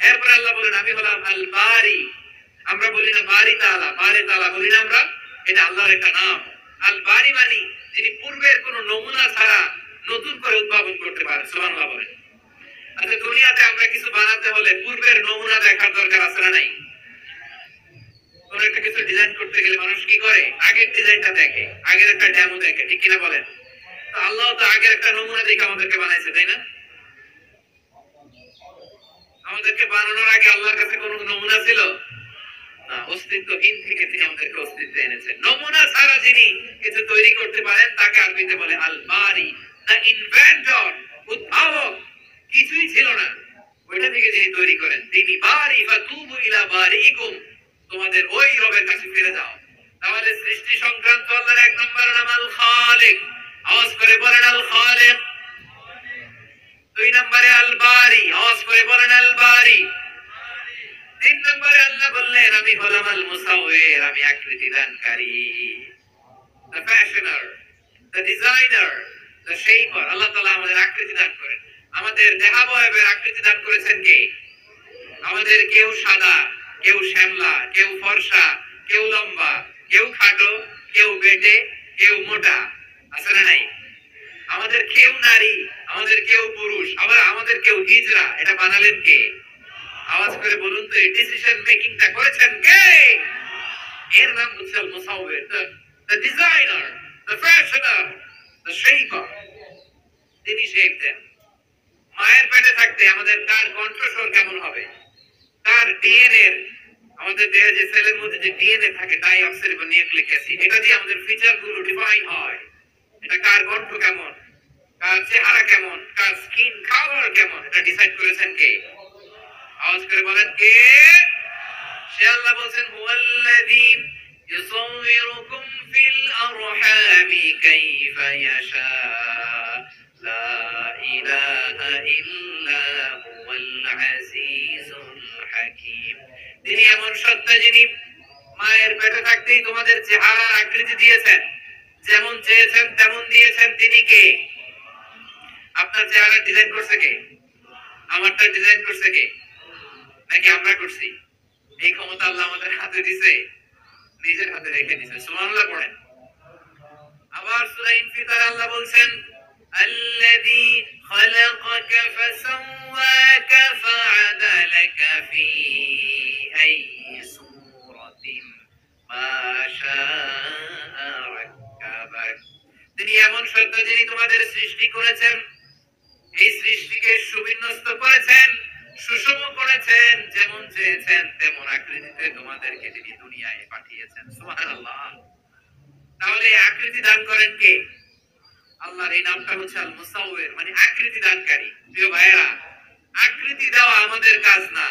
এরপর আল্লাহ বলেন আমি হলাম আল বারি। আমরা বলি না বারি তাআলা, বারি তাআলা বলি না আমরা, এটা আল্লাহর একটা নাম। আল বারি মানে যিনি পূর্বের কোন নমুনা ছাড়া নতুন করে উদ্ভাবন করতে পারেন। সুবহানাল্লাহ বলেন। আচ্ছা, দুনিয়াতে আমরা কিছু বানাতে হলে পূর্বের নমুনা দেখার দরকার আছে না নাই? কোন একটা কিছু ডিজাইন করতে গেলে মানুষ কি করে? আগের ডিজাইনটা দেখে, আগের একটা ডেমো দেখে, ঠিক কিনা বলেন? তো আল্লাহ তো আগের একটা নমুনা দেখে আমাদেরকে বানাইছে, তাই না? আমাদেরকে বানানোর আগে আল্লাহর কাছে কোনো নমুনা ছিল না, অস্তিত্বহীন থেকে তিনি আমাদেরকে অস্তিত্বে এনেছেন। নমুনা ছাড়া যিনি কিছু তৈরি করতে পারেন তাকে আরবিতে বলে আল বারি, দ্য ইনভেন্টর, উদ্ভাবক। কিছুই ছিল না, ওইটা থেকে যিনি তৈরি করেন তিনি বারি। ফাতুবু ইলা বারিকুম, তোমাদের ওই রবের কাছে ফিরে যাও। তাহলে সৃষ্টি সংক্রান্ত আল্লাহর এক নম্বর নাম আল খালিক। আওয়াজ করে বলেন আল খালিক। দুই নম্বরে আল বারি, আওয়াজ করে বলেন আল বারি। তিন নম্বরে আল্লাহ বললেন আমি হলাম আল মুসাউবির, আমি আকৃতি দানকারী, the fashioner, the designer, the shaper. Allah তাআলা আমাদের আকৃতি দান করেন। আমাদের দেহাবয়বের আকৃতি দান করেছেন কে? আমাদের কেউ সাদা, কেউ শ্যামলা, কেউ ফর্সা, কেউ লম্বা, কেউ খাটো, কেউ বেটে, কেউ মোটা, আছে না নাই? আমাদের কেউ নারী, আমাদের কেউ পুরুষ, আবার আমাদের কেউ হিজড়া। এটা বানালেন কে? আওয়াজ করে বলুন তো, এই ডিসিশন মেকিংটা করেছেন কে? এর নাম হচ্ছে Al Musawwir, the designer, the fashioner, the shaper. তিনি শেপ দেন। মায়ের পেটে থাকতে আমাদের কার কণ্ঠস্বর কেমন হবে, তার ডিএনএ, আমাদের দেহে যে সেলের মধ্যে যে ডিএনএ থাকে, ডাইঅক্সিরিবোনিউক্লিক অ্যাসিড, এটা দিয়ে আমাদের ফিচার গুলো ডিফাইন হয়। এটা কার কণ্ঠ কেমন, কার চেহারা কেমন, কার স্কিন কালার কেমন, এটা ডিসাইড করেছেন কে? আওয়াজ করে বলেন কে? সে আল্লাহ বলেন হুয়াল্লাযী ইউসাউবিরুকুম ফিল আরহামি কাইফা ইয়াশা লা ইলাহা ইল্লা হুয়াল আজিজুল হাকীম। তিনি এমন সত্তা যিনি মায়ের পেটে থাকতেই তোমাদের চেহারার আকৃতি দিয়েছেন, যেমন চেয়েছেন তেমন দিয়েছেন। তিনি কে? আপনার চেহারা ডিজাইন করছে কে? আমারটা ডিজাইন করছে কে? নাকি আমরা করছি? এই ক্ষমতা আল্লাহ আমাদের হাতে দিয়েছে, নিজের হাতে রেখে দিয়েছে। সুবহানাল্লাহ পড়েন। আবার সূরা ইনফিতার আল্লাহ বলছেন আল্লাযী খালাকাকা ফাসাওয়াকা ফাআদালাকা ফি আইয়ি সূরাতিন মা শাআ রাক্কাবাক। তিনি এমন সত্তা যিনি তোমাদের সৃষ্টি করেছেন, এই সৃষ্টিকে সুবিন্যস্ত করেছেন, সুষম করেছেন, যেমন চেয়েছেন তেমন আকৃতিতে তোমাদেরকে তিনি দুনিয়ায় পাঠিয়েছেন। সুবহানাল্লাহ। তাহলে আকৃতি দান করেন কে? আল্লাহর এই নামটা হচ্ছে আল মুসাউবির, মানে আকৃতি দানকারী। প্রিয় ভাইরা, আকৃতি দেওয়া আমাদের কাজ না,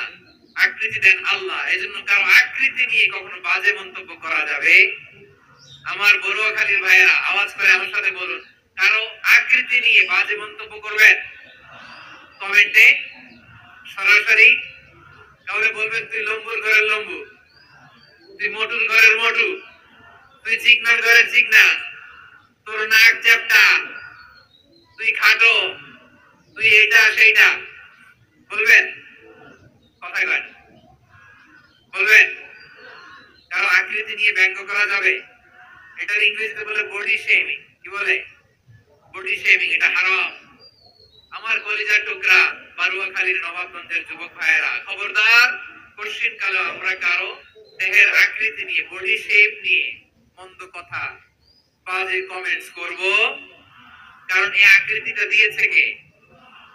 আকৃতি দেন আল্লাহ। এজন্য কারো আকৃতি নিয়ে কখনো বাজে মন্তব্য করা যাবে? আমার বড়ুয়াখালীর ভাইরা আওয়াজ করে আমার সাথে বলুন, কারো আকৃতি নিয়ে বাজে মন্তব্য করবেন? কমেন্টে সরাসরি কাউরে বলবেন তুই লম্বুর ঘরের লম্বু, তুই মোটুর ঘরের মোটু, তুই চিকনার ঘরের চিকনা, তোর নাক চ্যাপটা, তুই খাটো, তুই এইটা সেইটা বলবেন? কথাই কয় না, বলবেন? কারো আকৃতি নিয়ে ব্যঙ্গ করা যাবে? এটার ইংরেজিতে বলে বডি শেমিং। কি বলে? Body shaming. এটা হারাম। আমার কলিজার টুকরা বারুয়াখালীর নবাবগঞ্জের যুবক ভাইয়েরা, খবরদার কোশ্চিন কালে আমরা কারো দেহের আকৃতি নিয়ে, বডি শেপ নিয়ে মন্দ কথা, বাজে কমেন্টস করব, কারণ এই আকৃতিটা দিয়েছে কে?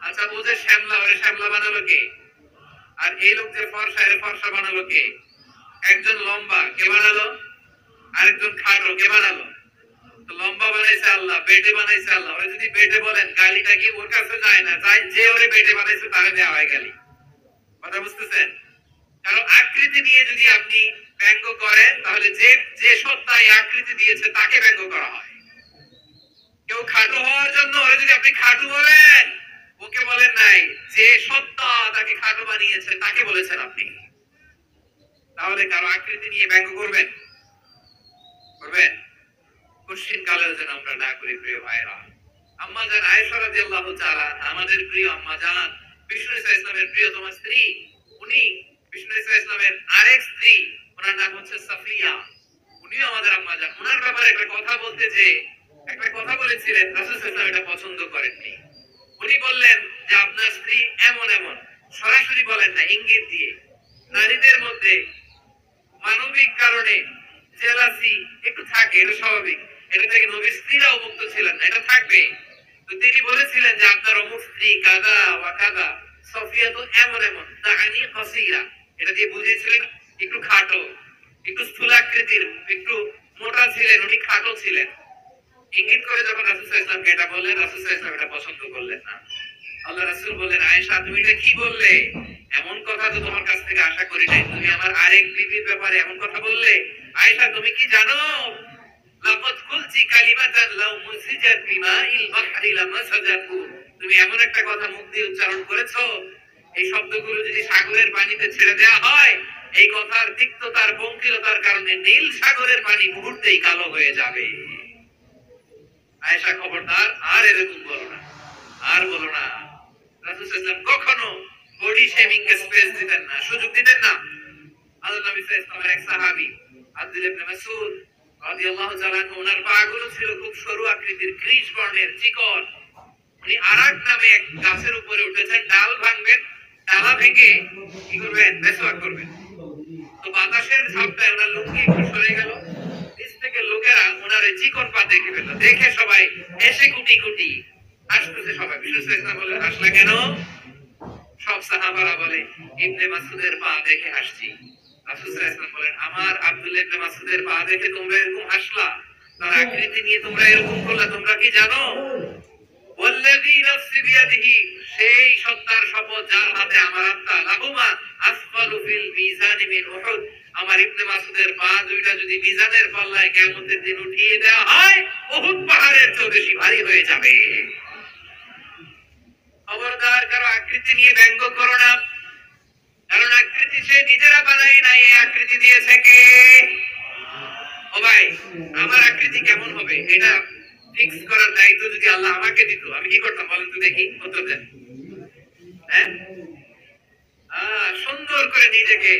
আচ্ছা বুঝে শ্যামলা, ওরে শ্যামলা বানালো কে? আর এই লোক যে ফর্সা, এর ফর্সা বানালো কে? একজন লম্বা, কে বানালো? আরেকজন খাটো, কে বানালো? তো লম্বা বানাইছে আল্লাহ, বেটে বানাইছে আল্লাহ। ওরা যদি বেটে বলেন, গালিটা কি ওর কাছে যায় না? যায়, যে ওরে বেটে বানাইছে তারে দেওয়া হয় গালি। কথা বুঝতেছেন? কারণ আকৃতি নিয়ে যদি আপনি ব্যঙ্গ করেন, তাহলে যে যে সত্তা এই আকৃতি দিয়েছে তাকে ব্যঙ্গ করা হয়। কেউ খাটো হওয়ার জন্য ওরে যদি আপনি খাটো বলেন, ওকে বলেন নাই, যে সত্তা তাকে খাটো বানিয়েছে তাকে বলেছেন আপনি। তাহলে কারো আকৃতি নিয়ে ব্যঙ্গ করবেন? করবেন? কোশ্চিন কালেও যেন আমরা না করি প্রিয় ভাইরা। আম্মা জান আয়েশা রাদিয়াল্লাহু তাআলা, আমাদের প্রিয় আম্মা জান, বিষ্ণু ইসলামের প্রিয়তম স্ত্রী, উনি বিষ্ণু ইসলামের আরেক স্ত্রী, ওনার নাম হচ্ছে সাফিয়া, উনিও আমাদের আম্মা জান। ওনার ব্যাপারে একটা কথা বলতে যে একটা কথা বলেছিলেন, রাসূল সাল্লাল্লাহু আলাইহি ওয়াসাল্লাম এটা পছন্দ করেননি। উনি বললেন যে আপনার স্ত্রী এমন এমন, সরাসরি বলেন না, ইঙ্গিত দিয়ে। নারীদের মধ্যে মানবিক কারণে জেলাসি একটু থাকে, এটা স্বাভাবিক। এটা থেকে নবীর স্ত্রীরাও মুক্ত ছিলেন না, এটা থাকবে। তো তিনি বলেছিলেন যে আপনার অমুক স্ত্রী কাদা ওয়া কাদা, সফিয়া তো এমন এমন, তাআনি কাসিরা, এটা দিয়ে বুঝিয়েছিলেন একটু খাটো, একটু স্থূলাকৃতির, একটু মোটা ছিলেন, উনি খাটো ছিলেন। ইঙ্গিত করে যখন রাসূল সাল্লাল্লাহু আলাইহি ওয়াসাল্লাম এটা বললেন, রাসূল সাল্লাল্লাহু আলাইহি ওয়াসাল্লাম এটা পছন্দ করলেন না। আল্লাহ রাসূল বললেন, আয়েশা তুমি এটা কি বললে? এমন কথা তো তোমার কাছ থেকে আশা করি নাই, তুমি আমার আরেক বিবির ব্যাপারে এমন কথা বললে। আয়েশা তুমি কি জানো, লাকাদ কুলতি কালিমাতান লাউ মুসিজাত বিমাইল বাহরি লামাসাজাতু, তুমি এমন একটা কথা মুখ দিয়ে উচ্চারণ করেছো, এই শব্দগুলো যদি সাগরের পানিতে ছেড়ে দেওয়া হয়, এই কথার তিক্ততার, পঙ্কিলতার কারণে নীল সাগরের পানি মুহূর্তেই কালো হয়ে যাবে। আয়েশা খবরদার, আর এরকম বলো না, আর বলো না। রাসূল সাল্লাল্লাহু আলাইহি ওয়াসাল্লাম কখনো বডি শেমিং কে স্পেস দিতেন না, সুযোগ দিতেন না। আল্লাহ নবী সাল্লাল্লাহু আলাইহি ওয়াসাল্লামের এক সাহাবী আব্দুল্লাহ ইবনে মাসউদ রাদিয়াল্লাহু তাআলা আনহু, ওনার পাগুলো ছিল খুব সরু আকৃতির, কৃষ বর্ণের, চিকন। উনি আরাক নামে এক গাছের উপরে উঠেছেন, ডাল ভাঙবেন, ডালা ভেঙে কি করবেন? মেসওয়াক করবেন। তো বাতাসের ঝাপটায় ওনার লুঙ্গি একটু সরে গেল, নিচ থেকে লোকেরা ওনার এই চিকন পা দেখে ফেলল, দেখে সবাই এসে কুটি কুটি হাসতেছে। সবাই বিষ্ণু সাল্লাল্লাহু আলাইহি ওয়াসাল্লাম বললেন, হাসলা কেন? সব সাহাবারা বলে, ইবনে মাসউদের পা দেখে হাসছি। রাসূল সাল্লাল্লাহু আলাইহি ওয়াসাল্লাম বলেন, আমার আব্দুল্লাহ ইবনে মাসউদের পা দেখে তোমরা এরকম হাসলা, তার আকৃতি নিয়ে তোমরা এরকম করলা, তোমরা কি জানো? ওয়াল্লাযী নাফসি বিয়াদিহি, সেই সত্তার শপথ যার হাতে আমার আত্মা, লাহুমা আসফালু ফিল মিজানি মিন উহুদ, আমার ইবনে মাসউদের পা দুইটা যদি মিজানের পাল্লায় কিয়ামতের দিন উঠিয়ে দেওয়া হয়, উহুদ পাহাড়ের চেয়ে বেশি ভারী হয়ে যাবে। খবরদার কারো আকৃতি নিয়ে ব্যঙ্গ করো না, কারণ আকৃতি সে নিজেরা বানায় নাই, এই আকৃতি দিয়েছে কে? ও ভাই, আমার আকৃতি কেমন হবে এটা ফিক্স করার দায়িত্ব যদি আল্লাহ আমাকে দিত, আমি কি করতাম বলেন তো দেখি, উত্তর দেন। হ্যাঁ, সুন্দর করে নিজেকে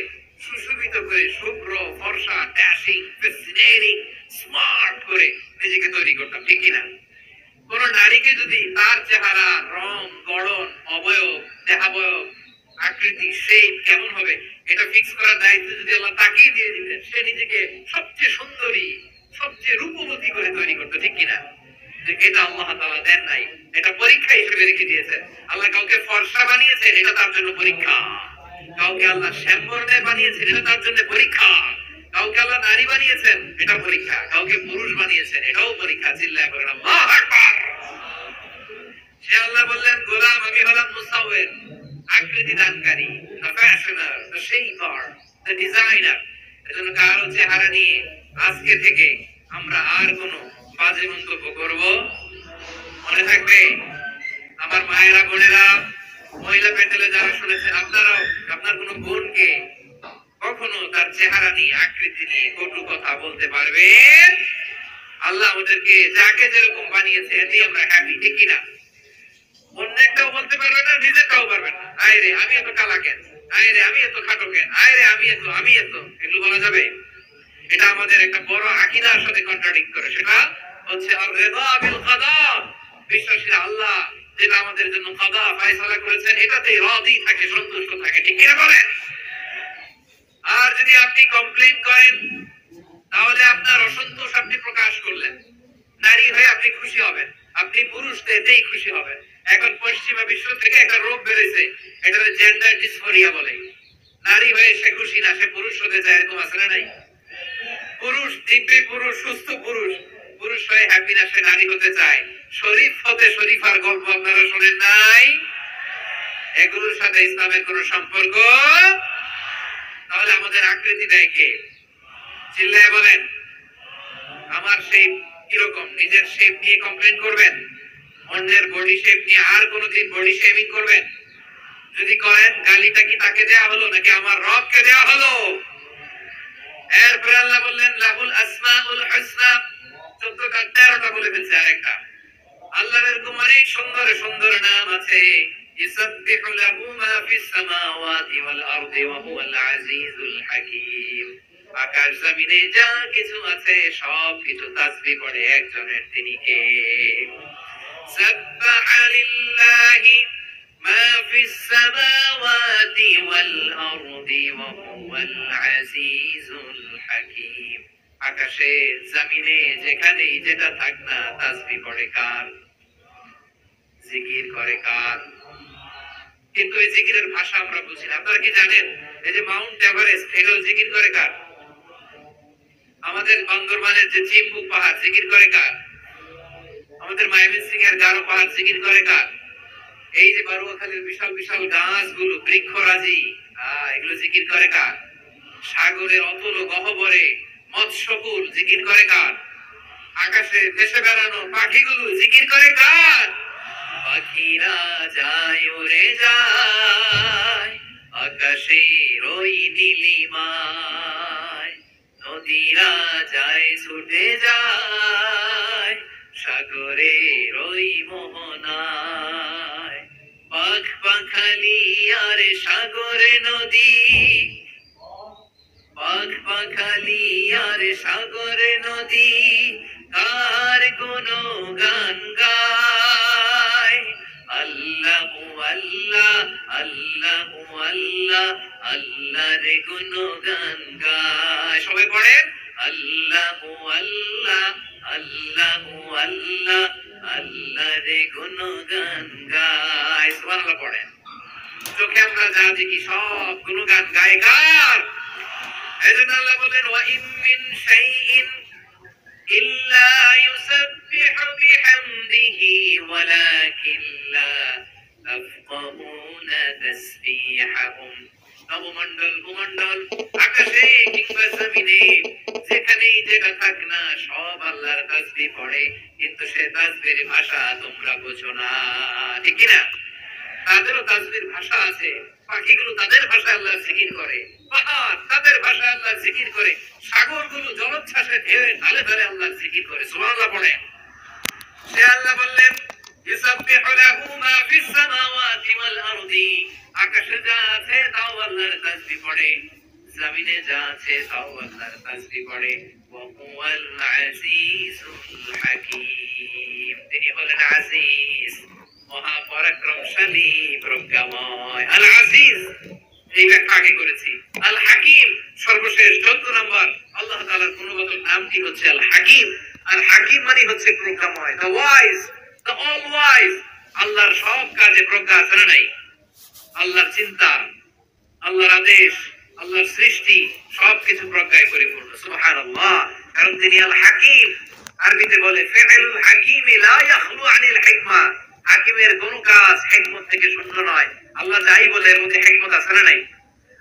সুশোভিত করে, শুভ্র, ফর্সা, ড্যাশিং, ফ্যাসিনেটিং, স্মার্ট করে নিজেকে তৈরি করতাম, ঠিক কিনা? কোন নারীকে যদি তার চেহারা, রং, গড়ন, অবয়ব, দেহাবয়ব, আকৃতি, শেপ কেমন হবে এটা ফিক্স করার দায়িত্ব যদি আল্লাহ তাকেই দিয়ে দিতেন, সে নিজেকে সবচেয়ে সুন্দরী, সবচেয়ে রূপবতী করে তৈরি করতো, ঠিক কিনা? এটা আল্লাহ তাআলা দেন নাই, এটা পরীক্ষা হিসেবে রেখে দিয়েছেন। আল্লাহ কাউকে ফর্সা বানিয়েছেন, এটা তার জন্য পরীক্ষা। কাউকে আল্লাহ শ্যামবর্ণের বানিয়েছেন, এটা তার জন্য পরীক্ষা। কাউকে আল্লাহ নারী বানিয়েছেন, এটা পরীক্ষা। কাউকে পুরুষ বানিয়েছেন, এটাও পরীক্ষা। চিল্লায় বলেন আল্লাহু আকবার। সে আল্লাহ বললেন, গোলাম আমি হলাম মুসাওয়ির, আকৃতি দানকারী, the fashioner, the shaper, the designer. এজন্য কারো চেহারা নিয়ে আজকে থেকে আমরা আর কোনো বাজে মন্তব্য করব মনে থাকবে। আমার মায়েরা, বোনেরা, মহিলা প্যান্ডেলে যারা শুনেছেন, আপনারাও আপনার কোনো বোনকে কখনো তার চেহারা নিয়ে, আকৃতি নিয়ে কটু কথা বলতে পারবেন? আল্লাহ আমাদেরকে যাকে যেরকম বানিয়েছে এতে আমরা হ্যাপি, ঠিক কিনা? অন্যটাও বলতে পারবেন না, নিজেরটাও পারবেন না। আয়রে আমি এত কালা কেন, আয়রে আমি এত খাটো কেন, আয়রে আমি এত, এগুলো বলা যাবে? এটা আমাদের একটা বড় আকীদার সাথে কন্ট্রাডিক্ট করে। সেটা হচ্ছে আর রিদা বিল কাদা, বিশ্বাসীরা আল্লাহ যেটা আমাদের জন্য কাদা ফায়সালা করেছেন এটাতে রাজি থাকে, সন্তুষ্ট থাকে, ঠিক কিনা বলেন? আর যদি আপনি কমপ্লেইন করেন তাহলে আপনার অসন্তোষ আপনি প্রকাশ করলেন। নারী হয়ে আপনি খুশি হবেন, আপনি পুরুষ এতেই খুশি হবেন। এখন পশ্চিমা বিশ্ব থেকে একটা রোগ বেড়েছে, এটা জেন্ডার ডিসফোরিয়া বলে। নারী হয়ে সে খুশি না, সে পুরুষ হতে চায়, এরকম আছে না নাই? পুরুষ দিব্যি পুরুষ, সুস্থ পুরুষ, পুরুষ হয়ে হ্যাপি না, সে নারী হতে চায়। শরীফ হতে শরীফার গল্প আপনারা শোনেন নাই? এগুলোর সাথে ইসলামের কোন সম্পর্ক? তাহলে আমাদের আকৃতি দেয় কে? চিল্লায় বলেন। আমার শেপ কিরকম, নিজের শেপ নিয়ে কমপ্লেন করবেন? অন্যের বডি শেপ নিয়ে আর কোনদিন বডি শেমিং করবেন? যদি করেন, গালিটা কি তাকে দেয়া হলো নাকি আমার রবকে দেয়া হলো? এরপরে আল্লাহ বললেন লাহুল আসমাউল হুসনা, 14টা 13টা বলে ফেলছে আরেকটা। আল্লাহর এরকম অনেক সুন্দর সুন্দর নাম আছে। ইসাব্বিহু লাহু মা ফিস সামাওয়াতি ওয়াল আরদি ওয়া হুয়াল আজিজুল হাকীম। আকাশ জমিনে যা কিছু আছে সব কিছু তাসবিহ করে একজনের, তিনি কে? সাব্বাহা লিল্লাহি মা ফিস সামাওয়াতি ওয়াল আরদি ওয়া হুয়াল আজিজুল হাকীম। আকাশে জমিনে যেখানেই যেটা থাক না, তাসবিহ করে কার? জিকির করে কার? কিন্তু এই জিকিরের ভাষা আমরা বুঝি না। আপনারা কি জানেন এই যে মাউন্ট এভারেস্ট, এটাও জিকির করে কার? আমাদের বান্দরবানের যে চিম্বুক পাহাড়, জিকির করে কার? আমাদের ময়মনসিংহ এর গারো পাহাড়, জিকির করে কার? এই যে বারুয়াখালীর বিশাল বিশাল গাছগুলো, বৃক্ষরাজি, এগুলো জিকির করে কার? সাগরের অতল গহ্বরে মৎস্যকুল, জিকির করে কার? আকাশে ভেসে বেড়ানো পাখিগুলো, জিকির করে কার? পাখিরা যায় উড়ে যায় আকাশের ওই নীলিমায়, নদীরা যায় ছুটে যায় সাগরের ওই মোহনায়। পাখ পাখালি আর সাগরে নদী, পাখ পাখালি আর সাগরে নদী, কার কোনো গান গায়? আল্লাহু আল্লাহ আল্লাহু আল্লাহ, আল্লাহ রে কোনো গান গায়। সবাই পড়েন আল্লাহু আল্লাহ আল্লাহু আল্লাহ, আল্লাহ রে কোনো গান গায়। সুবহানাল্লাহ পড়েন। চোখে আমরা যা দেখি সব কোনো গান গায় কার? এজন্য আল্লাহ বলেন ওয়া ইন মিন শাইইন ইল্লা ইউসাব্বিহু বিহামদিহি ওয়ালাকিন লা তাফকাহুনা তাসবিহাহুম। নবমণ্ডল ভূমণ্ডল আকাশে কিংবা জমিনে যেখানেই যেটা থাক না সব আল্লাহর তাসবিহ পড়ে, কিন্তু সে তাসবিহের ভাষা তোমরা বোঝো না, ঠিক কি না? তাদেরও তাসবিহের ভাষা আছে। পাখিগুলো তাদের ভাষায় আল্লাহর জিকির করে, পাহাড় তাদের ভাষায় আল্লাহর জিকির করে, সাগরগুলো জলোচ্ছ্বাসে ঢেউয়ে তালে তালে আল্লাহর জিকির করে। সুবহানাল্লাহ পড়ে। সে আল্লাহ বললেন ইসাব্বিহু লাহু মা ফিস সামাওয়াতি ওয়াল আরদি, আকাশে যা আছে তাও আল্লাহর তাসবিহ পড়ে, জমিনে যা আছে তাও আল্লাহর তাসবিহ পড়ে। ওয়া হুয়াল আজিজুল হাকীম, তিনি হলেন আজিজ, মহাপরাক্রমশালী, প্রজ্ঞাময়। আল আজিজ এই ব্যাখ্যা আগে করেছি। আল হাকিম সর্বশেষ 14 নম্বর আল্লাহ তাআলার গুণগত নামটি হচ্ছে আল হাকিম। আর হাকিম মানে হচ্ছে প্রজ্ঞাময়, the wise, the all wise. আল্লাহর সব কাজে প্রজ্ঞা আছে না নাই? আল্লাহর চিন্তা, আল্লাহর আদেশ, আল্লাহর সৃষ্টি সবকিছু প্রজ্ঞায় পরিপূর্ণ। সুবহানাল্লাহ, কারণ তিনি আল হাকিম। আরবিতে বলে ফিআলুল হাকিমি লা ইয়াখলু আনিল হিকমা, হাকিমের কোন কাজ হিকমত থেকে শূন্য নয়। আল্লাহ যাই বলে এর মধ্যে হিকমত আছে না নাই?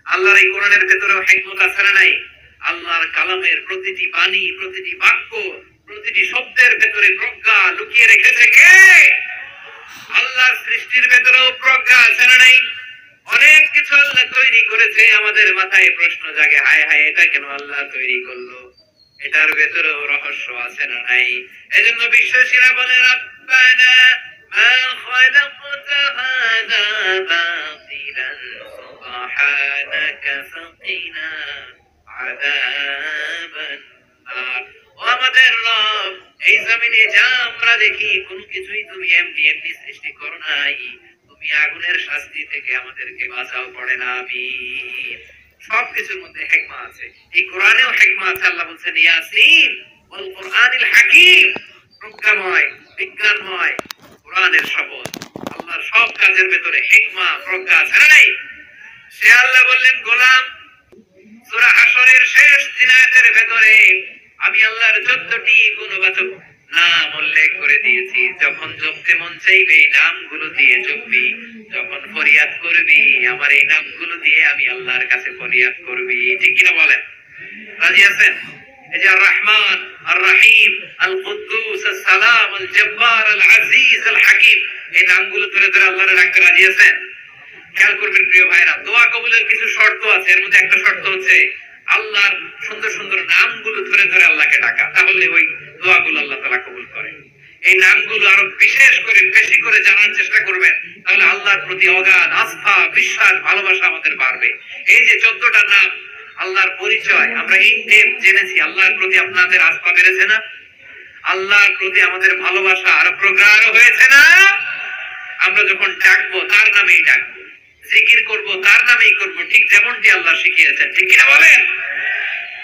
আল্লাহর এই কোরআনের ভেতরেও হিকমত আছে না নাই? আল্লাহর কালামের প্রতিটি বাণী, প্রতিটি বাক্য, প্রতিটি শব্দের ভেতরে প্রজ্ঞা লুকিয়ে রেখেছে কে? আল্লাহর সৃষ্টির ভেতরেও প্রজ্ঞা আছে না নাই? অনেক কিছু আল্লাহ তৈরি করেছে, আমাদের মাথায় প্রশ্ন জাগে, হায় হায় এটা কেন আল্লাহ তৈরি করলো? এটার ভেতরেও রহস্য আছে না নাই? এজন্য বিশ্বাসীরা বলে রব্বানা মা খালাকতা হাযা বাতিলান সুবহানাকা ফাকিনা আযাবান নার। ও আমাদের রব, এই জমিনে যা আমরা দেখি কোন কিছুই তুমি এমনি এমনি সৃষ্টি করো নাই, তুমি আগুনের শাস্তি থেকে আমাদেরকে বাঁচাও, পড়ে না আমিন। সবকিছুর মধ্যে হিকমা আছে, এই কোরআনেও হিকমা আছে। আল্লাহ বলছেন ইয়াসিন ওয়াল কুরআনিল হাকীম, প্রজ্ঞাময় বিজ্ঞানময় কোরআনের শপথ। আল্লাহর সব কাজের ভেতরে হিকমা প্রজ্ঞা আছে না নাই? সে আল্লাহ বললেন গোলাম, সূরা হাশরের শেষ 3 আয়াতের ভেতরে আমি আল্লাহর 14টি গুণবাচক নাম উল্লেখ করে দিয়েছি। যখন জপতে মন চাইবে এই নামগুলো দিয়ে জপবি, যখন ফরিয়াদ করবি আমার এই নামগুলো দিয়ে আমি আল্লাহর কাছে ফরিয়াদ করবি। ঠিক কিনা বলেন? রাজি আছেন? এই যে আর রহমান, আর রহিম, আল কুদ্দুস, আস সালাম, আল জব্বার, আল আজিজ, আল হাকিম, এই নামগুলো ধরে ধরে আল্লাহর ডাকতে রাজি আছেন? খেয়াল করবেন প্রিয় ভাইরা, দোয়া কবুলের কিছু শর্ত আছে। এর মধ্যে একটা শর্ত হচ্ছে আল্লাহর সুন্দর সুন্দর নামগুলো ধরে ধরে আল্লাহকে ডাকা, তাহলে ওই দোয়াগুলো আল্লাহ তাআলা কবুল করে। এই নামগুলো আরো বিশেষ করে বেশি করে জানার চেষ্টা করবেন, তাহলে আল্লাহর প্রতি অগাধ আস্থা, বিশ্বাস, ভালোবাসা আমাদের বাড়বে। এই যে 14টা নাম আল্লাহর পরিচয়, আমরা ইন ডেপথ জেনেছি। আল্লাহর প্রতি আপনাদের আস্থা বেড়েছে না? আল্লাহর প্রতি আমাদের ভালোবাসা আরো প্রগাঢ় হয়েছে না? আমরা যখন ডাকবো তার নামেই ডাকবো, জিকির করব তার নামেই করব, ঠিক যেমনটি আল্লাহ শিখিয়েছেন। ঠিক কিনা বলেন?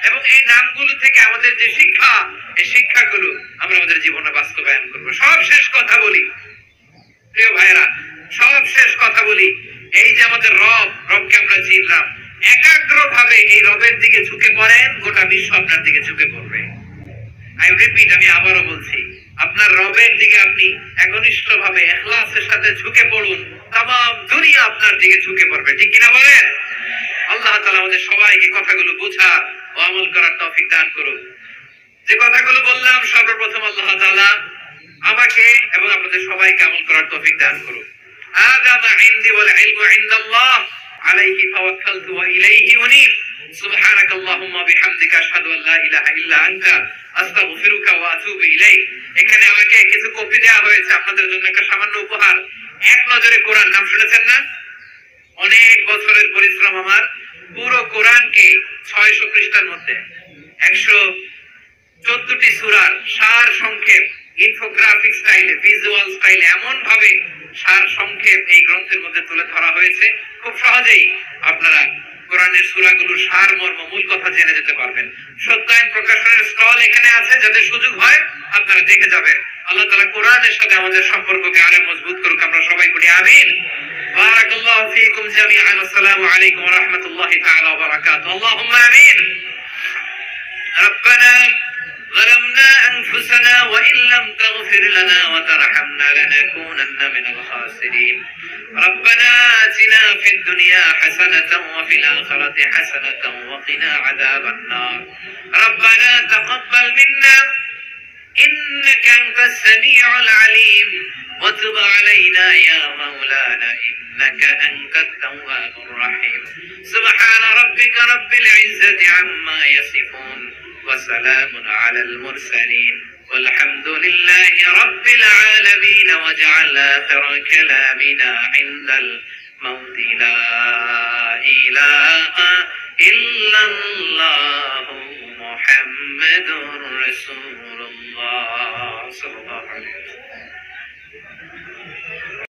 এবং এই নামগুলো থেকে আমাদের যে শিক্ষা, এই শিক্ষাগুলো আমরা আমাদের জীবনে বাস্তবায়ন করব। সব শেষ কথা বলি প্রিয় ভাইরা, সব শেষ কথা বলি, এই যে আমাদের রবকে আমরা চিনলাম, একাগ্র ভাবে এই রবের দিকে ঝুঁকে পড়েন, গোটা বিশ্ব আপনার দিকে ঝুঁকে পড়বে। আমি আবারও বলছি, আপনার রবের দিকে আপনি একনিষ্ঠ ভাবে ইখলাসের সাথে ঝুঁকে পড়ুন, তামাম দুনিয়া আপনার দিকে ঝুঁকে পড়বে। ঠিক কিনা বলেন? আল্লাহ তাআলা আমাদের সবাইকে কথাগুলো বোঝা ও আমল করার তৌফিক দান করুন। যে কথাগুলো বললাম, সর্বপ্রথম আল্লাহ তাআলা আমাকে এবং আপনাদের সবাইকে আমল করার তৌফিক দান করুন। হাযা মা ইনদি ওয়াল ইলমু ইনদাল্লাহ আলাইহি তাওয়াক্কালতু ওয়া ইলাইহি উনীব। সুবহানাকাল্লাহুম্মা বিহামদিকা আশহাদু আল লা ইলাহা ইল্লা আনতা আস্তাগফিরুকা ওয়া আতুবু ইলাইক। এখানে আমাকে কিছু কপি দেওয়া হয়েছে আপনাদের জন্য, একটা সামান্য উপহার। এক নজরে কোরআন নাম শুনেছেন না? অনেক বছরের পরিশ্রম আমার, পুরো কোরআনকে 600 পৃষ্ঠার মধ্যে 114টি সূরার সার সংক্ষেপ, ইনফোগ্রাফিক স্টাইলে, ভিজুয়াল স্টাইলে এমন ভাবে সার সংক্ষেপ এই গ্রন্থের মধ্যে তুলে ধরা হয়েছে, খুব সহজেই আপনারা কোরআনের সূরাগুলোর সার মর্ম, মূল কথা জেনে যেতে পারবেন। সত্যায়ন প্রকাশনের স্টল এখানে আছে, যাতে সুযোগ হয় আপনারা দেখে যাবেন। আল্লাহ তাআলা কোরআনের সাথে আমাদের সম্পর্ককে আরো মজবুত করুক, আমরা সবাই বলি আমিন। বারাকাল্লাহু ফীকুম জামিআন। আসসালামু আলাইকুম ওয়া রাহমাতুল্লাহি তাআলা ওয়া বারাকাতুহু। আল্লাহুম্মা আমিন। রব্বানা ظلمنا أنفسنا وإن لم تغفر لنا وترحمنا لنكونن من الخاسرين. ربنا آتنا في الدنيا حسنة وفي الآخرة حسنة وقنا عذاب النار. ربنا تقبل منا إنك أنت السميع العليم وتب علينا يا مولانا إنك أنت التواب الرحيم. سبحان ربك رب العزة عما يصفون وسلام على المرسلين والحمد لله رب العالمين. واجعل آخر كلامنا عند الموت لا إله إلا الله محمد رسول الله صلى الله عليه وسلم.